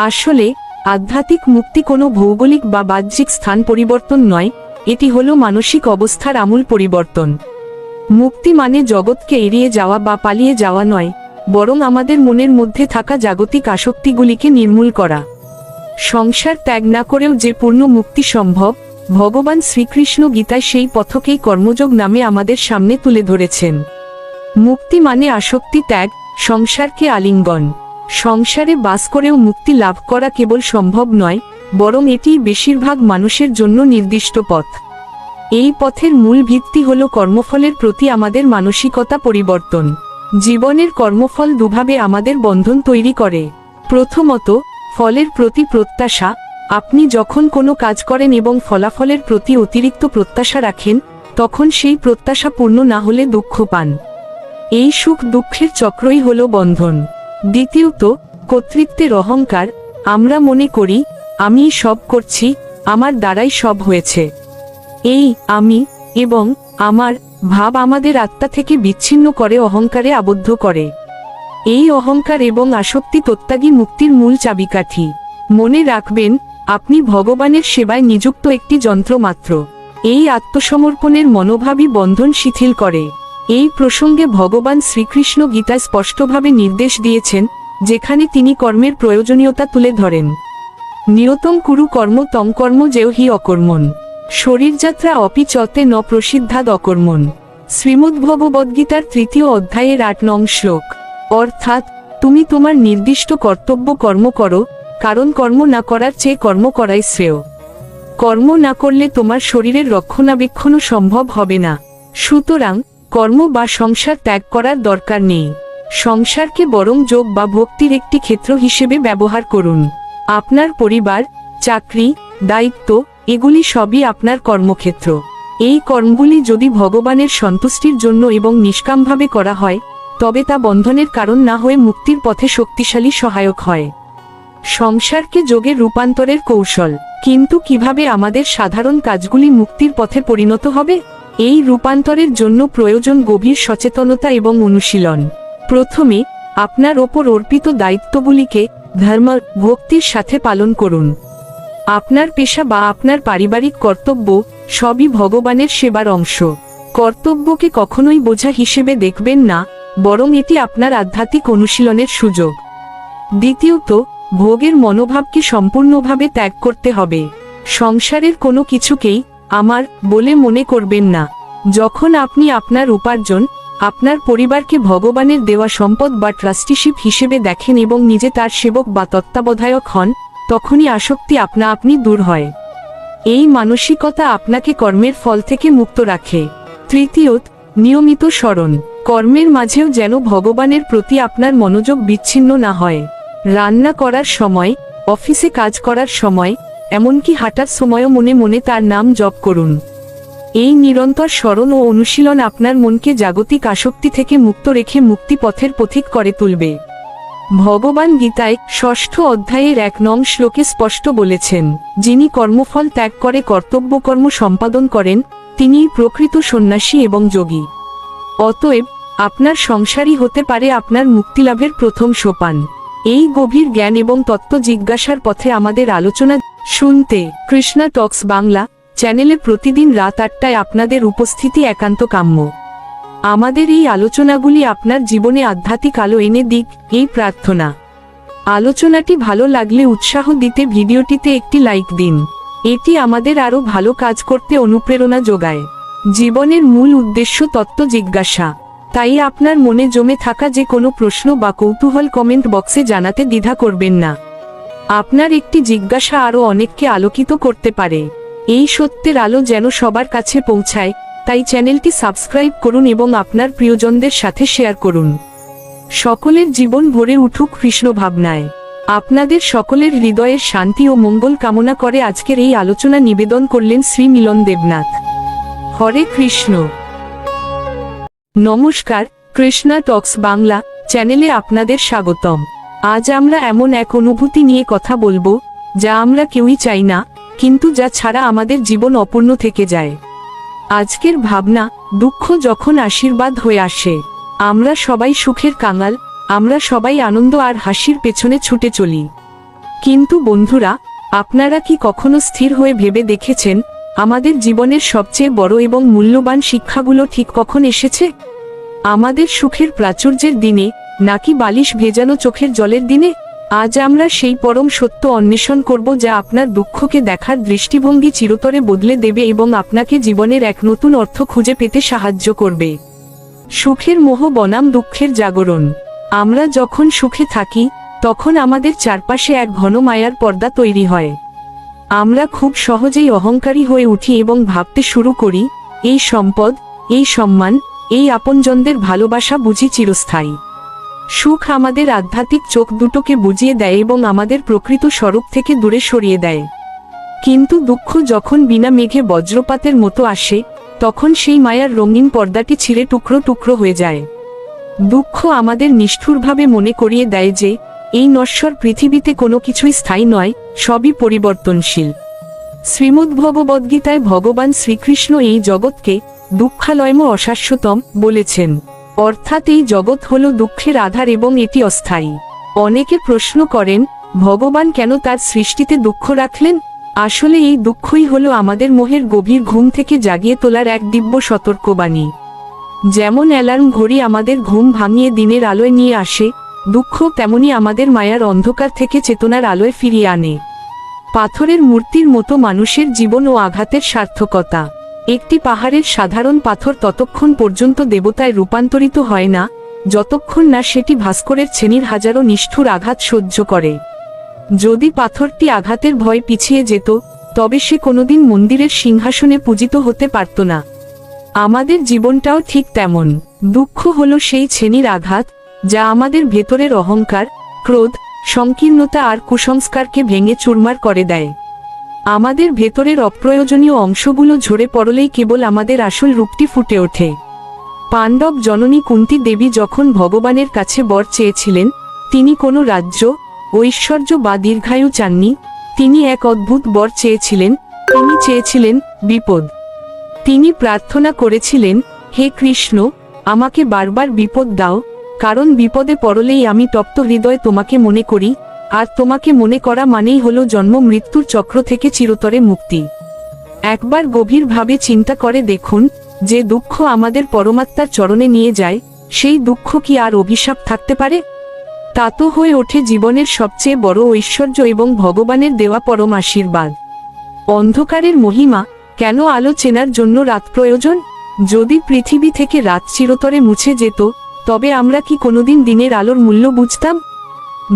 আসলে আধ্যাত্মিক মুক্তি কোনো ভৌগোলিক বা বাহ্যিক স্থান পরিবর্তন নয়, এটি হলো মানসিক অবস্থার আমূল পরিবর্তন। মুক্তি মানে জগৎকে এড়িয়ে যাওয়া বা পালিয়ে যাওয়া নয়, বরং আমাদের মনের মধ্যে থাকা জাগতিক আসক্তিগুলিকে নির্মূল করা। সংসার ত্যাগ না করেও যে পূর্ণ মুক্তি সম্ভব, ভগবান শ্রীকৃষ্ণ গীতায় সেই পথকেই কর্মযোগ নামে আমাদের সামনে তুলে ধরেছেন। মুক্তি মানে আসক্তি ত্যাগ, সংসারকে আলিঙ্গন। সংসারে বাস করেও মুক্তি লাভ করা কেবল সম্ভব নয়, বরং এটিই বেশিরভাগ মানুষের জন্য নির্দিষ্ট পথ। এই পথের মূল ভিত্তি হল কর্মফলের প্রতি আমাদের মানসিকতা পরিবর্তন। জীবনের কর্মফল দুভাবে আমাদের বন্ধন তৈরি করে। প্রথমত, ফলের প্রতি প্রত্যাশা। আপনি যখন কোনো কাজ করেন এবং ফলাফলের প্রতি অতিরিক্ত প্রত্যাশা রাখেন, তখন সেই প্রত্যাশা পূর্ণ না হলে দুঃখ পান। এই সুখ দুঃখের চক্রই হল বন্ধন। দ্বিতীয়ত, কর্তৃত্বের অহংকার। আমরা মনে করি, আমিই সব করছি, আমার দ্বারাই সব হয়েছে। এই আমি এবং আমার ভাব আমাদের আত্মা থেকে বিচ্ছিন্ন করে অহংকারে আবদ্ধ করে। এই অহংকার এবং আসক্তি ত্যাগী মুক্তির মূল চাবিকাঠি। মনে রাখবেন, আপনি ভগবানের সেবায় নিযুক্ত একটি যন্ত্র মাত্র। এই আত্মসমর্পণের মনোভাবই বন্ধন শিথিল করে। এই প্রসঙ্গে ভগবান শ্রীকৃষ্ণ গীতায় স্পষ্টভাবে নির্দেশ দিয়েছেন, যেখানে তিনি কর্মের প্রয়োজনীয়তা তুলে ধরেন। নিয়তং কুরু কর্ম তং কর্ম যেও হি অকর্মণ, শরীরযাত্রা অপি চতে ন প্রসিদ্ধাদ অকর্মণ। শ্রীমদ্ভগবদ্গীতার 3য় অধ্যায়ের 8 নং শ্লোক। অর্থাৎ, তুমি তোমার নির্দিষ্ট কর্তব্য কর্ম করো, কারণ কর্ম না করার চেয়ে কর্ম করাই শ্রেয়। কর্ম না করলে তোমার শরীরের রক্ষণাবেক্ষণও সম্ভব হবে না। সুতরাং কর্ম বা সংসার ত্যাগ করার দরকার নেই। সংসারকে বরং যোগ বা ভক্তির একটি ক্ষেত্র হিসেবে ব্যবহার করুন। আপনার পরিবার, চাকরি, দায়িত্ব, এগুলি সবই আপনার কর্মক্ষেত্র। এই কর্মগুলি যদি ভগবানের সন্তুষ্টির জন্য এবং নিষ্কামভাবে করা হয়, তবে তা বন্ধনের কারণ না হয়ে মুক্তির পথে শক্তিশালী সহায়ক হয়। সংসারকে যোগে রূপান্তরের কৌশল। কিন্তু কিভাবে আমাদের সাধারণ কাজগুলি মুক্তির পথে পরিণত হবে? এই রূপান্তরের জন্য প্রয়োজন গভীর সচেতনতা এবং অনুশীলন। প্রথমে, আপনার ওপর অর্পিত দায়িত্বগুলিকে ধর্ম ভক্তির সাথে পালন করুন। আপনার পেশা বা আপনার পারিবারিক কর্তব্য সবই ভগবানের সেবার অংশ। কর্তব্যকে কখনোই বোঝা হিসেবে দেখবেন না, বরং এটি আপনার আধ্যাত্মিক অনুশীলনের সুযোগ। দ্বিতীয়ত, ভোগের মনোভাবকে সম্পূর্ণভাবে ত্যাগ করতে হবে। সংসারের কোনো কিছুকেই আমার বলে মনে করবেন না। যখন আপনি আপনার উপার্জন, আপনার পরিবারকে ভগবানের দেওয়া সম্পদ বা ট্রাস্টিশিপ হিসেবে দেখেন এবং নিজে তার সেবক বা তত্ত্বাবধায়ক হন, তখনই আসক্তি আপনা আপনি দূর হয়। এই মানসিকতা আপনাকে কর্মের ফল থেকে মুক্ত রাখে। তৃতীয়ত, নিয়মিত স্মরণ। কর্মের মাঝেও যেন ভগবানের প্রতি আপনার মনোযোগ বিচ্ছিন্ন না হয়। রান্না করার সময়, অফিসে কাজ করার সময়, এমনকি হাঁটার সময়ও মনে মনে তার নাম জপ করুন। এই নিরন্তর স্মরণ ও অনুশীলন আপনার মনকে জাগতিক আসক্তি থেকে মুক্ত রেখে মুক্তিপথের পথিক করে তুলবে। ভগবান গীতায় ৬ষ্ঠ অধ্যায়ের ১ নং শ্লোকে স্পষ্ট বলেছেন, যিনি কর্মফল ত্যাগ করে কর্তব্যকর্ম সম্পাদন করেন তিনিই প্রকৃত সন্ন্যাসী এবং যোগী। অতএব আপনার সংসারই হতে পারে আপনার মুক্তিলাভের প্রথম সোপান। এই গভীর জ্ঞান এবং তত্ত্ব জিজ্ঞাসার পথে আমাদের আলোচনা শুনতে কৃষ্ণা টক্স বাংলা চ্যানেলে প্রতিদিন রাত ৮টায় আপনাদের উপস্থিতি একান্ত কাম্য। আমাদের এই আলোচনাগুলি আপনার জীবনে আধ্যাত্মিক আলো এনে দিক, এই প্রার্থনা। আলোচনাটি ভালো লাগলে উৎসাহ দিতে ভিডিওটিতে একটি লাইক দিন। এটি আমাদের আরও ভালো কাজ করতে অনুপ্রেরণা যোগায়। জীবনের মূল উদ্দেশ্য তত্ত্ব জিজ্ঞাসা, তাই আপনার মনে জমে থাকা যে কোনো প্রশ্ন বা কৌতূহল কমেন্ট বক্সে জানাতে দ্বিধা করবেন না। আপনার একটি জিজ্ঞাসা আরও অনেককে আলোকিত করতে পারে। এই সত্যের আলো যেন সবার কাছে পৌঁছায়, তাই চ্যানেলটি সাবস্ক্রাইব করুন এবং আপনার প্রিয়জনদের সাথে শেয়ার করুন। সকলের জীবন ভরে উঠুক কৃষ্ণ ভাবনায়। আপনাদের সকলের হৃদয়ের শান্তি ও মঙ্গল কামনা করে আজকের এই আলোচনা নিবেদন করলেন শ্রী মিলন দেবনাথ। হরে কৃষ্ণ। নমস্কার, কৃষ্ণা টক্স বাংলা চ্যানেলে আপনাদের স্বাগতম। আজ আমরা এমন এক অনুভূতি নিয়ে কথা বলবো যা আমরা কেউই চাই না, কিন্তু যা ছাড়া আমাদের জীবন অপূর্ণ থেকে যায়। আজকের ভাবনা, দুঃখ যখন আশীর্বাদ হয়ে আসে। আমরা সবাই সুখের কাঙাল, আমরা সবাই আনন্দ আর হাসির পেছনে ছুটে চলি। কিন্তু বন্ধুরা, আপনারা কি কখনো স্থির হয়ে ভেবে দেখেছেন আমাদের জীবনের সবচেয়ে বড় এবং মূল্যবান শিক্ষাগুলো ঠিক কখন এসেছে? আমাদের সুখের প্রাচুর্যের দিনে, নাকি বালিশ ভেজানো চোখের জলের দিনে? আজ আমরা সেই পরম সত্য অন্বেষণ করব যা আপনার দুঃখকে দেখার দৃষ্টিভঙ্গি চিরতরে বদলে দেবে এবং আপনাকে জীবনের এক নতুন অর্থ খুঁজে পেতে সাহায্য করবে। সুখের মোহ বনাম দুঃখের জাগরণ। আমরা যখন সুখে থাকি তখন আমাদের চারপাশে এক ঘন মায়ার পর্দা তৈরি হয়। আমরা খুব সহজেই অহংকারী হয়ে উঠি এবং ভাবতে শুরু করি, এই সম্পদ, এই সম্মান, এই আপনজনদের ভালোবাসা বুঝি চিরস্থায়ী। সুখ আমাদের আধ্যাত্মিক চোখ দুটোকে বুজিয়ে দেয় এবং আমাদের প্রকৃত স্বরূপ থেকে দূরে সরিয়ে দেয়। কিন্তু দুঃখ যখন বিনা মেঘে বজ্রপাতের মতো আসে, তখন সেই মায়ার রঙিন পর্দাটি ছিঁড়ে টুকরো টুকরো হয়ে যায়। দুঃখ আমাদের নিষ্ঠুরভাবে মনে করিয়ে দেয় যে এই নশ্বর পৃথিবীতে কোনো কিছুই স্থায়ী নয়, সবই পরিবর্তনশীল। শ্রীমদ্ভগবদ্গীতায় ভগবান শ্রীকৃষ্ণ এই জগৎকে দুঃখালয়ম অশাশ্বতম বলেছেন, অর্থাৎ এই জগৎ হলো দুঃখের আধার এবং এটি অস্থায়ী। অনেকে প্রশ্ন করেন, ভগবান কেন তার সৃষ্টিতে দুঃখ রাখলেন? আসলে এই দুঃখই হলো আমাদের মোহের গভীর ঘুম থেকে জাগিয়ে তোলার এক দিব্য সতর্কবাণী। যেমন অ্যালার্ম ঘড়ি আমাদের ঘুম ভাঙিয়ে দিনের আলোয় নিয়ে আসে, দুঃখ তেমনি আমাদের মায়ার অন্ধকার থেকে চেতনার আলোয় ফিরিয়ে আনে। পাথরের মূর্তির মতো মানুষের জীবন ও আঘাতের সার্থকতা। একটি পাহাড়ের সাধারণ পাথর ততক্ষণ পর্যন্ত দেবতায় রূপান্তরিত হয় না, যতক্ষণ না সেটি ভাস্করের শ্রেণীর হাজারো নিষ্ঠুর আঘাত সহ্য করে। যদি পাথরটি আঘাতের ভয় পিছিয়ে যেত, তবে সে কোনোদিন মন্দিরের সিংহাসনে পূজিত হতে পারত না। আমাদের জীবনটাও ঠিক তেমন। দুঃখ হলো সেই শ্রেণীর আঘাত যা আমাদের ভেতরের অহংকার, ক্রোধ, সংকীর্ণতা আর কুসংস্কারকে ভেঙে চুরমার করে দেয়। আমাদের ভেতরের অপ্রয়োজনীয় অংশগুলো ঝরে পড়লেই কেবল আমাদের আসল রূপটি ফুটে ওঠে। পাণ্ডব জননী কুন্তী দেবী যখন ভগবানের কাছে বর চেয়েছিলেন, তিনি কোনো রাজ্য, ঐশ্বর্য বা দীর্ঘায়ু চাননি, তিনি এক অদ্ভুত বর চেয়েছিলেন, তিনি চেয়েছিলেন বিপদ। তিনি প্রার্থনা করেছিলেন, হে কৃষ্ণ, আমাকে বারবার বিপদ দাও, কারণ বিপদে পড়লেই আমি তপ্ত হৃদয়ে তোমাকে মনে করি, আর তোমাকে মনে করা মানেই হলো জন্ম মৃত্যুর চক্র থেকে চিরতরে মুক্তি। একবার গভীরভাবে চিন্তা করে দেখুন, যে দুঃখ আমাদের পরমাত্মার চরণে নিয়ে যায়, সেই দুঃখ কি আর অভিশাপ থাকতে পারে? তা তো হয়ে ওঠে জীবনের সবচেয়ে বড় ঐশ্বর্য এবং ভগবানের দেওয়া পরম আশীর্বাদ। অন্ধকারের মহিমা, কেন আলো চেনার জন্য রাত প্রয়োজন? যদি পৃথিবী থেকে রাত চিরতরে মুছে যেত, তবে আমরা কি কোনোদিন দিনের আলোর মূল্য বুঝতাম?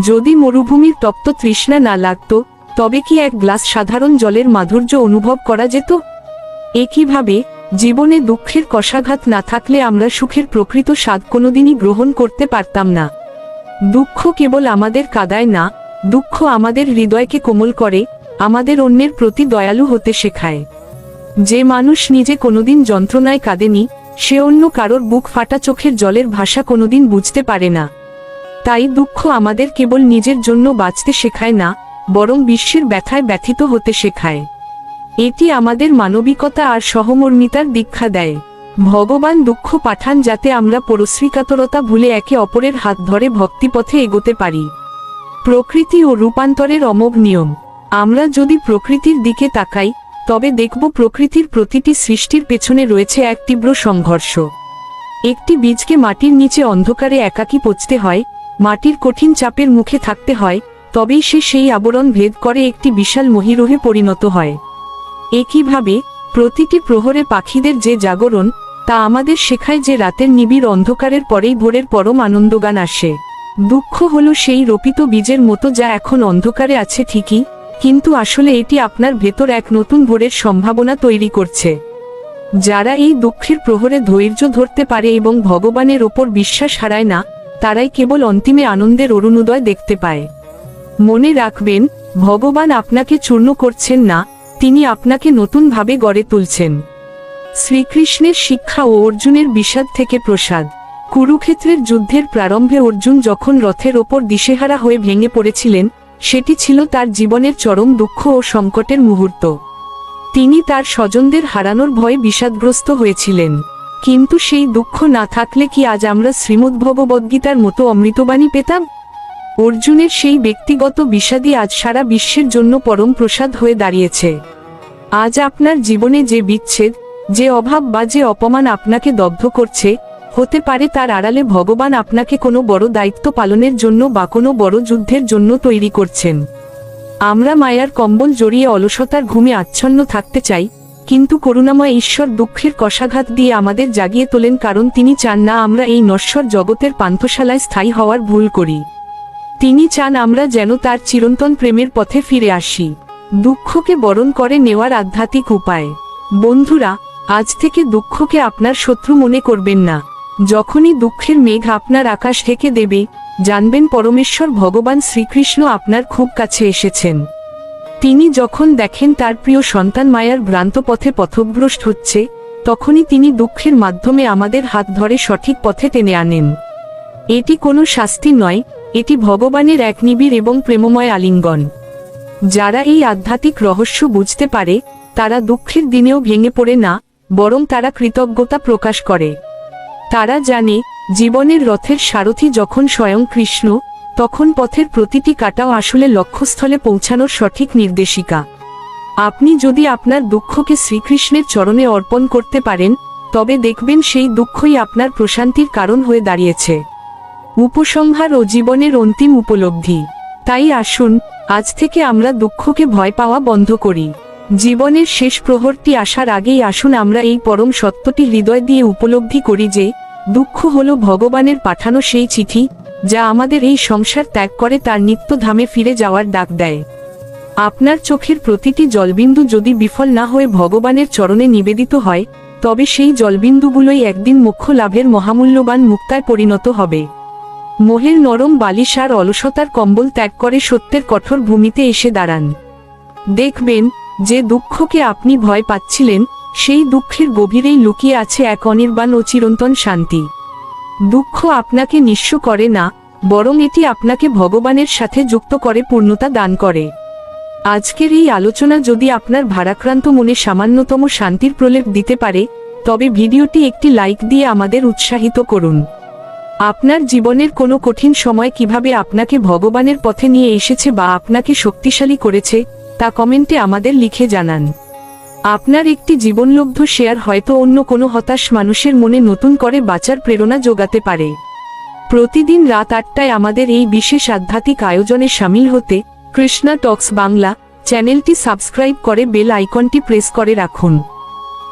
যদি মরুভূমির তপ্ত তৃষ্ণা না লাগত, তবে কি এক গ্লাস সাধারণ জলের মাধুর্য অনুভব করা যেত? একইভাবে জীবনে দুঃখের কষাঘাত না থাকলে আমরা সুখের প্রকৃত স্বাদ কোনোদিনই গ্রহণ করতে পারতাম না। দুঃখ কেবল আমাদের কাঁদায় না, দুঃখ আমাদের হৃদয়কে কোমল করে, আমাদের অন্যের প্রতি দয়ালু হতে শেখায়। যে মানুষ নিজে কোনোদিন যন্ত্রণায় কাঁদেনি, সে অন্য কারোর বুক ফাটা চোখের জলের ভাষা কোনোদিন বুঝতে পারে না। তাই দুঃখ আমাদের কেবল নিজের জন্য বাঁচতে শেখায় না, বরং বিশ্বের ব্যথায় ব্যথিত হতে শেখায়। এটি আমাদের মানবিকতা আর সহমর্মিতার দীক্ষা দেয়। ভগবান দুঃখ পাঠান যাতে আমরা পরশ্রীকাতরতা ভুলে একে অপরের হাত ধরে ভক্তিপথে এগোতে পারি। প্রকৃতি ও রূপান্তরের অমোঘ নিয়ম। আমরা যদি প্রকৃতির দিকে তাকাই, তবে দেখব প্রকৃতির প্রতিটি সৃষ্টির পেছনে রয়েছে এক তীব্র সংঘর্ষ। একটি বীজকে মাটির নিচে অন্ধকারে একাকী পচতে হয়, মাটির কঠিন চাপের মুখে থাকতে হয়, তবেই সে সেই আবরণ ভেদ করে একটি বিশাল মহীরুহে পরিণত হয়। একইভাবে প্রতিটি প্রহরে পাখিদের যে জাগরণ, তা আমাদের শেখায় যে রাতের নিবিড় অন্ধকারের পরেই ভোরের পরম আনন্দগান আসে। দুঃখ হলো সেই রোপিত বীজের মতো যা এখন অন্ধকারে আছে ঠিকই, কিন্তু আসলে এটি আপনার ভেতর এক নতুন ভোরের সম্ভাবনা তৈরি করছে। যারা এই দুঃখের প্রহরে ধৈর্য ধরতে পারে এবং ভগবানের ওপর বিশ্বাস হারায় না, তারাই কেবল অন্তিমে আনন্দের অরুণোদয় দেখতে পায়। মনে রাখবেন, ভগবান আপনাকে চূর্ণ করছেন না, তিনি আপনাকে নতুনভাবে গড়ে তুলছেন। শ্রীকৃষ্ণের শিক্ষা ও অর্জুনের বিষাদ থেকে প্রসাদ। কুরুক্ষেত্রের যুদ্ধের প্রারম্ভে অর্জুন যখন রথের ওপর দিশেহারা হয়ে ভেঙে পড়েছিলেন, সেটি ছিল তার জীবনের চরম দুঃখ ও সংকটের মুহূর্ত। তিনি তার স্বজনদের হারানোর ভয়ে বিষাদগ্রস্ত হয়েছিলেন। কিন্তু সেই দুঃখ না থাকলে কি আজ আমরা শ্রীমদ্ভগবদ্গীতার মতো অমৃতবাণী পেতাম? অর্জুনের সেই ব্যক্তিগত বিষাদই আজ সারা বিশ্বের জন্য পরম প্রসাদ হয়ে দাঁড়িয়েছে। আজ আপনার জীবনে যে বিচ্ছেদ, যে অভাব বা যে অপমান আপনাকে দগ্ধ করছে, হতে পারে তার আড়ালে ভগবান আপনাকে কোনো বড় দায়িত্ব পালনের জন্য বা কোনো বড় যুদ্ধের জন্য তৈরি করছেন। আমরা মায়ার কম্বল জড়িয়ে অলসতার ঘুমে আচ্ছন্ন থাকতে চাই, কিন্তু করুণাময় ঈশ্বর দুঃখের কষাঘাত দিয়ে আমাদের জাগিয়ে তোলেন, কারণ তিনি চান না আমরা এই নশ্বর জগতের পান্থশালায় স্থায়ী হওয়ার ভুল করি। তিনি চান আমরা যেন তার চিরন্তন প্রেমের পথে ফিরে আসি। দুঃখকে বরণ করে নেওয়ার আধ্যাত্মিক উপায়। বন্ধুরা, আজ থেকে দুঃখকে আপনার শত্রু মনে করবেন না। যখনই দুঃখের মেঘ আপনার আকাশ ঢেকে দেবে, জানবেন পরমেশ্বর ভগবান শ্রীকৃষ্ণ আপনার খুব কাছে এসেছেন। তিনি যখন দেখেন তার প্রিয় সন্তান মায়ার ভ্রান্ত পথে পথভ্রষ্ট হচ্ছে, তখনই তিনি দুঃখের মাধ্যমে আমাদের হাত ধরে সঠিক পথে টেনে আনেন। এটি কোনো শাস্তি নয়, এটি ভগবানের এক নিবিড় এবং প্রেমময় আলিঙ্গন। যারা এই আধ্যাত্মিক রহস্য বুঝতে পারে, তারা দুঃখের দিনেও ভেঙে পড়ে না, বরং তারা কৃতজ্ঞতা প্রকাশ করে। তারা জানে, জীবনের রথের সারথি যখন স্বয়ং কৃষ্ণ, তখন পথের প্রতিটি কাটাও আসলে লক্ষ্যস্থলে পৌঁছানোর সঠিক নির্দেশিকা। আপনি যদি আপনার দুঃখকে শ্রীকৃষ্ণের চরণে অর্পণ করতে পারেন, তবে দেখবেন সেই দুঃখই আপনার প্রশান্তির কারণ হয়ে দাঁড়িয়েছে। উপসংহার ও জীবনের অন্তিম উপলব্ধি। তাই আসুন, আজ থেকে আমরা দুঃখকে ভয় পাওয়া বন্ধ করি। জীবনের শেষ প্রহরটি আসার আগেই আসুন আমরা এই পরম সত্যটি হৃদয় দিয়ে উপলব্ধি করি যে, দুঃখ হলো ভগবানের পাঠানো সেই চিঠি, যা আমাদের এই সংসার ত্যাগ করে তার নিত্য ধামে ফিরে যাওয়ার ডাক দেয়। আপনার চোখের প্রতিটি জলবিন্দু যদি বিফল না হয়ে ভগবানের চরণে নিবেদিত হয়, তবে সেই জলবিন্দুগুলোই একদিন মোক্ষ লাভের মহামূল্যবান মুক্তায় পরিণত হবে। মোহের নরম বালিশ আর অলসতার কম্বল ত্যাগ করে সত্যের কঠোর ভূমিতে এসে দাঁড়ান। দেখবেন, যে দুঃখকে আপনি ভয় পাচ্ছিলেন, সেই দুঃখের গভীরেই লুকিয়ে আছে এক অনির্বাণ ও চিরন্তন শান্তি। দুঃখ আপনাকে নিঃস্ব করে না, বরং এটি আপনাকে ভগবানের সাথে যুক্ত করে, পূর্ণতা দান করে। আজকের এই আলোচনা যদি আপনার ভারাক্রান্ত মনে সামান্যতম শান্তির প্রলেপ দিতে পারে, তবে ভিডিওটি একটি লাইক দিয়ে আমাদের উৎসাহিত করুন। আপনার জীবনের কোনো কঠিন সময় কিভাবে আপনাকে ভগবানের পথে নিয়ে এসেছে বা আপনাকে শক্তিশালী করেছে, তা কমেন্টে আমাদের লিখে জানান। আপনার একটি জীবনলব্ধ শেয়ার হয়তো অন্য কোনো হতাশ মানুষের মনে নতুন করে বাঁচার প্রেরণা যোগাতে পারে। প্রতিদিন রাত 8টায় আমাদের এই বিশেষ আধ্যাত্মিক আয়োজনে শামিল হতে কৃষ্ণা টক্স বাংলা চ্যানেলটি সাবস্ক্রাইব করে বেল আইকনটি প্রেস করে রাখুন।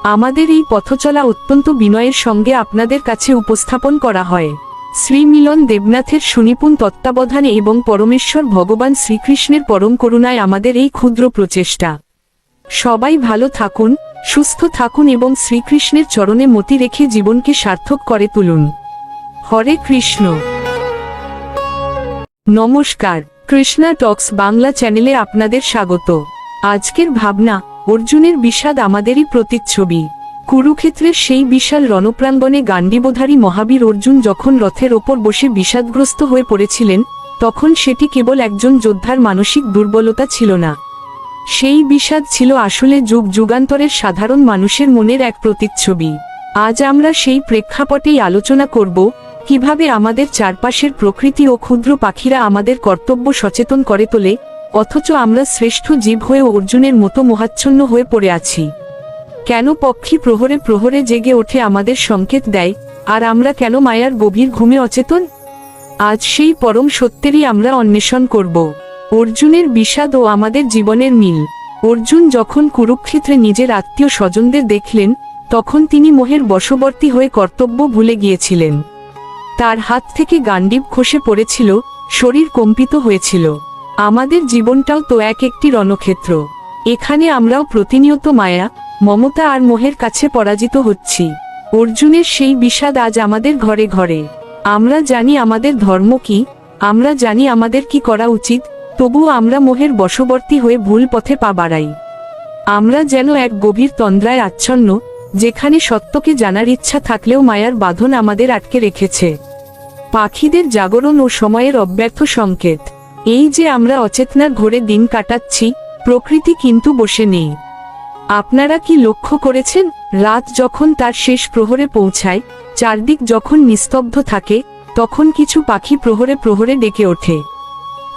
আমাদের এই পথচলা অত্যন্ত বিনয়ের সঙ্গে আপনাদের কাছে উপস্থাপন করা হয়। শ্রী মিলন দেবনাথের সুনিপুণ তত্ত্বাবধানে এবং পরমেশ্বর ভগবান শ্রীকৃষ্ণের পরম করুণায় আমাদের এই ক্ষুদ্র প্রচেষ্টা। সবাই ভালো থাকুন, সুস্থ থাকুন এবং শ্রীকৃষ্ণের চরণে মতি রেখে জীবনকে সার্থক করে তুলুন। হরে কৃষ্ণ। নমস্কার, কৃষ্ণা টক্স বাংলা চ্যানেলে আপনাদের স্বাগত। আজকের ভাবনা, অর্জুনের বিষাদ আমাদেরই প্রতিচ্ছবি। কুরুক্ষেত্রের সেই বিশাল রণপ্রাঙ্গণে গান্ডীবধারী মহাবীর অর্জুন যখন রথের ওপর বসে বিষাদগ্রস্ত হয়ে পড়েছিলেন, তখন সেটি কেবল একজন যোদ্ধার মানসিক দুর্বলতা ছিল না। সেই বিষাদ ছিল আসলে যুগ যুগান্তরের সাধারণ মানুষের মনের এক প্রতিচ্ছবি। আজ আমরা সেই প্রেক্ষাপটেই আলোচনা করব, কিভাবে আমাদের চারপাশের প্রকৃতি ও ক্ষুদ্র পাখিরা আমাদের কর্তব্য সচেতন করে তোলে, অথচ আমরা শ্রেষ্ঠ জীব হয়ে অর্জুনের মতো মোহাচ্ছন্ন হয়ে পড়ে আছি। কেন পক্ষী প্রহরে প্রহরে জেগে ওঠে আমাদের সংকেত দেয়, আর আমরা কেন মায়ার গভীর ঘুমে অচেতন? আজ সেই পরম সত্যেরই আমরা অন্বেষণ করব। অর্জুনের বিষাদ ও আমাদের জীবনের মিল। অর্জুন যখন কুরুক্ষেত্রে নিজের আত্মীয় স্বজনদের দেখলেন, তখন তিনি মোহের বশবর্তী হয়ে কর্তব্য ভুলে গিয়েছিলেন। তার হাত থেকে গান্ডীব খসে পড়েছিল, শরীর কম্পিত হয়েছিল। আমাদের জীবনটাও তো একটি রণক্ষেত্র। এখানে আমরাও প্রতিনিয়ত মায়া, মমতা আর মোহের কাছে পরাজিত হচ্ছি। অর্জুনের সেই বিষাদ আজ আমাদের ঘরে ঘরে। আমরা জানি আমাদের ধর্ম কি, আমরা জানি আমাদের কি করা উচিত, তবুও আমরা মোহের বশবর্তী হয়ে ভুল পথে পা বাড়াই। আমরা যেন এক গভীর তন্দ্রায় আচ্ছন্ন, যেখানে সত্যকে জানার ইচ্ছা থাকলেও মায়ার বাঁধন আমাদের আটকে রেখেছে। পাখিদের জাগরণ ও সময়ের অব্যর্থ সংকেত। এই যে আমরা অচেতনার ঘোরে দিন কাটাচ্ছি, প্রকৃতি কিন্তু বসে নেই। আপনারা কি লক্ষ্য করেছেন, রাত যখন তার শেষ প্রহরে পৌঁছায়, চারদিক যখন নিস্তব্ধ থাকে, তখন কিছু পাখি প্রহরে প্রহরে ডেকে ওঠে।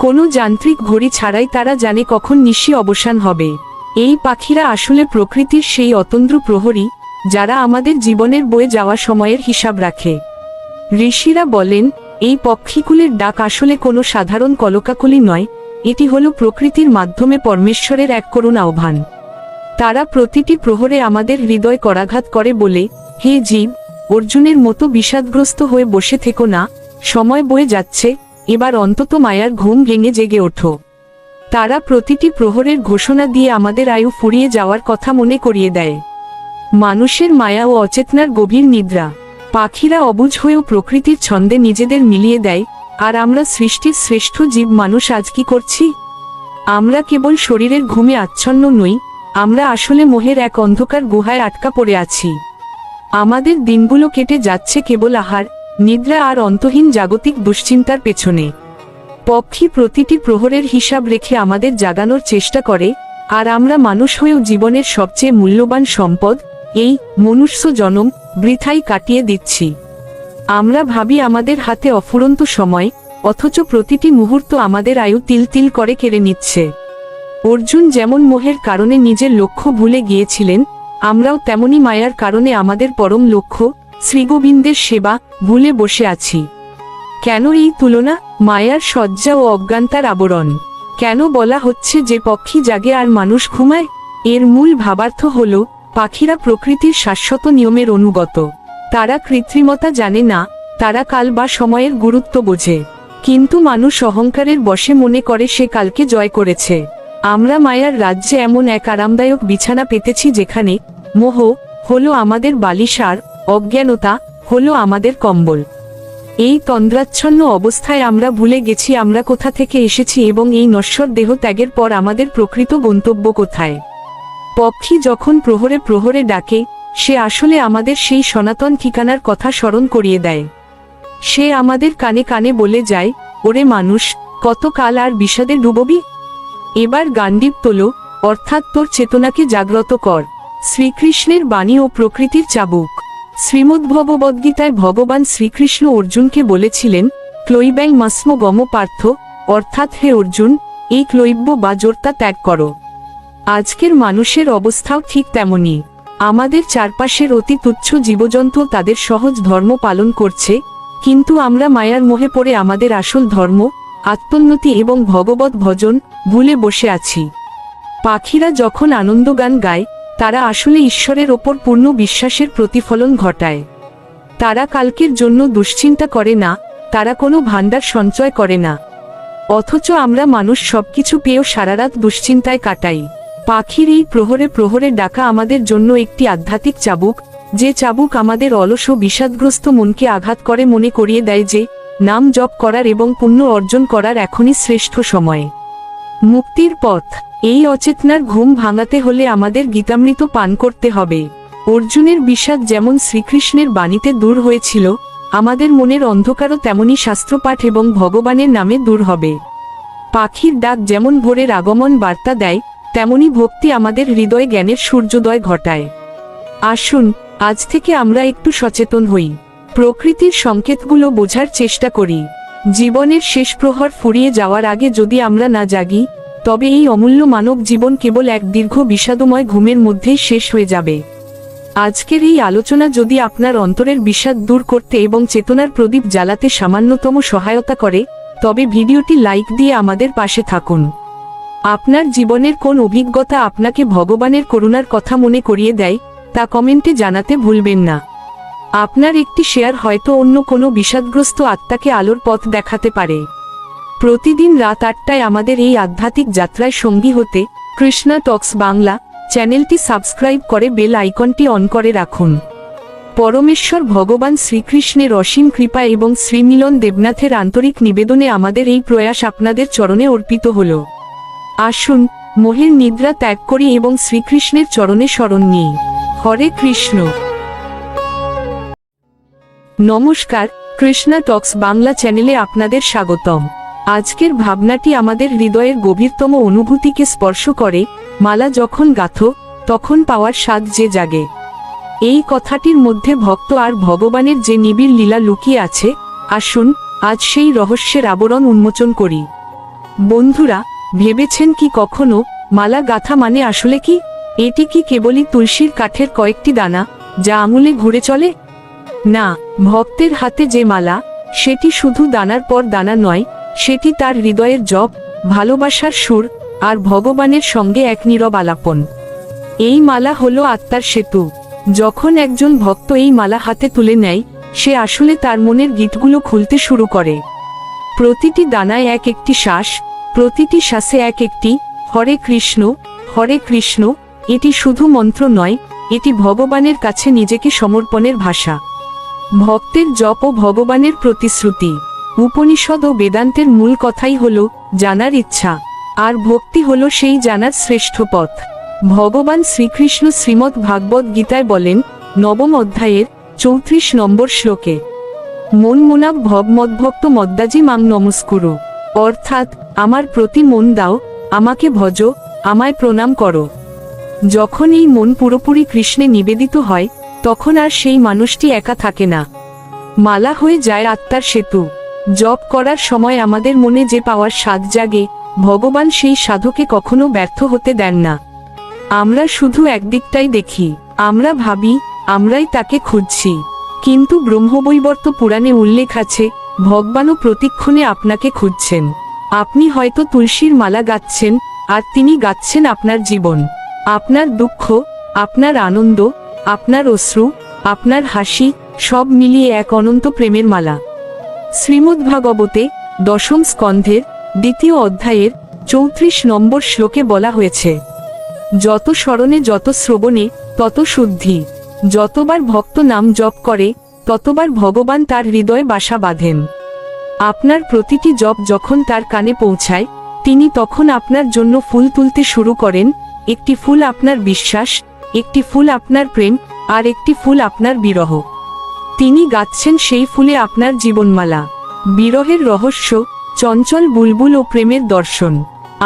কোনো যান্ত্রিক ঘড়ি ছাড়াই তারা জানে কখন নিশি অবসান হবে। এই পাখিরা আসলে প্রকৃতির সেই অতন্দ্র প্রহরী, যারা আমাদের জীবনের বয়ে যাওয়া সময়ের হিসাব রাখে। ঋষিরা বলেন, এই পক্ষীকুলের ডাক আসলে কোনো সাধারণ কলকাকলি নয়, এটি হলো প্রকৃতির মাধ্যমে পরমেশ্বরের এক করুণ আহ্বান। তারা প্রতিটি প্রহরে আমাদের হৃদয় করাঘাত করে বলে, হে জীব, অর্জুনের মতো বিষাদগ্রস্ত হয়ে বসে থেকো না, সময় বয়ে যাচ্ছে, এবার অন্তত মায়ার ঘুম ভেঙে জেগে ওঠো। তারা প্রতিটি প্রহরের ঘোষণা দিয়ে আমাদের আয়ু ফুরিয়ে যাওয়ার কথা মনে করিয়ে দেয়। মানুষের মায়া ও অচেতনার গভীর নিদ্রা। পাখিরা অবুঝ হয়েও প্রকৃতির ছন্দে নিজেদের মিলিয়ে দেয়, আর আমরা সৃষ্টির শ্রেষ্ঠ জীব মানুষ আজ কি করছি? আমরা কেবল শরীরের ঘুমে আচ্ছন্ন নই, আমরা আসলে মোহের এক অন্ধকার গুহায় আটকা পড়ে আছি। আমাদের দিনগুলো কেটে যাচ্ছে কেবল আহার, নিদ্রা আর অন্তহীন জাগতিক দুশ্চিন্তার পেছনে। পক্ষী প্রতিটি প্রহরের হিসাব রেখে আমাদের জাগানোর চেষ্টা করে, আর আমরা মানুষ হয়েও জীবনের সবচেয়ে মূল্যবান সম্পদ, এই মনুষ্য জনম, বৃথাই কাটিয়ে দিচ্ছি। আমরা ভাবি আমাদের হাতে অফুরন্ত সময়, অথচ প্রতিটি মুহূর্ত আমাদের আয়ু তিল তিল করে কেড়ে নিচ্ছে। অর্জুন যেমন মোহের কারণে নিজের লক্ষ্য ভুলে গিয়েছিলেন, আমরাও তেমনি মায়ার কারণে আমাদের পরম লক্ষ্য, শ্রীগোবিন্দের সেবা, ভুলে বসে আছি। কেন এই তুলনা? মায়ার সজ্জা ও অজ্ঞানতার আবরণ। কেন বলা হচ্ছে যে পক্ষী জাগে আর মানুষ ঘুমায়? এর মূল ভাবার্থ হল, পাখিরা প্রকৃতির শাশ্বত নিয়মের অনুগত। তারা কৃত্রিমতা জানে না, তারা কাল বা সময়ের গুরুত্ব বোঝে। কিন্তু মানুষ অহংকারের বশে মনে করে সে কালকে জয় করেছে। আমরা মায়ার রাজ্যে এমন এক আরামদায়ক বিছানা পেতেছি যেখানে মোহ হলো আমাদের বালিশ আর অজ্ঞানতা হলো আমাদের কম্বল। এই তন্দ্রাচ্ছন্ন অবস্থায় আমরা ভুলে গেছি আমরা কোথা থেকে এসেছি এবং এই নশ্বর দেহ ত্যাগের পর আমাদের প্রকৃত গন্তব্য কোথায়। পক্ষী যখন প্রহরে প্রহরে ডাকে, সে আসলে আমাদের সেই সনাতন ঠিকানার কথা স্মরণ করিয়ে দেয়। সে আমাদের কানে কানে বলে যায়, ওরে মানুষ, কতকাল আর বিষাদে ডুববি? এবার গান্ডীব তোলো, অর্থাৎ তোর চেতনাকে জাগ্রত কর। শ্রীকৃষ্ণের বাণী ও প্রকৃতির চাবুক। শ্রীমদ্ভগবদ্গীতায় ভগবান শ্রীকৃষ্ণ অর্জুনকে বলেছিলেন, ক্লৈব্যাং মাস্ম গম পার্থ, অর্থাৎ হে অর্জুন, এই ক্লৈব্য বা জোরতা ত্যাগ করো। আজকের মানুষের অবস্থাও ঠিক তেমনি। আমাদের চারপাশের অতি তুচ্ছ জীবজন্তু তাদের সহজ ধর্ম পালন করছে, কিন্তু আমরা মায়ার মোহে পড়ে আমাদের আসল ধর্ম, আত্মোন্নতি এবং ভগবত ভজন ভুলে বসে আছি। পাখিরা যখন আনন্দগান গায়, তারা আসলে ঈশ্বরের ওপর পূর্ণ বিশ্বাসের প্রতিফলন ঘটায়। তারা কালকের জন্য দুশ্চিন্তা করে না, তারা কোনো ভাণ্ডার সঞ্চয় করে না। অথচ আমরা মানুষ সবকিছু পেয়েও সারারাত দুশ্চিন্তায় কাটাই। পাখির এই প্রহরে প্রহরে ডাকা আমাদের জন্য একটি আধ্যাত্মিক চাবুক, যে চাবুক আমাদের অলস ও বিষাদগ্রস্ত মনকে আঘাত করে মনে করিয়ে দেয় যে নাম জপ করার এবং পুণ্য অর্জন করার এখনই শ্রেষ্ঠ সময়। মুক্তির পথ। এই অচেতনার ঘুম ভাঙাতে হলে আমাদের গীতামৃত পান করতে হবে। অর্জুনের বিষাদ যেমন শ্রীকৃষ্ণের বাণীতে দূর হয়েছিল, আমাদের মনের অন্ধকারও তেমনি শাস্ত্রপাঠ এবং ভগবানের নামে দূর হবে। পাখির ডাক যেমন ভোরের আগমন বার্তা দেয়, তেমনি ভক্তি আমাদের হৃদয়ে জ্ঞানের সূর্যোদয় ঘটায়। আসুন আজ থেকে আমরা একটু সচেতন হই, প্রকৃতির সংকেতগুলো বোঝার চেষ্টা করি। জীবনের শেষ প্রহর ফুরিয়ে যাওয়ার আগে যদি আমরা না জাগি, তবে এই অমূল্য মানব জীবন কেবল এক দীর্ঘ বিষাদময় ঘুমের মধ্যেই শেষ হয়ে যাবে। আজকের এই আলোচনা যদি আপনার অন্তরের বিষাদ দূর করতে এবং চেতনার প্রদীপ জ্বালাতে সামান্যতম সহায়তা করে, তবে ভিডিওটি লাইক দিয়ে আমাদের পাশে থাকুন। আপনার জীবনের কোন অভিজ্ঞতা আপনাকে ভগবানের করুণার কথা মনে করিয়ে দেয়, তা কমেন্টে জানাতে ভুলবেন না। আপনার একটি শেয়ার হয়তো অন্য কোনো বিষাদগ্রস্ত আত্মাকে আলোর পথ দেখাতে পারে। প্রতিদিন রাত 8টায় আমাদের এই আধ্যাত্মিক যাত্রায় সঙ্গী হতে কৃষ্ণা টক্স বাংলা চ্যানেলটি সাবস্ক্রাইব করে বেল আইকনটি অন করে রাখুন। পরমেশ্বর ভগবান শ্রীকৃষ্ণের অসীম কৃপা এবং শ্রীমিলন দেবনাথের আন্তরিক নিবেদনে আমাদের এই প্রয়াস আপনাদের চরণে অর্পিত হল। আসুন মোহের নিদ্রা ত্যাগ করি এবং শ্রীকৃষ্ণের চরণে শরণ নিই। হরে কৃষ্ণ। নমস্কার, কৃষ্ণা টক্স বাংলা চ্যানেলে আপনাদের স্বাগতম। আজকের ভাবনাটি আমাদের হৃদয়ের গভীরতম অনুভূতিকে স্পর্শ করে। মালা যখন গাঁথো, তখন পাওয়ার স্বাদ যে জাগে। এই কথাটির মধ্যে ভক্ত আর ভগবানের যে নিবিড় লীলা লুকিয়ে আছে, আসুন আজ সেই রহস্যের আবরণ উন্মোচন করি। বন্ধুরা, ভেবেছেন কি কখনো মালা গাঁথা মানে আসলে কি? এটি কি কেবলই তুলসীর কাঠের কয়েকটি দানা, যা আঙুলে ঘুরে চলে? না, ভক্তের হাতে যে মালা, সেটি শুধু দানার পর দানা নয়, সেটি তার হৃদয়ের জপ, ভালোবাসার সুর, আর ভগবানের সঙ্গে এক নীরব আলাপন। এই মালা হলো আত্মার সেতু। যখন একজন ভক্ত এই মালা হাতে তুলে নেয়, সে আসলে তার মনের গীতগুলো খুলতে শুরু করে। প্রতিটি দানায় এক একটি শ্বাস, প্রতিটি শ্বাসে এক একটি হরে কৃষ্ণ হরে কৃষ্ণ। এটি শুধু মন্ত্র নয়, এটি ভগবানের কাছে নিজেকে সমর্পণের ভাষা। ভক্তের জপ ও ভগবানের প্রতিশ্রুতি। উপনিষদ ও বেদান্তের মূল কথাই হল জানার ইচ্ছা, আর ভক্তি হল সেই জানার শ্রেষ্ঠ পথ। ভগবান শ্রীকৃষ্ণ শ্রীমদ্ ভাগবত গীতায় বলেন, 9ম অধ্যায়ের 34 নম্বর শ্লোকে, মন মোনাব ভব মদ্ভক্ত মদ্দাজি মাং নমস্কুরু। অর্থাৎ, আমার প্রতি মন দাও, আমাকে ভজ, আমায় প্রণাম করো। যখন এই মন পুরোপুরি কৃষ্ণে নিবেদিত হয়, তখন আর সেই মানুষটি একা থাকে না। মালা হয়ে যায় আত্মার সেতু। জপ করার সময় আমাদের মনে যে পাওয়ার স্বাদ জাগে, ভগবান সেই সাধকে কখনো ব্যর্থ হতে দেন না। আমরা শুধু একদিকটাই দেখি, আমরা ভাবি আমরাই তাকে খুঁজছি, কিন্তু ব্রহ্মবৈবর্ত পুরাণে উল্লেখ আছে, ভগবানও প্রতিক্ষণে আপনাকে খুঁজছেন। আপনি হয়তো তুলসীর মালা গাচ্ছেন, আর তিনি গাচ্ছেন আপনার জীবন, আপনার দুঃখ, আপনার আনন্দ, আপনার অশ্রু, আপনার হাসি, সব মিলিয়ে এক অনন্ত প্রেমের মালা। শ্রীমদ্ভাগবতে 10ম স্কন্ধের 2য় অধ্যায়ের 34 নম্বর শ্লোকে বলা হয়েছে, যত স্মরণে যত শ্রবণে তত শুদ্ধি। যতবার ভক্ত নাম জপ করে, ততবার ভগবান তার হৃদয়ে বাসা বাঁধেন। আপনার প্রতিটি জপ যখন তার কানে পৌঁছায়, তিনি তখন আপনার জন্য ফুল তুলতে শুরু করেন। একটি ফুল আপনার বিশ্বাস, একটি ফুল আপনার প্রেম, আর একটি ফুল আপনার বিরহ। তিনি গাচ্ছেন সেই ফুলে আপনার জীবনমালা। বিরহের রহস্য, চঞ্চল বুলবুল ও প্রেমের দর্শন।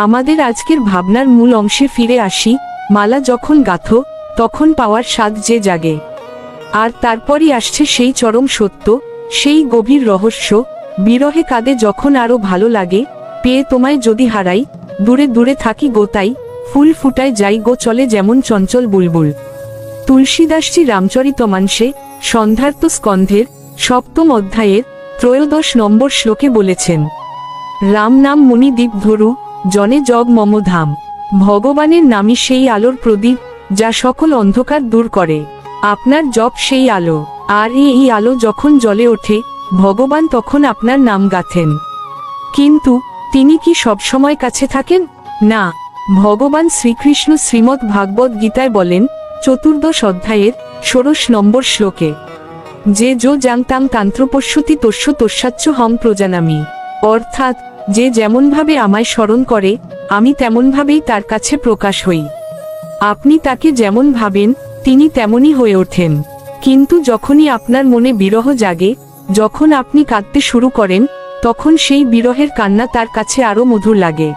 আমাদের আজকের ভাবনার মূল অংশে ফিরে আসি। মালা যখন গাঁথো, তখন পাওয়ার স্বাদ যে জাগে। আর তারপরই আসছে সেই চরম সত্য, সেই গভীর রহস্য। বিরহে কাঁদে যখন আরো ভালো লাগে, পেয়ে তোমায় যদি হারাই, দূরে দূরে থাকি গোতাই, ফুল ফুটায় যাই গো চলে যেমন চঞ্চল বুলবুল। তুলসীদাসজি রামচরিতমানসে সন্ধ্যার্ত স্কন্ধের 7ম অধ্যায়ের 13 নম্বর শ্লোকে বলেছেন, রাম নাম মুনি দীপ ধরু, জনে জগ মম ধাম। ভগবানের নামই সেই আলোর প্রদীপ, যা সকল অন্ধকার দূর করে। আপনার জপ সেই আলো, আর এই আলো যখন জ্বলে ওঠে, ভগবান তখন আপনার নাম গাথেন। কিন্তু তিনি কি সবসময় কাছে থাকেন? না। ভগবান শ্রীকৃষ্ণ শ্রীমদ্ ভাগবত গীতায় বলেন, 14 অধ্যায়ের 16 নম্বর শ্লোকে, যে যো জাংতাং তান্ত্রপশ্যতি তস্য তস্যাচ্ছ হং প্রজানামি। অর্থাৎ, যে যেমনভাবে আমায় স্মরণ করে, আমি তেমনভাবেই তার কাছে প্রকাশ হই। আপনি তাকে যেমন ভাবেন তিনি তেমনই হয়ে ওঠেন। কিন্তু যখনই আপনার মনে বিরহ জাগে, যখন আপনি কাঁদতে শুরু করেন, তখন সেই বিরহের কান্না তার কাছে আরো মধুর লাগে।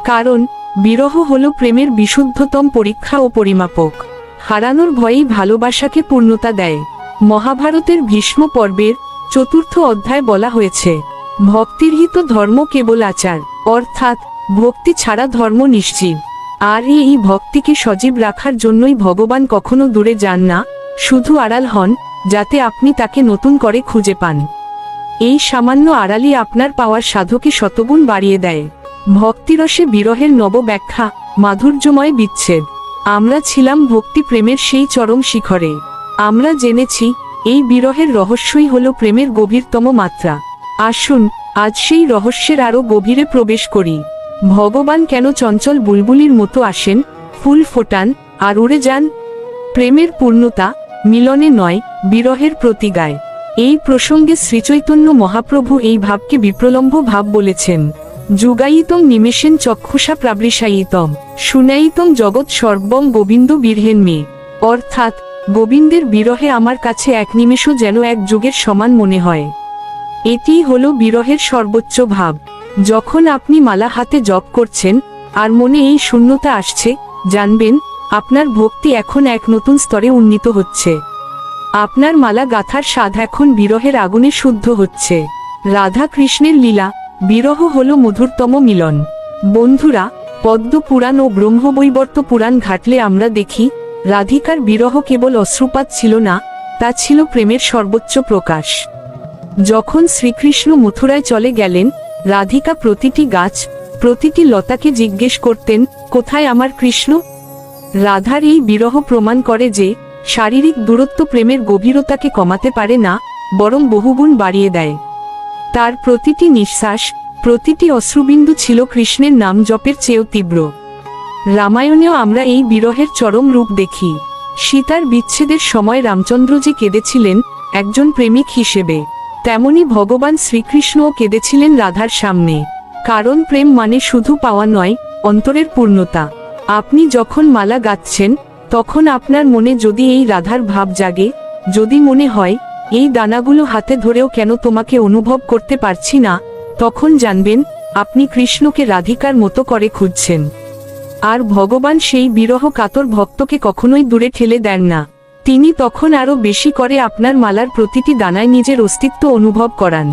কারণ বিরহ হলো প্রেমের বিশুদ্ধতম পরীক্ষা ও পরিমাপক। হারানোর ভয়েই ভালোবাসাকে পূর্ণতা দেয়। মহাভারতের ভীষ্ম পর্বের 4র্থ অধ্যায় বলা হয়েছে, ভক্তিরহিত ধর্ম কেবল আচার, অর্থাৎ ভক্তি ছাড়া ধর্ম নিশ্চিত। আর এই ভক্তিকে সজীব রাখার জন্যই ভগবান কখনো দূরে যান না, শুধু আড়াল হন, যাতে আপনি তাকে নতুন করে খুঁজে পান। এই সামান্য আড়ালই আপনার পাওয়ার সাধকে শতগুণ বাড়িয়ে দেয়। ভক্তিরসে বিরহের নব ব্যাখ্যা, মাধুর্যময় বিচ্ছেদ। আমরা ছিলাম ভক্তি প্রেমের সেই চরম শিখরে। আমরা জেনেছি এই বিরহের রহস্যই হলো প্রেমের গভীরতম মাত্রা। আসুন আজ সেই রহস্যের আরো গভীরে প্রবেশ করি। ভগবান কেন চঞ্চল বুলবুলির মতো আসেন, ফুল ফোটান আর উড়ে যান? প্রেমের পূর্ণতা মিলনে নয়, বিরহের প্রতিগায়। এই প্রসঙ্গে শ্রীচৈতন্য মহাপ্রভু এই ভাবকে বিপ্রলম্ভ ভাব বলেছেন। যুগায়িতং নিমেষেন চক্ষুষা প্রাবৃষায়িতম শুনায়িতং জগৎ সর্বং গোবিন্দ বিরহেন মে। অর্থাৎ গোবিন্দের বিরহে আমার কাছে এক নিমেষও যেন এক যুগের সমান মনে হয়। এটিই হলো বিরহের সর্বোচ্চ ভাব। যখন আপনি মালা হাতে জপ করছেন আর মনে এই শূন্যতা আসছে, জানবেন আপনার ভক্তি এখন এক নতুন স্তরে উন্নীত হচ্ছে। আপনার মালা গাঁথার স্বাদ এখন বিরহের আগুনে শুদ্ধ হচ্ছে। রাধা কৃষ্ণের লীলা, বিরহ হলো মধুরতম মিলন। বন্ধুরা, পদ্ম পুরাণ ও ব্রহ্মবৈবর্ত পুরাণ ঘাটলে আমরা দেখি রাধিকার বিরহ কেবল অশ্রুপাত ছিল না, তা ছিল প্রেমের সর্বোচ্চ প্রকাশ। যখন শ্রীকৃষ্ণ মথুরায় চলে গেলেন, রাধিকা প্রতিটি গাছ, প্রতিটি লতাকে জিজ্ঞেস করতেন, কোথায় আমার কৃষ্ণ? রাধার এই বিরহ প্রমাণ করে যে শারীরিক দূরত্ব প্রেমের গভীরতাকে কমাতে পারে না, বরং বহুগুণ বাড়িয়ে দেয়। তার প্রতিটি নিঃশ্বাস, প্রতিটি অশ্রুবিন্দু ছিল কৃষ্ণের নাম জপের চেয়েও তীব্র। রামায়ণেও আমরা এই বিরহের চরম রূপ দেখি। সীতার বিচ্ছেদের সময় রামচন্দ্র যে কেঁদেছিলেন একজন প্রেমিক হিসেবে, তেমনি ভগবান শ্রীকৃষ্ণও কেঁদেছিলেন রাধার সামনে। কারণ প্রেম মানে শুধু পাওয়া নয়, অন্তরের পূর্ণতা। আপনি যখন মালা গাঁথছেন, তখন আপনার মনে যদি এই রাধার ভাব জাগে, যদি মনে হয় এই দানাগুলো হাতে ধরেও কেন তোমাকে অনুভব করতে পারছি না, তখন জানবেন আপনি কৃষ্ণকে রাধিকার মতো করে খুঁজছেন। আর ভগবান সেই বিরহ কাতর ভক্তকে কখনোই দূরে ঠেলে দেন না। তিনি তখন আরো বেশি করে আপনার মালার প্রতিটি দানায় নিজের অস্তিত্ব অনুভব করান।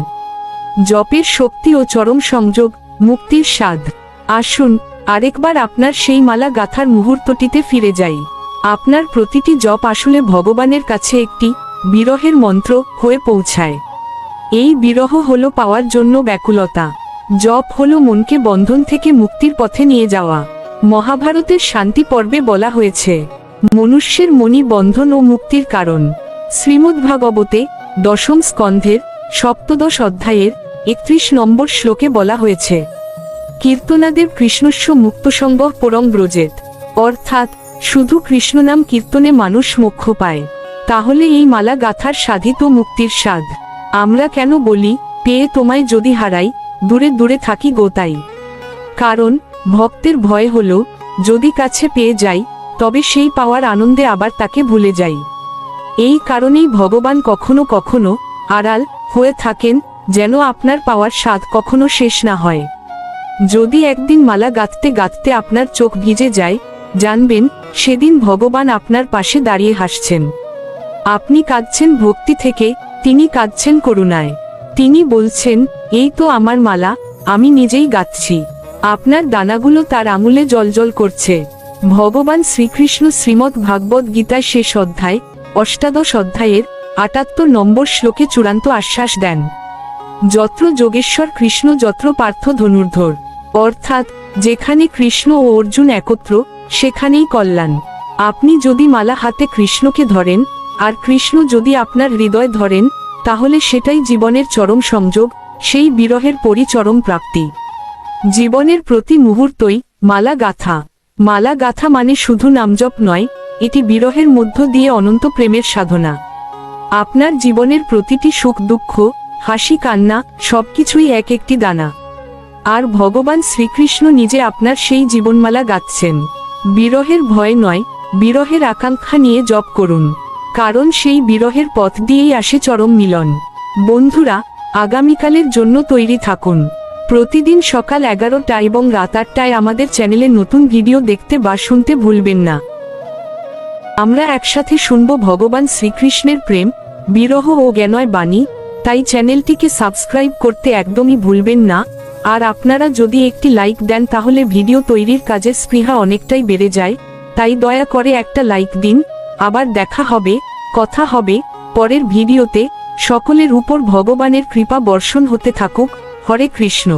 জপের শক্তি ও চরম সংযোগ, মুক্তির স্বাদ। আসুন আরেকবার আপনার সেই মালা গাঁথার মুহূর্তটিতে ফিরে যাই। আপনার প্রতিটি জপ আসলে ভগবানের কাছে একটি বিরহের মন্ত্র হয়ে পৌঁছায়। এই বিরহ হলো পাওয়ার জন্য ব্যাকুলতা। জপ হলো মনকে বন্ধন থেকে মুক্তির পথে নিয়ে যাওয়া। মহাভারতের শান্তি পর্বে বলা হয়েছে, মনুষ্যের মনি বন্ধন ও মুক্তির কারণ। শ্রীমদ্ভাগবতে 10ম স্কন্ধের 17 অধ্যায়ের 31 নম্বর শ্লোকে বলা হয়েছে, কীর্তনাদেব কৃষ্ণস্য মুক্তসঙ্গ পরং ব্রজেত। অর্থাৎ শুধু কৃষ্ণনাম কীর্তনে মানুষ মোক্ষ পায়। তাহলে এই মালা গাঁথার সাধিত মুক্তির স্বাদ। আমরা কেন বলি, পেয়ে তোমায় যদি হারাই, দূরে দূরে থাকি গোতাই? কারণ ভক্তের ভয় হলো, যদি কাছে পেয়ে যাই, তবে সেই পাওয়ার আনন্দে আবার তাকে ভুলে যাই। এই কারণেই ভগবান কখনো কখনো আড়াল হয়ে থাকেন, যেন আপনার পাওয়ার স্বাদ কখনো শেষ না হয়। যদি একদিন মালা গাঁথতে গাঁথতে আপনার চোখ ভিজে যায়, জানবেন সেদিন ভগবান আপনার পাশে দাঁড়িয়ে হাসছেন। আপনি কাঁদছেন ভক্তি থেকে, তিনি কাঁদছেন করুণায়। তিনি বলছেন, এই তো আমার মালা, আমি নিজেই গাঁথছি। আপনার দানাগুলো তার আঙুলে জ্বলজ্বল করছে। ভগবান শ্রীকৃষ্ণ শ্রীমদ্ ভাগবত গীতায় শেষ অধ্যায় 18 অধ্যায়ের 78 নম্বর শ্লোকে চূড়ান্ত আশ্বাস দেন, যত্র যোগেশ্বর কৃষ্ণ যত্র পার্থ ধনুর্ধর। অর্থাৎ যেখানে কৃষ্ণ ও অর্জুন একত্র, সেখানেই কল্যাণ। আপনি যদি মালা হাতে কৃষ্ণকে ধরেন, আর কৃষ্ণ যদি আপনার হৃদয় ধরেন, তাহলে সেটাই জীবনের চরম সংযোগ, সেই বিরহের পরিচরম প্রাপ্তি। জীবনের প্রতি মুহূর্তই মালা গাঁথা। মালা গাঁথা মানে শুধু নামজপ নয়, এটি বিরহের মধ্য দিয়ে অনন্ত প্রেমের সাধনা। আপনার জীবনের প্রতিটি সুখ দুঃখ, হাসি কান্না, সবকিছুই এক একটি দানা। আর ভগবান শ্রীকৃষ্ণ নিজে আপনার সেই জীবনমালা গাচ্ছেন। বিরহের ভয় নয়, বিরহের আকাঙ্ক্ষা নিয়ে জপ করুন, কারণ সেই বিরহের পথ দিয়েই আসে চরম মিলন। বন্ধুরা, আগামীকালের জন্য তৈরি থাকুন। প্রতিদিন সকাল 11টা এবং রাত 8টায় আমাদের চ্যানেলে নতুন ভিডিও দেখতে বা শুনতে ভুলবেন না। আমরা একসাথে শুনব ভগবান শ্রীকৃষ্ণের প্রেম, বিরহ ও জ্ঞানময় বাণী। তাই চ্যানেলটিকে সাবস্ক্রাইব করতে একদমই ভুলবেন না। আর আপনারা যদি একটি লাইক দেন তাহলে ভিডিও তৈরির কাজের স্পৃহা অনেকটাই বেড়ে যায়। তাই দয়া করে একটা লাইক দিন। আবার দেখা হবে, কথা হবে পরের ভিডিওতে। সকলের উপর ভগবানের কৃপা বর্ষণ হতে থাকুক। হরে কৃষ্ণ।